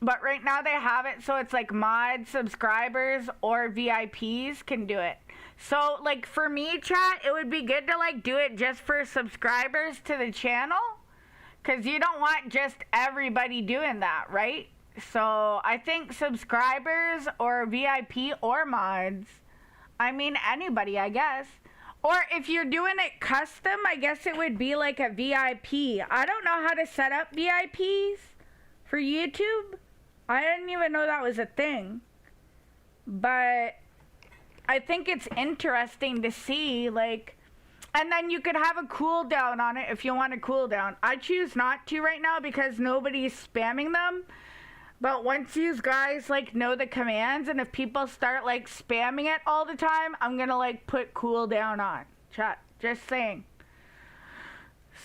Speaker 1: But right now they have it so it's like mods, subscribers, or VIPs can do it. So like for me, chat, it would be good to like do it just for subscribers to the channel, because you don't want just everybody doing that, right? So I think subscribers or VIP or mods, I mean anybody, I guess. Or if you're doing it custom, I guess it would be like a VIP. I don't know how to set up VIPs for YouTube. I didn't even know that was a thing. But I think it's interesting to see, like, and then you could have a cooldown on it if you want a cooldown. I choose not to right now because nobody's spamming them. But once you guys, like, know the commands, and if people start, like, spamming it all the time, I'm gonna, like, put cooldown on. Chat, just saying.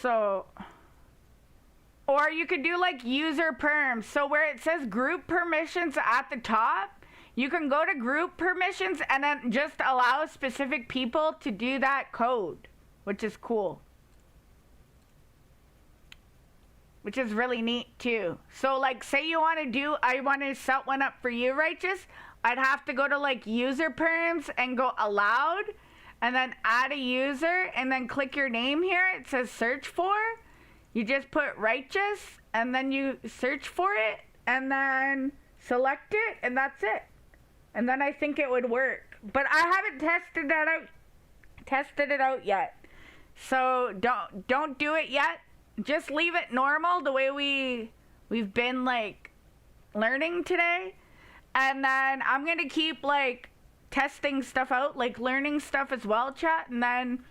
Speaker 1: So, or you could do, like, user perms. So where it says group permissions at the top, you can go to group permissions and then just allow specific people to do that code, which is cool. Which is really neat too. So like, say you want to do, I want to set one up for you, Righteous. I'd have to go to like user perms and go allowed and then add a user and then click your name here. It says search for. You just put Righteous and then you search for it and then select it and that's it. And then I think it would work. But I haven't tested it out yet. So don't do it yet. Just leave it normal the way we've been like learning today. And then I'm going to keep like testing stuff out, like learning stuff as well, chat. And then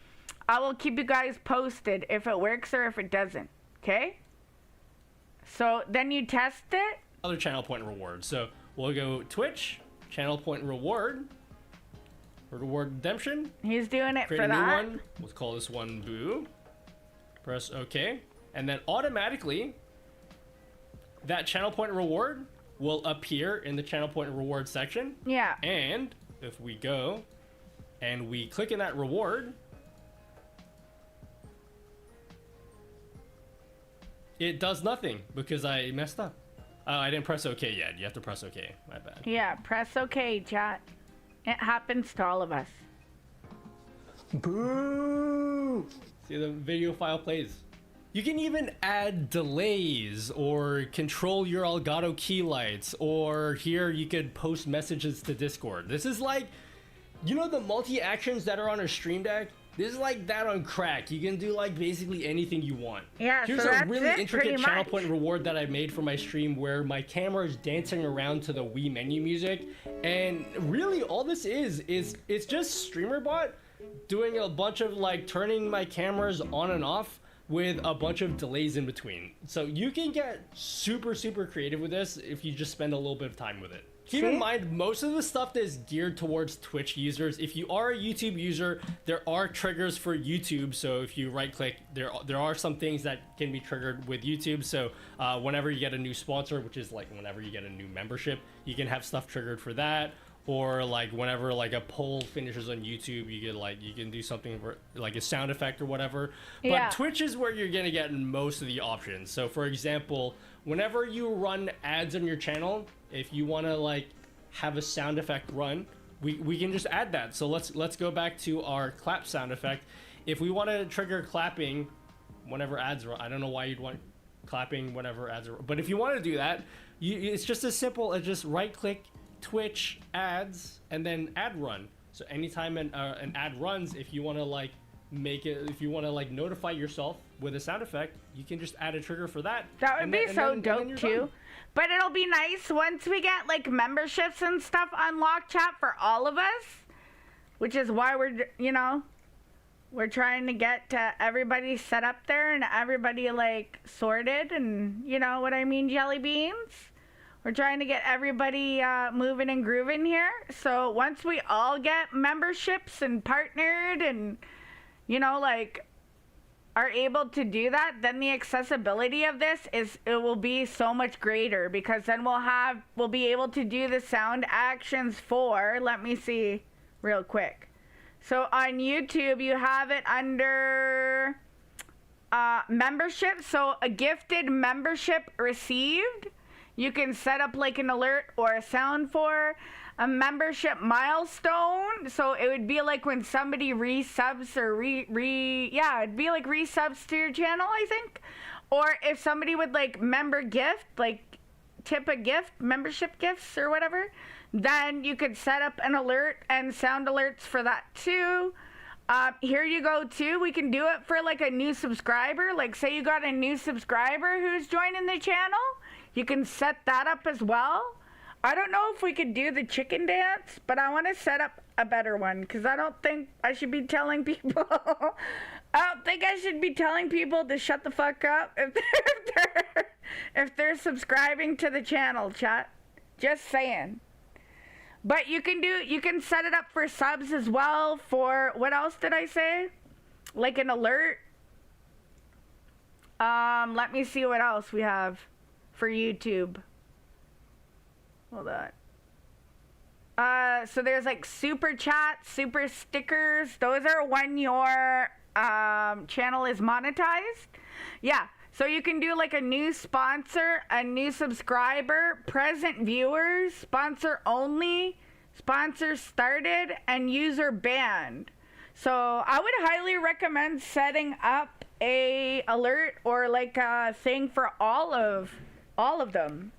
Speaker 1: I will keep you guys posted if it works or if it doesn't. Okay? So then you test it.
Speaker 4: Other channel point reward. So we'll go Twitch, channel point reward redemption.
Speaker 1: He's doing it
Speaker 4: Create
Speaker 1: for
Speaker 4: a new
Speaker 1: that.
Speaker 4: one. We'll call this one Boo. Press OK. And then automatically, that channel point reward will appear in the channel point reward section.
Speaker 1: Yeah.
Speaker 4: And if we go and we click in that reward, it does nothing because I messed up. I didn't press OK yet. You have to press OK. My bad.
Speaker 1: Yeah, press OK, chat. It happens to all of us.
Speaker 4: Boo! See, the video file plays. You can even add delays or control your Elgato key lights, or here you could post messages to Discord. This is like, you know the multi-actions that are on a Stream Deck? This is like that on crack. You can do like basically anything you want.
Speaker 1: Yeah,
Speaker 4: here's
Speaker 1: so
Speaker 4: a
Speaker 1: that's
Speaker 4: really
Speaker 1: it,
Speaker 4: intricate
Speaker 1: pretty
Speaker 4: channel
Speaker 1: much.
Speaker 4: point reward that I made for my stream where my camera is dancing around to the Wii menu music. And really all this is it's just StreamerBot doing a bunch of like turning my cameras on and off with a bunch of delays in between. So you can get super creative with this if you just spend a little bit of time with it. Keep in mind, most of the stuff that is geared towards Twitch users. If you are a YouTube user, there are triggers for YouTube. So if you right click, there are some things that can be triggered with YouTube. So whenever you get a new sponsor, which is like whenever you get a new membership, you can have stuff triggered for that. Or like whenever like a poll finishes on YouTube, you can do something for like a sound effect or whatever.
Speaker 1: Yeah.
Speaker 4: But Twitch is where you're gonna get most of the options. So for example, whenever you run ads on your channel, if you want to like have a sound effect run, we can just add that. So let's go back to our clap sound effect. If we want to trigger clapping whenever ads run, I don't know why you'd want clapping whenever ads are, but if you want to do that, it's just as simple as just right click Twitch ads and then ad run. So anytime an ad runs, if you want to like make it, if you want to like notify yourself with a sound effect, you can just add a trigger for that.
Speaker 1: That would be so dope too. But it'll be nice once we get like memberships and stuff unlocked, chat, for all of us, which is why we're trying to get everybody set up there and everybody like sorted, and you know what I mean, jelly beans. We're trying to get everybody moving and grooving here. So once we all get memberships and partnered and, you know, like are able to do that, then the accessibility of this it will be so much greater, because then we'll be able to do the sound actions for, let me see real quick. So on YouTube, you have it under membership. So a gifted membership received. You can set up like an alert or a sound for a membership milestone. So it would be like when somebody resubs or it'd be like resubs to your channel, I think. Or if somebody would like member gift, like tip a gift, membership gifts or whatever, then you could set up an alert and sound alerts for that too. Here you go too. We can do it for like a new subscriber. Like say you got a new subscriber who's joining the channel. You can set that up as well. I don't know if we could do the chicken dance, but I want to set up a better one, because I don't think I should be telling people. I don't think I should be telling people to shut the fuck up if they're subscribing to the channel, chat. Just saying. But you can set it up for subs as well. For what else did I say? Like an alert. Let me see what else we have for YouTube. Hold on. So there's like super chats, super stickers. Those are when your channel is monetized. Yeah. So you can do like a new sponsor, a new subscriber, present viewers, sponsor only, sponsor started, and user banned. So I would highly recommend setting up a alert or like a thing for all of them.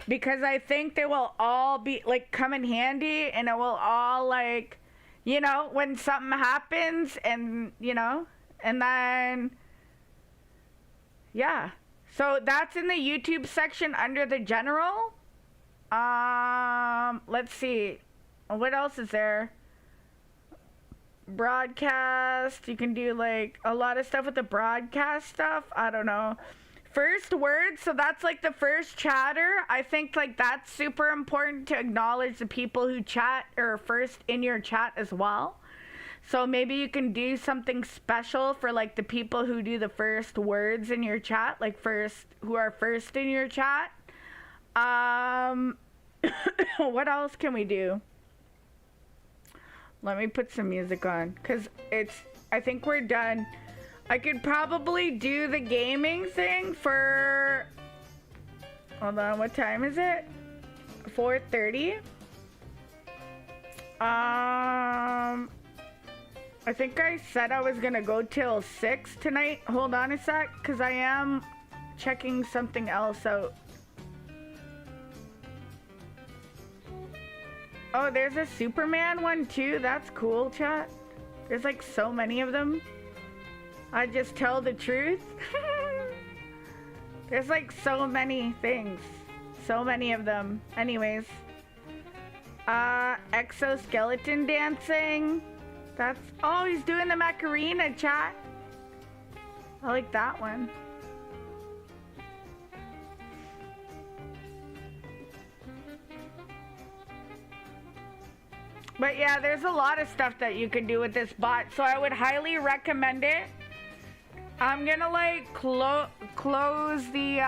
Speaker 1: Because I think they will all be like come in handy, and it will all like, you know, when something happens and, you know, and then yeah. So that's in the YouTube section under the general. Let's see. What else is there? Broadcast. You can do like a lot of stuff with the broadcast stuff. I don't know. First words. So that's like the first chatter. I think like that's super important to acknowledge the people who chat or first in your chat as well. So maybe you can do something special for like the people who do the first words in your chat, like who are first in your chat. What else can we do? Let me put some music on, because I think we're done. I could probably do the gaming thing for, hold on, what time is it? 4:30. I think I said I was gonna go till 6 tonight. Hold on a sec, because I am checking something else out. Oh, there's a Superman one too. That's cool, chat. There's like so many of them. I just tell the truth. There's like so many things. So many of them. Anyways. Exoskeleton dancing. That's, oh, he's doing the Macarena, chat. I like that one. But yeah, there's a lot of stuff that you can do with this bot, so I would highly recommend it. I'm gonna like close the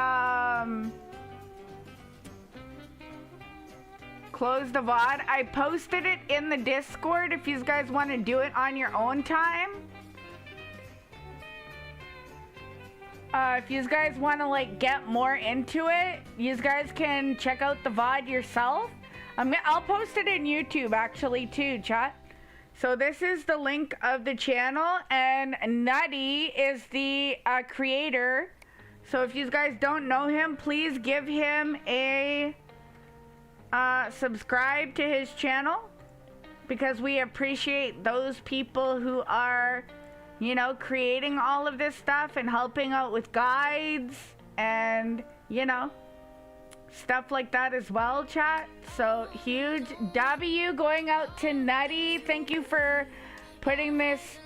Speaker 1: close the VOD. I posted it in the Discord if you guys want to do it on your own time. If you guys want to like get more into it, you guys can check out the VOD yourself. I'll post it in YouTube actually too, chat. So this is the link of the channel, and Nutty is the creator. So if you guys don't know him, please give him a subscribe to his channel, because we appreciate those people who are, you know, creating all of this stuff and helping out with guides and, you know, stuff like that as well, chat. So huge W going out to Nutty. Thank you for putting this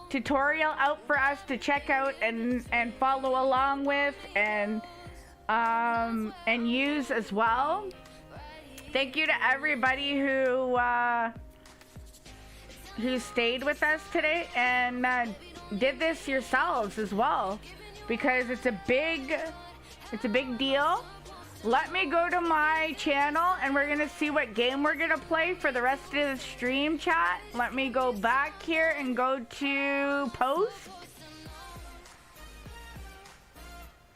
Speaker 1: tutorial out for us to check out and follow along with and use as well. Thank you to everybody who stayed with us today and did this yourselves as well, because it's a big deal. Let me go to my channel and we're gonna see what game we're gonna play for the rest of the stream, chat. Let me go back here and go to post.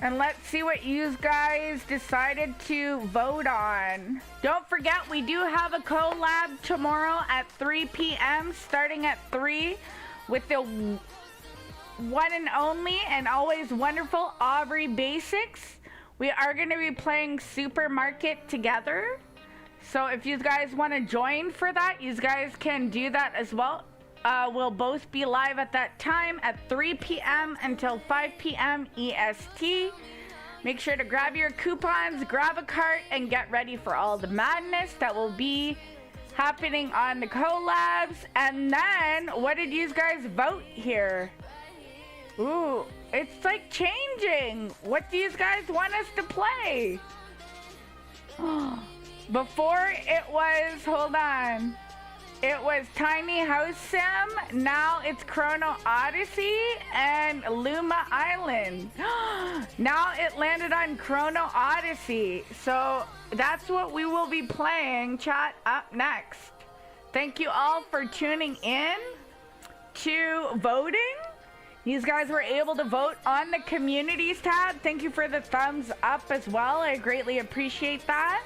Speaker 1: And let's see what you guys decided to vote on. Don't forget, we do have a collab tomorrow at 3 p.m. starting at 3 with the one and only and always wonderful Aubrey Basics. We are going to be playing Supermarket together. So if you guys want to join for that, you guys can do that as well. We'll both be live at that time at 3 p.m. until 5 p.m. EST. Make sure to grab your coupons, grab a cart, and get ready for all the madness that will be happening on the collabs. And then, what did you guys vote here? Ooh, it's like changing. What do you guys want us to play? Before it was, hold on. It was Tiny House Sim, now it's Chrono Odyssey and Luma Island. Now it landed on Chrono Odyssey. So that's what we will be playing, chat, up next. Thank you all for tuning in to voting. These guys were able to vote on the communities tab. Thank you for the thumbs up as well. I greatly appreciate that.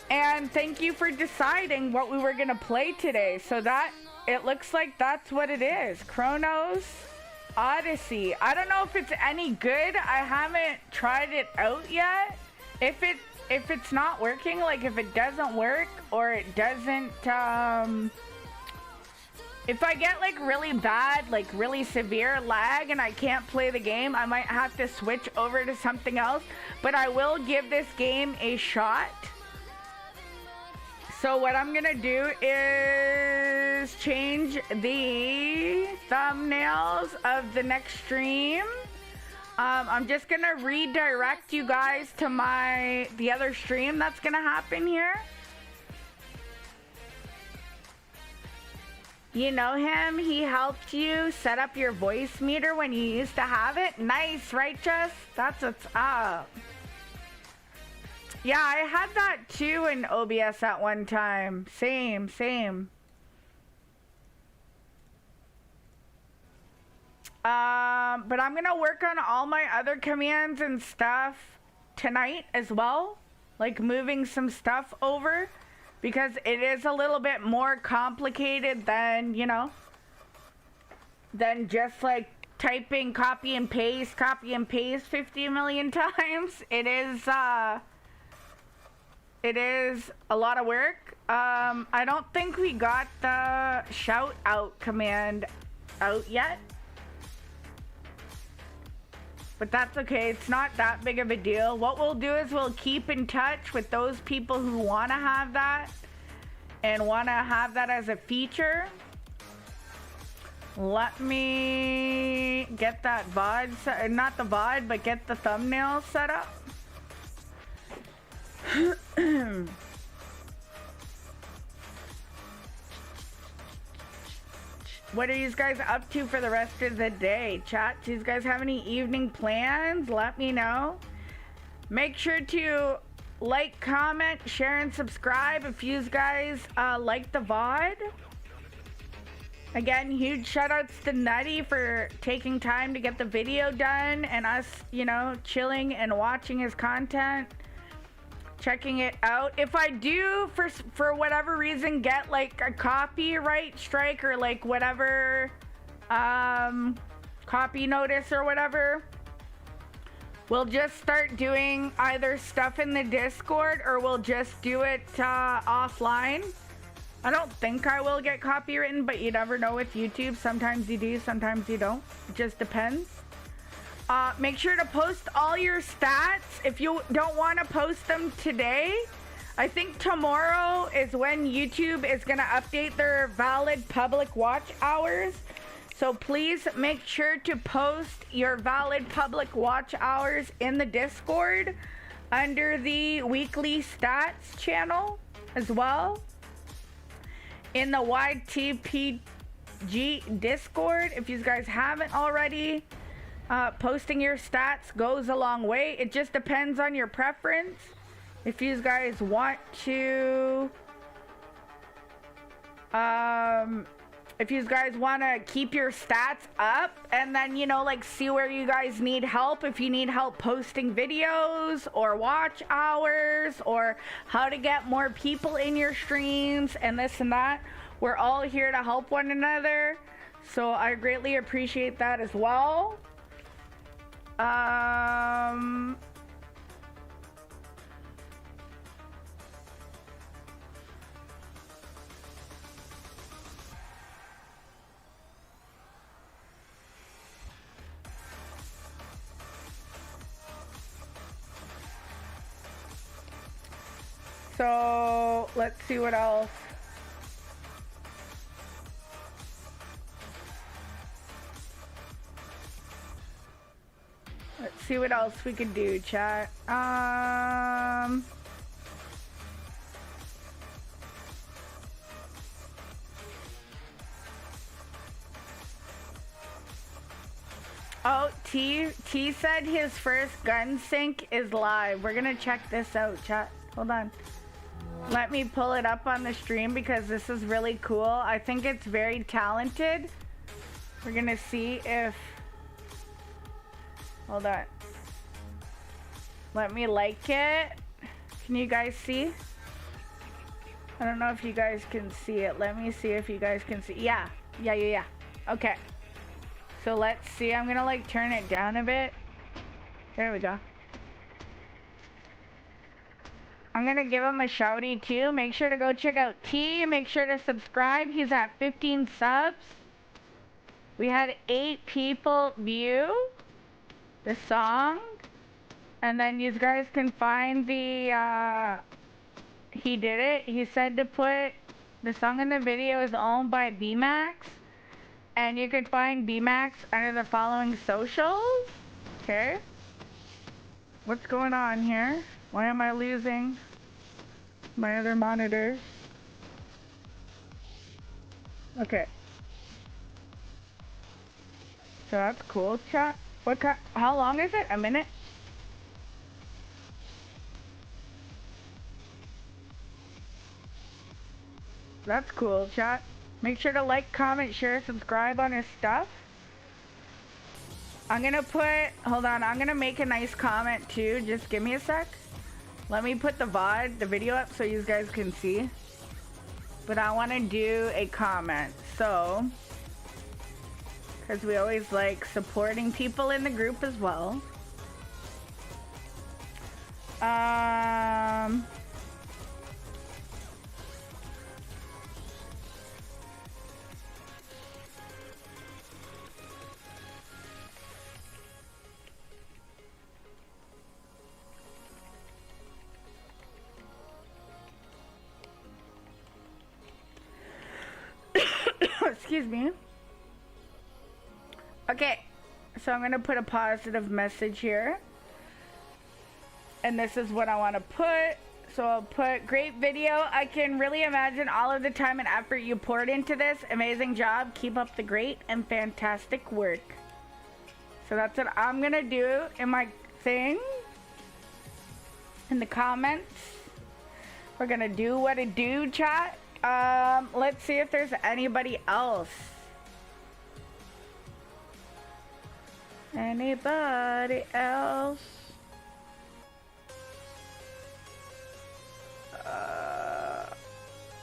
Speaker 1: And thank you for deciding what we were going to play today. So that, it looks like that's what it is. Chronos Odyssey. I don't know if it's any good. I haven't tried it out yet. If it's not working, like if it doesn't work or it doesn't, if I get like really bad, like really severe lag and I can't play the game, I might have to switch over to something else. But I will give this game a shot. So what I'm gonna do is change the thumbnails of the next stream. I'm just gonna redirect you guys to the other stream that's gonna happen here. You know him, he helped you set up your voice meter when you used to have it. Nice, righteous? That's what's up. Yeah, I had that too in OBS at one time. Same. But I'm gonna work on all my other commands and stuff tonight as well. Like moving some stuff over. Because it is a little bit more complicated than, you know, than just like typing copy and paste 50 million times. It is a lot of work. I don't think we got the shout out command out yet. But that's okay, it's not that big of a deal. What we'll do is we'll keep in touch with those people who want to have that and want to have that as a feature. Let me get that VOD, not the VOD, but get the thumbnail set up. What are you guys up to for the rest of the day? Chat, do you guys have any evening plans? Let me know. Make sure to like, comment, share, and subscribe if you guys like the VOD. Again, huge shout outs to Nutty for taking time to get the video done and us, you know, chilling and watching his content. Checking it out. If I do, for whatever reason, get like a copyright strike or like whatever copy notice or whatever, we'll just start doing either stuff in the Discord or we'll just do it offline. I don't think I will get copywritten, but you never know with YouTube. Sometimes you do, sometimes you don't. It just depends. Make sure to post all your stats. If you don't want to post them today, I think tomorrow is when YouTube is going to update their valid public watch hours. So please make sure to post your valid public watch hours in the Discord under the weekly stats channel as well. In the YTPG Discord, if you guys haven't already. Posting your stats goes a long way. It just depends on your preference. If you guys want to if you guys want to keep your stats up and then, you know, like see where you guys need help, if you need help posting videos or watch hours or how to get more people in your streams and this and that, we're all here to help one another. So I greatly appreciate that as well. So let's see what else. Let's see what else we could do, chat. Oh, T said his first gun sync is live. We're gonna check this out, chat. Hold on. Let me pull it up on the stream because this is really cool. I think it's very talented. We're gonna see if... Hold on. Let me like it. Can you guys see? I don't know if you guys can see it. Let me see if you guys can see. Yeah. Okay. So let's see. I'm gonna like turn it down a bit. There we go. I'm gonna give him a shouty too. Make sure to go check out T. Make sure to subscribe. He's at 15 subs. We had 8 people view the song. And then you guys can find the, he did it. He said to put the song in the video is owned by B-Max. And you can find B-Max under the following socials. Okay. What's going on here? Why am I losing my other monitor? Okay. So that's cool, chat. How long is it? A minute? That's cool, chat. Make sure to like, comment, share, subscribe on his stuff. I'm gonna put, hold on, I'm gonna make a nice comment too. Just give me a sec. Let me put the VOD, the video up so you guys can see. But I wanna do a comment, so. Because we always like supporting people in the group as well. Excuse me. Okay, so I'm gonna put a positive message here. And this is what I want to put. So I'll put great video. I can really imagine all of the time and effort you poured into this. Amazing job. Keep up the great and fantastic work. So that's what I'm gonna do in my thing. In the comments. We're gonna do what it do, chat. Let's see if there's anybody else. Anybody else?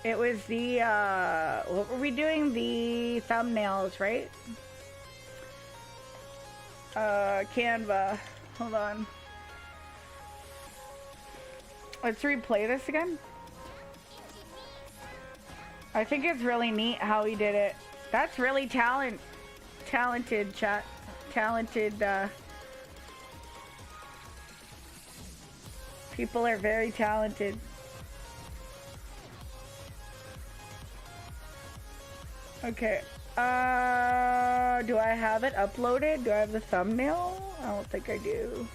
Speaker 1: It was the, what were we doing? The thumbnails, right? Canva. Hold on. Let's replay this again. I think it's really neat how he did it. That's really talented, chat. Talented, people are very talented. Okay. Do I have it uploaded? Do I have the thumbnail? I don't think I do.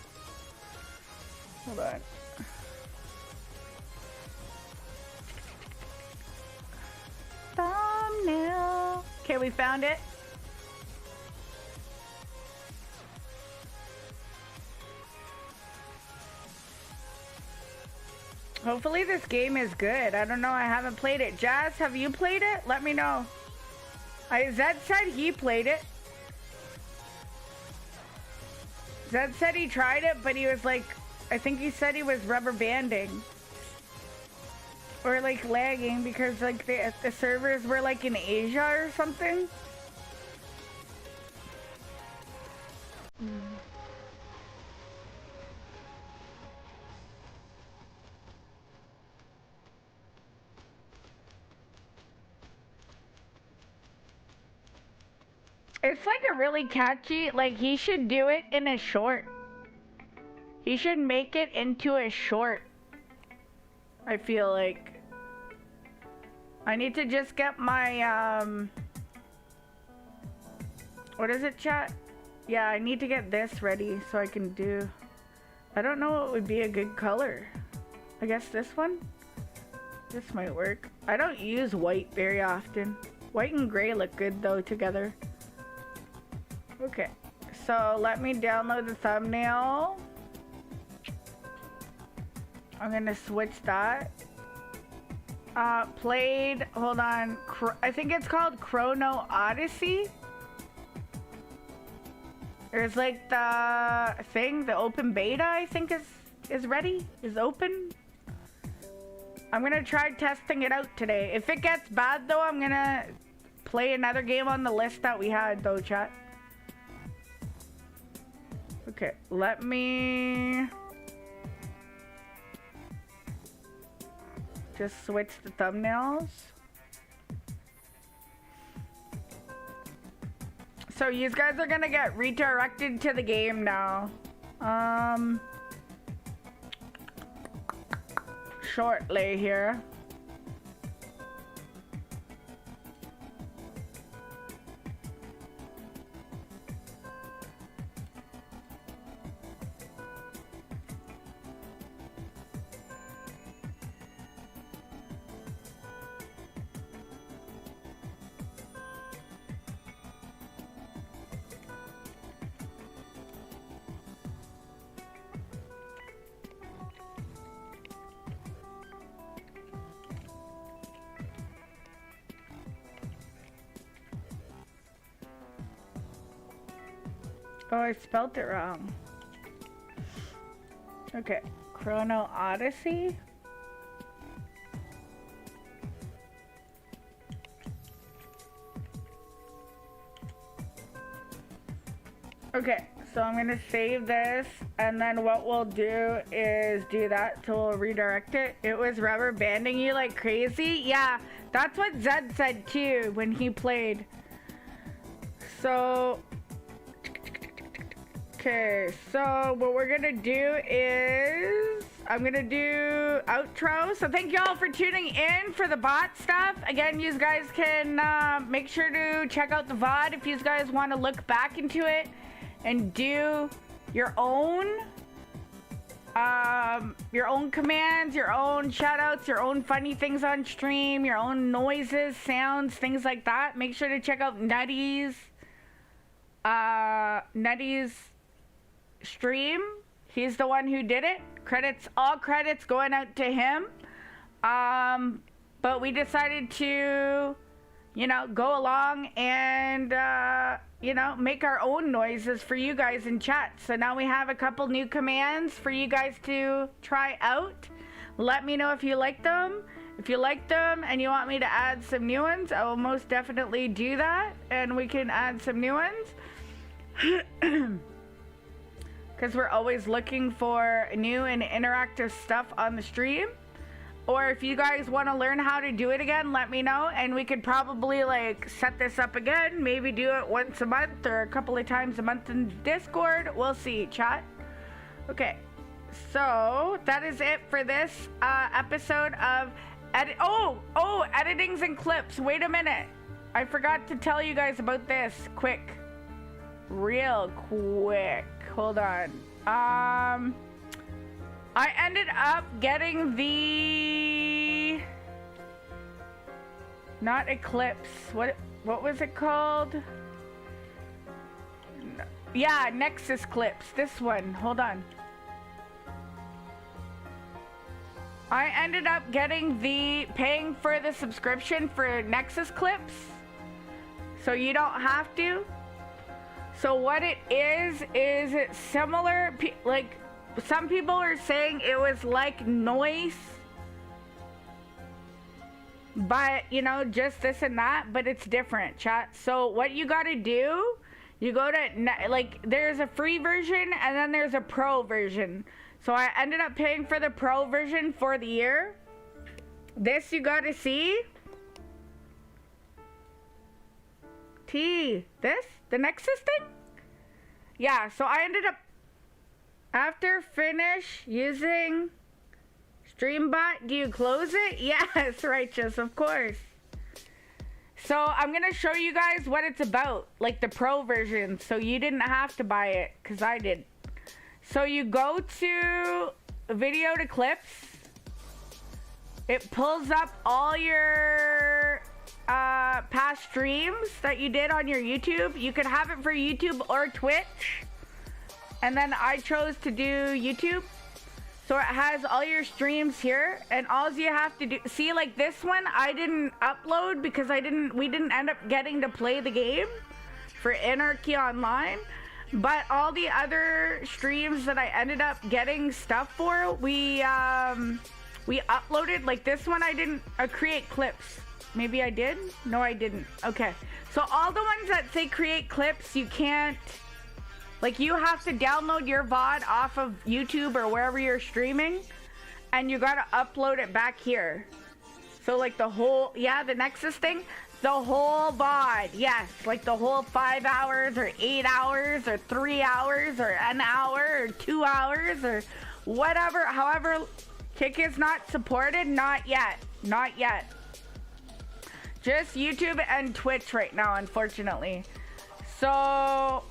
Speaker 1: Hold on. Thumbnail. Okay, we found it. Hopefully this game is good. I don't know. I haven't played it. Jazz, have you played it? Let me know. Zed said he played it. Zed said he tried it, but he was like, I think he said he was rubber banding. Or like lagging because like the servers were like in Asia or something. It's like a really catchy, like he should do it in a short. He should make it into a short. I feel like. I need to just get my, what is it, chat? Yeah, I need to get this ready so I can do, I don't know what would be a good color. I guess this one? This might work. I don't use white very often. White and gray look good though together. Okay, so let me download the thumbnail. I'm gonna switch that. Played, hold on, I think it's called Chrono Odyssey. There's like the thing, the open beta I think is ready, is open. I'm gonna try testing it out today. If it gets bad though, I'm gonna play another game on the list that we had though, chat. Okay, let me just switch the thumbnails. So you guys are gonna get redirected to the game now. Shortly here. Oh, I spelled it wrong. Okay, Chrono Odyssey. Okay, so I'm gonna save this, and then what we'll do is do that, so we'll redirect it. It was rubber banding you like crazy? Yeah, that's what Zed said too when he played. So... okay, so what we're gonna do is I'm gonna do outro. So thank y'all for tuning in for the bot stuff. Again, you guys can make sure to check out the VOD if you guys want to look back into it and do your own commands, your own shoutouts, your own funny things on stream, your own noises, sounds, things like that. Make sure to check out Nutty's stream. He's the one who did it. All credits going out to him. But we decided to, you know, go along and you know, make our own noises for you guys in chat. So now we have a couple new commands for you guys to try out. Let me know if you like them. If you like them and you want me to add some new ones, I will most definitely do that, and we can add some new ones. Because we're always looking for new and interactive stuff on the stream. Or if you guys want to learn how to do it again, let me know, and we could probably like set this up again. Maybe do it once a month or a couple of times a month in Discord. We'll see, chat. Okay, so that is it for this episode of editings and clips. Wait a minute, I forgot to tell you guys about this. Real quick, hold on. I ended up getting the not Eclipse. What was it called? Yeah, Nexus Clips. This one. Hold on. I ended up getting paying for the subscription for Nexus Clips, so you don't have to. So what it is it's similar, like some people are saying it was like Noise, but you know, just this and that, but it's different, chat. So what you gotta do, you go to, like, there's a free version and then there's a pro version. So I ended up paying for the pro version for the year. This you gotta see. The Nexus thing? Yeah, so I ended up, after finish using StreamBot, do you close it? Yes, Righteous, of course. So I'm gonna show you guys what it's about, like the pro version, so you didn't have to buy it, because I did. So you go to video to clips. It pulls up all your past streams that you did on your YouTube. You could have it for YouTube or Twitch. And then I chose to do YouTube. So it has all your streams here, and all you have to do, see, like this one, I didn't upload because we didn't end up getting to play the game for Anarchy Online. But all the other streams that I ended up getting stuff for, we uploaded. Like this one, I didn't create clips. Maybe I did? No, I didn't. Okay. So all the ones that say create clips, you can't. Like, you have to download your VOD off of YouTube or wherever you're streaming, and you gotta upload it back here. So, like, the whole, yeah, the Nexus thing, the whole VOD, yes, like the whole 5 hours or 8 hours or 3 hours or an hour or 2 hours or whatever, however, Kick is not supported, not yet, not yet. Just YouTube and Twitch right now, unfortunately. So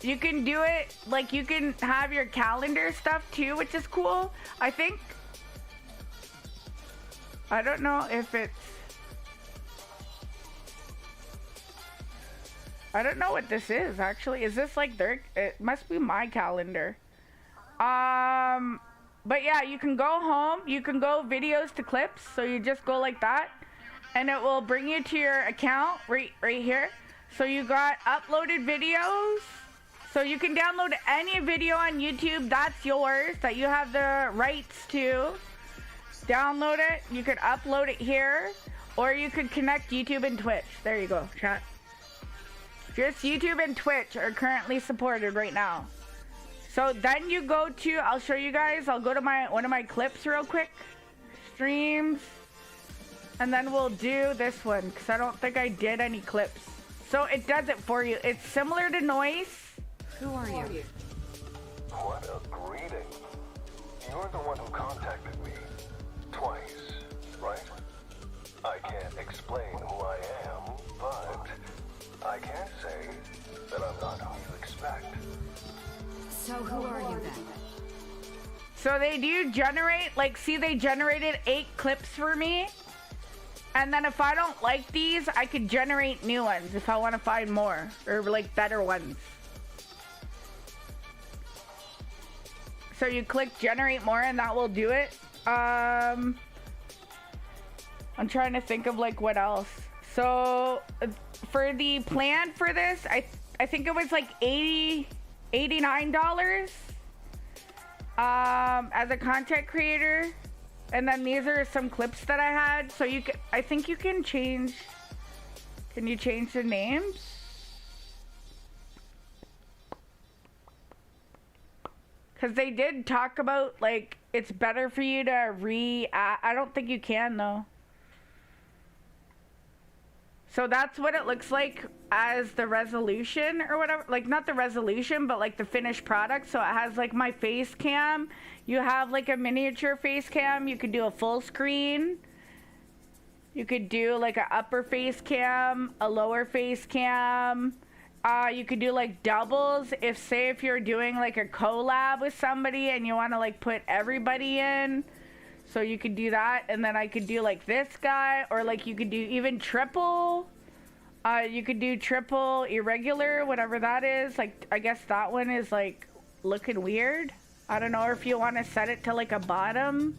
Speaker 1: you can do it, like you can have your calendar stuff too, which is cool. I think, I don't know if it's, I don't know what this is actually. Is this like their, it must be my calendar. But yeah, you can go home, you can go videos to clips. So you just go like that and it will bring you to your account right here. So you got uploaded videos. So you can download any video on YouTube that's yours, that you have the rights to. Download it, you could upload it here, or you could connect YouTube and Twitch. There you go, chat. Just YouTube and Twitch are currently supported right now. So then you go to, I'll show you guys, I'll go to one of my clips real quick. Streams. And then we'll do this one, because I don't think I did any clips. So it does it for you. It's similar to Noise.
Speaker 8: Who are you?
Speaker 9: What a greeting. You're the one who contacted me. Twice, right? I can't explain who I am, but I can say that I'm not who you expect.
Speaker 8: So who are you then?
Speaker 1: So they do generate, like, see, they generated 8 clips for me. And then if I don't like these, I could generate new ones if I want to find more, or like better ones. So you click generate more and that will do it. I'm trying to think of like what else. So for the plan for this, I think it was like $89 as a content creator. And then these are some clips that I had. So you can, I think you can change. Can you change the names? Because they did talk about, like, it's better for you to I don't think you can, though. So that's what it looks like as the resolution or whatever. Like, not the resolution, but, like, the finished product. So it has, like, my face cam. You have, like, a miniature face cam. You could do a full screen. You could do, like, an upper face cam, a lower face cam. You could do like doubles if you're doing like a collab with somebody and you want to like put everybody in. So you could do that, and then I could do like this guy, or like you could do even triple. You could do triple irregular, whatever that is. Like, I guess that one is like looking weird. I don't know, or if you want to set it to like a bottom.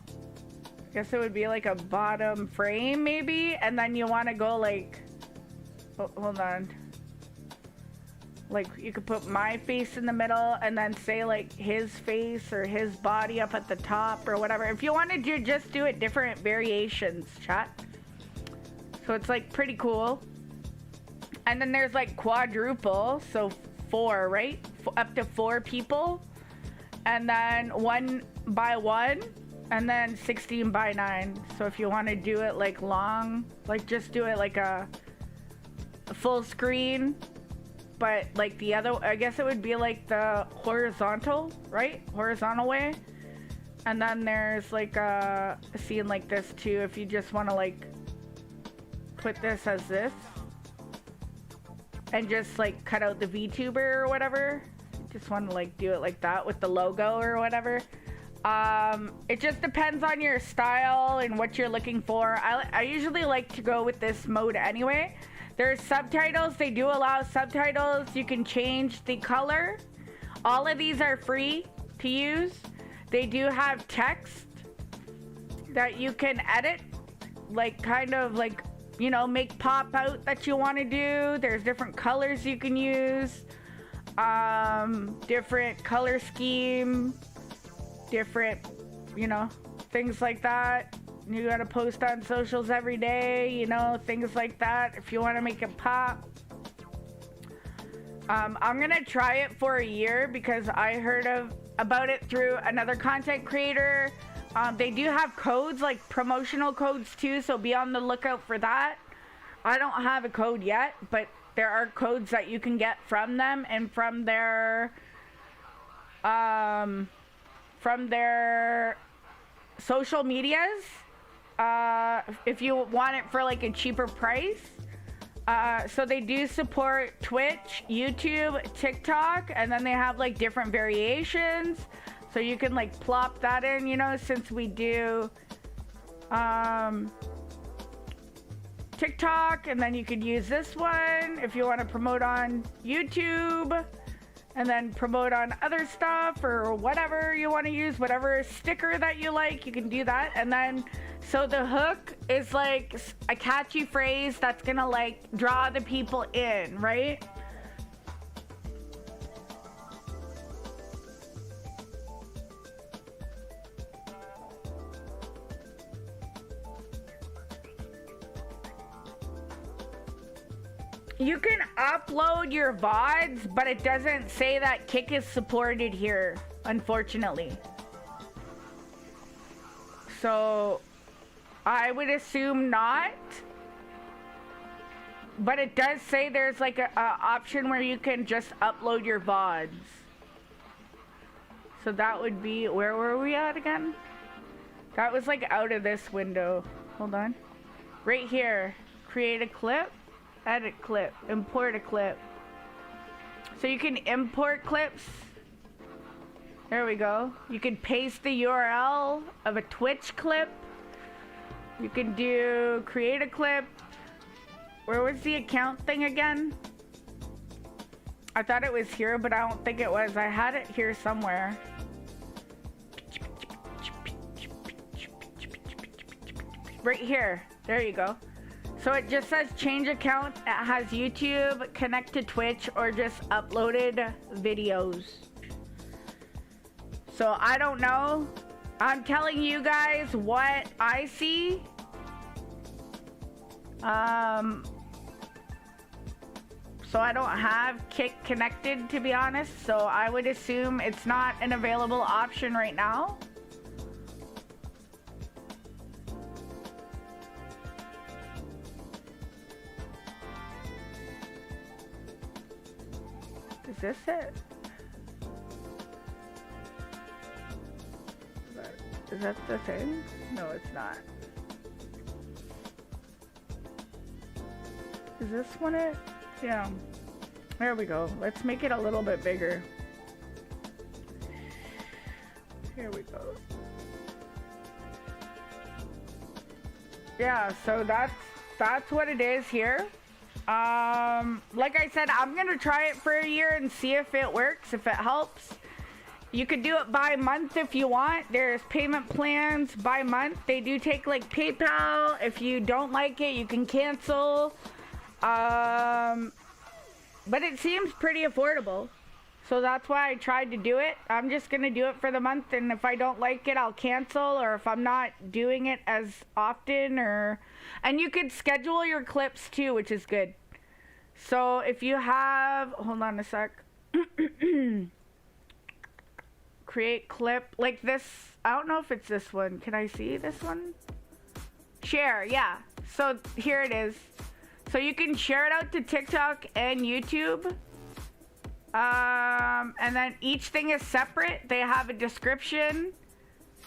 Speaker 1: I guess it would be like a bottom frame maybe, and then you want to go like, oh, hold on. Like, you could put my face in the middle and then say, like, his face or his body up at the top or whatever. If you wanted to just do it different variations, chat. So it's, like, pretty cool. And then there's, like, quadruple. So 4, right? Up to 4 people. And then 1 by 1. And then 16 by 9. So if you want to do it, like, long, like, just do it like a full screen, but like the other, I guess it would be like the horizontal, right? Horizontal way. And then there's like a scene like this too, if you just want to like put this as this and just like cut out the VTuber or whatever. You just want to like do it like that with the logo or whatever. It just depends on your style and what you're looking for. I usually like to go with this mode anyway. There's subtitles. They do allow subtitles. You can change the color. All of these are free to use. They do have text that you can edit, like kind of like, you know, make pop out that you want to do. There's different colors you can use, different color scheme, different, you know, things like that. You gotta post on socials every day, you know, things like that if you want to make it pop. I'm gonna try it for a year because I heard about it through another content creator. They do have codes, like promotional codes too, so be on the lookout for that. I don't have a code yet, but there are codes that you can get from them and from their social medias, if you want it for like a cheaper price. So they do support Twitch, YouTube, TikTok, and then they have like different variations. So you can like plop that in, you know, since we do TikTok, and then you could use this one if you want to promote on YouTube, and then promote on other stuff or whatever you want to use, whatever sticker that you like, you can do that. And then, so the hook is like a catchy phrase that's gonna like draw the people in, right? You can upload your VODs, but it doesn't say that Kick is supported here, unfortunately. So, I would assume not. But it does say there's like a option where you can just upload your VODs. So that would be, where were we at again? That was like out of this window. Hold on. Right here. Create a clip. Edit clip, import a clip. So you can import clips. There we go. You can paste the URL of a Twitch clip. You can do create a clip. Where was the account thing again? I thought it was here, but I don't think it was. I had it here somewhere. Right here. There you go. So it just says change account. It has YouTube, connect to Twitch, or just uploaded videos. So I don't know. I'm telling you guys what I see. So I don't have Kick connected, to be honest. So I would assume it's not an available option right now. Is this it? Is that the thing? No, it's not. Is this one it? Yeah. There we go. Let's make it a little bit bigger. Here we go. Yeah, so that's what it is here. Like I said, I'm gonna try it for a year and see if it works, if it helps. You could do it by month if you want. There's payment plans by month. They do take like PayPal. If you don't like it, you can cancel. But it seems pretty affordable. So that's why I tried to do it. I'm just gonna do it for the month, and if I don't like it, I'll cancel, or if I'm not doing it as often, or... And you could schedule your clips too, which is good. So if you have... Hold on a sec. Create clip. Like this... I don't know if it's this one. Can I see this one? Share, yeah. So here it is. So you can share it out to TikTok and YouTube. And then each thing is separate. They have a description.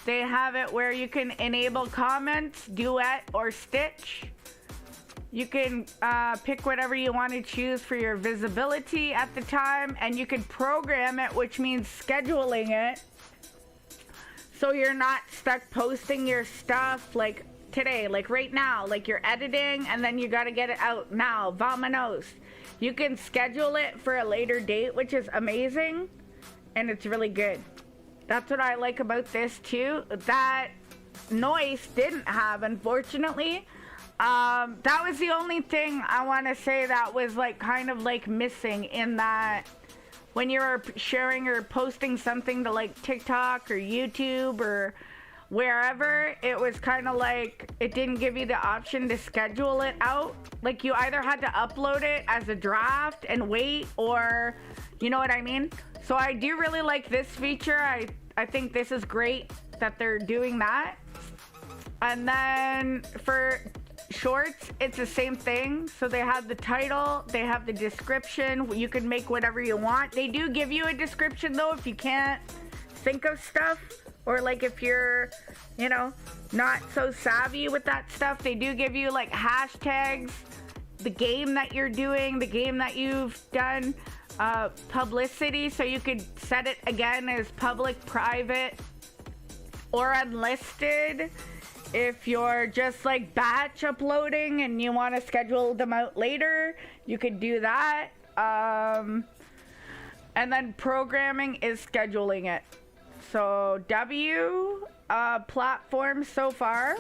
Speaker 1: They have it where you can enable comments, duet, or stitch. You can pick whatever you want to choose for your visibility at the time, and you can program it, which means scheduling it. So you're not stuck posting your stuff like today, like right now, like you're editing and then you gotta get it out now. Vamonos. You can schedule it for a later date, which is amazing, and it's really good. That's what I like about this too. That Noise didn't have, unfortunately. That was the only thing I want to say that was like kind of like missing in that when you're sharing or posting something to like TikTok or YouTube or wherever, it was kind of like it didn't give you the option to schedule it out. Like you either had to upload it as a draft and wait, or you know what I mean? So I do really like this feature. I think this is great that they're doing that. And then for shorts, it's the same thing. So they have the title, they have the description. You can make whatever you want. They do give you a description though if you can't think of stuff, or like if you're, you know, not so savvy with that stuff. They do give you like hashtags, the game that you're doing, the game that you've done, publicity. So you could set it again as public, private, or unlisted. If you're just like batch uploading and you want to schedule them out later, you could do that. And then programming is scheduling it. So W platform so far,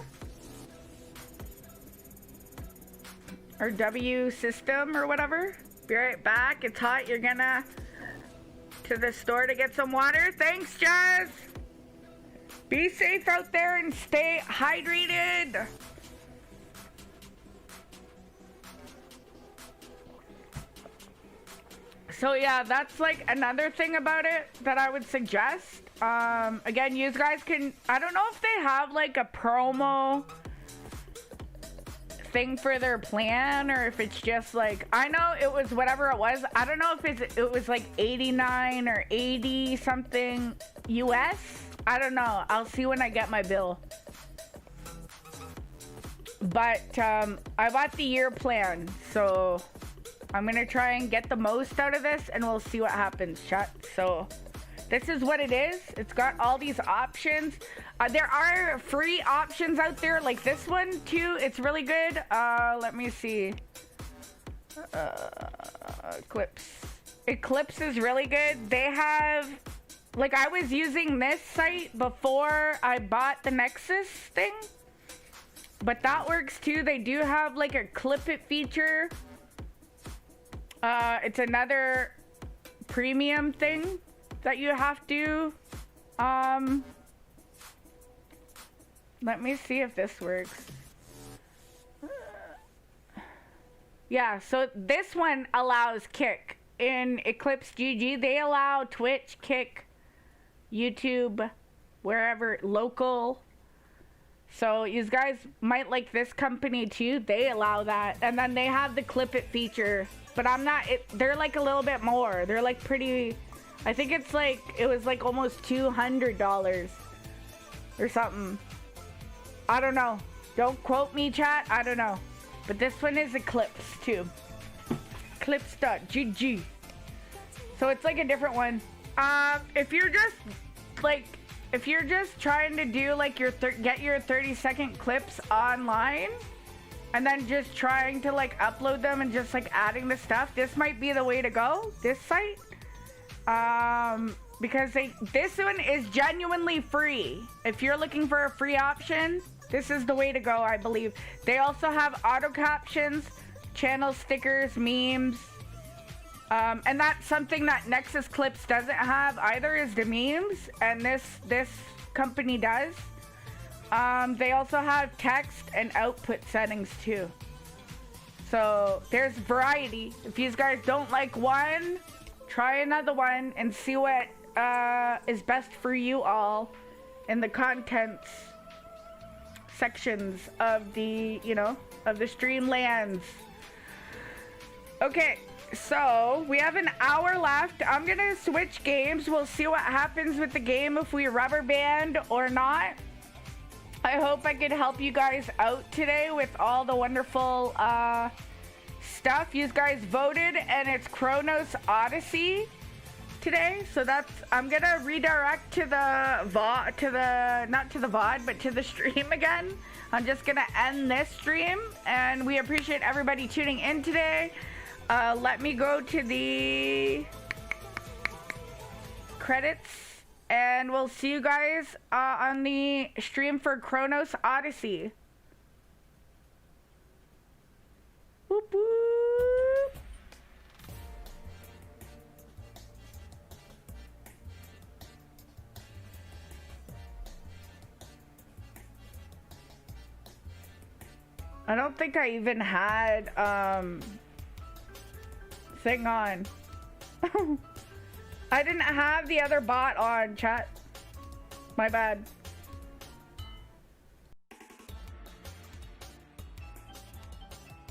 Speaker 1: or W system or whatever. Be right back. It's hot. You're gonna to the store to get some water. Thanks, Jazz. Be safe out there and stay hydrated. So yeah, that's like another thing about it that I would suggest. Again, you guys can, I don't know if they have like a promo thing for their plan, or if it's just like, I know it was whatever it was. I don't know if it was like 89 or 80 something US. I don't know. I'll see when I get my bill. But I bought the year plan, so I'm gonna try and get the most out of this, and we'll see what happens, chat. So this is what it is. It's got all these options. There are free options out there, like this one too. It's really good. Let me see. Eclipse is really good. They have, like, I was using this site before I bought the Nexus thing, but that works too. They do have like a clip it feature. It's another premium thing that you have to, let me see if this works. Yeah, so this one allows Kick. In Eclipse GG, they allow Twitch, Kick, YouTube, wherever, local. So you guys might like this company too. They allow that. And then they have the clip it feature. But I'm not, they're like a little bit more. They're like pretty, I think it's like, it was like almost $200 or something. I don't know. Don't quote me, chat. I don't know. But this one is Eclipse too. Eclipse.gg. So it's like a different one. If you're just like, if you're just trying to do like your get your 30-second clips online, and then just trying to like upload them and just like adding the stuff, this might be the way to go, this site. Because this one is genuinely free. If you're looking for a free option, this is the way to go, I believe. They also have auto captions, channel stickers, memes. And that's something that Nexus Clips doesn't have either, is the memes, and this company does. They also have text and output settings too. So there's variety. If you guys don't like one, try another one and see what is best for you all in the contents sections of the, you know, of the Streamlands. Okay, so we have an hour left. I'm gonna switch games. We'll see what happens with the game, if we rubber band or not. I hope I could help you guys out today with all the wonderful stuff. You guys voted, and it's Chronos Odyssey. today, so that's I'm gonna redirect to the VOD, not to the VOD, but to the stream again. I'm just gonna end this stream, and we appreciate everybody tuning in today. Let me go to the credits, and we'll see you guys on the stream for Chronos Odyssey. Whoop whoop. I don't think I even had thing on. I didn't have the other bot on, chat. My bad.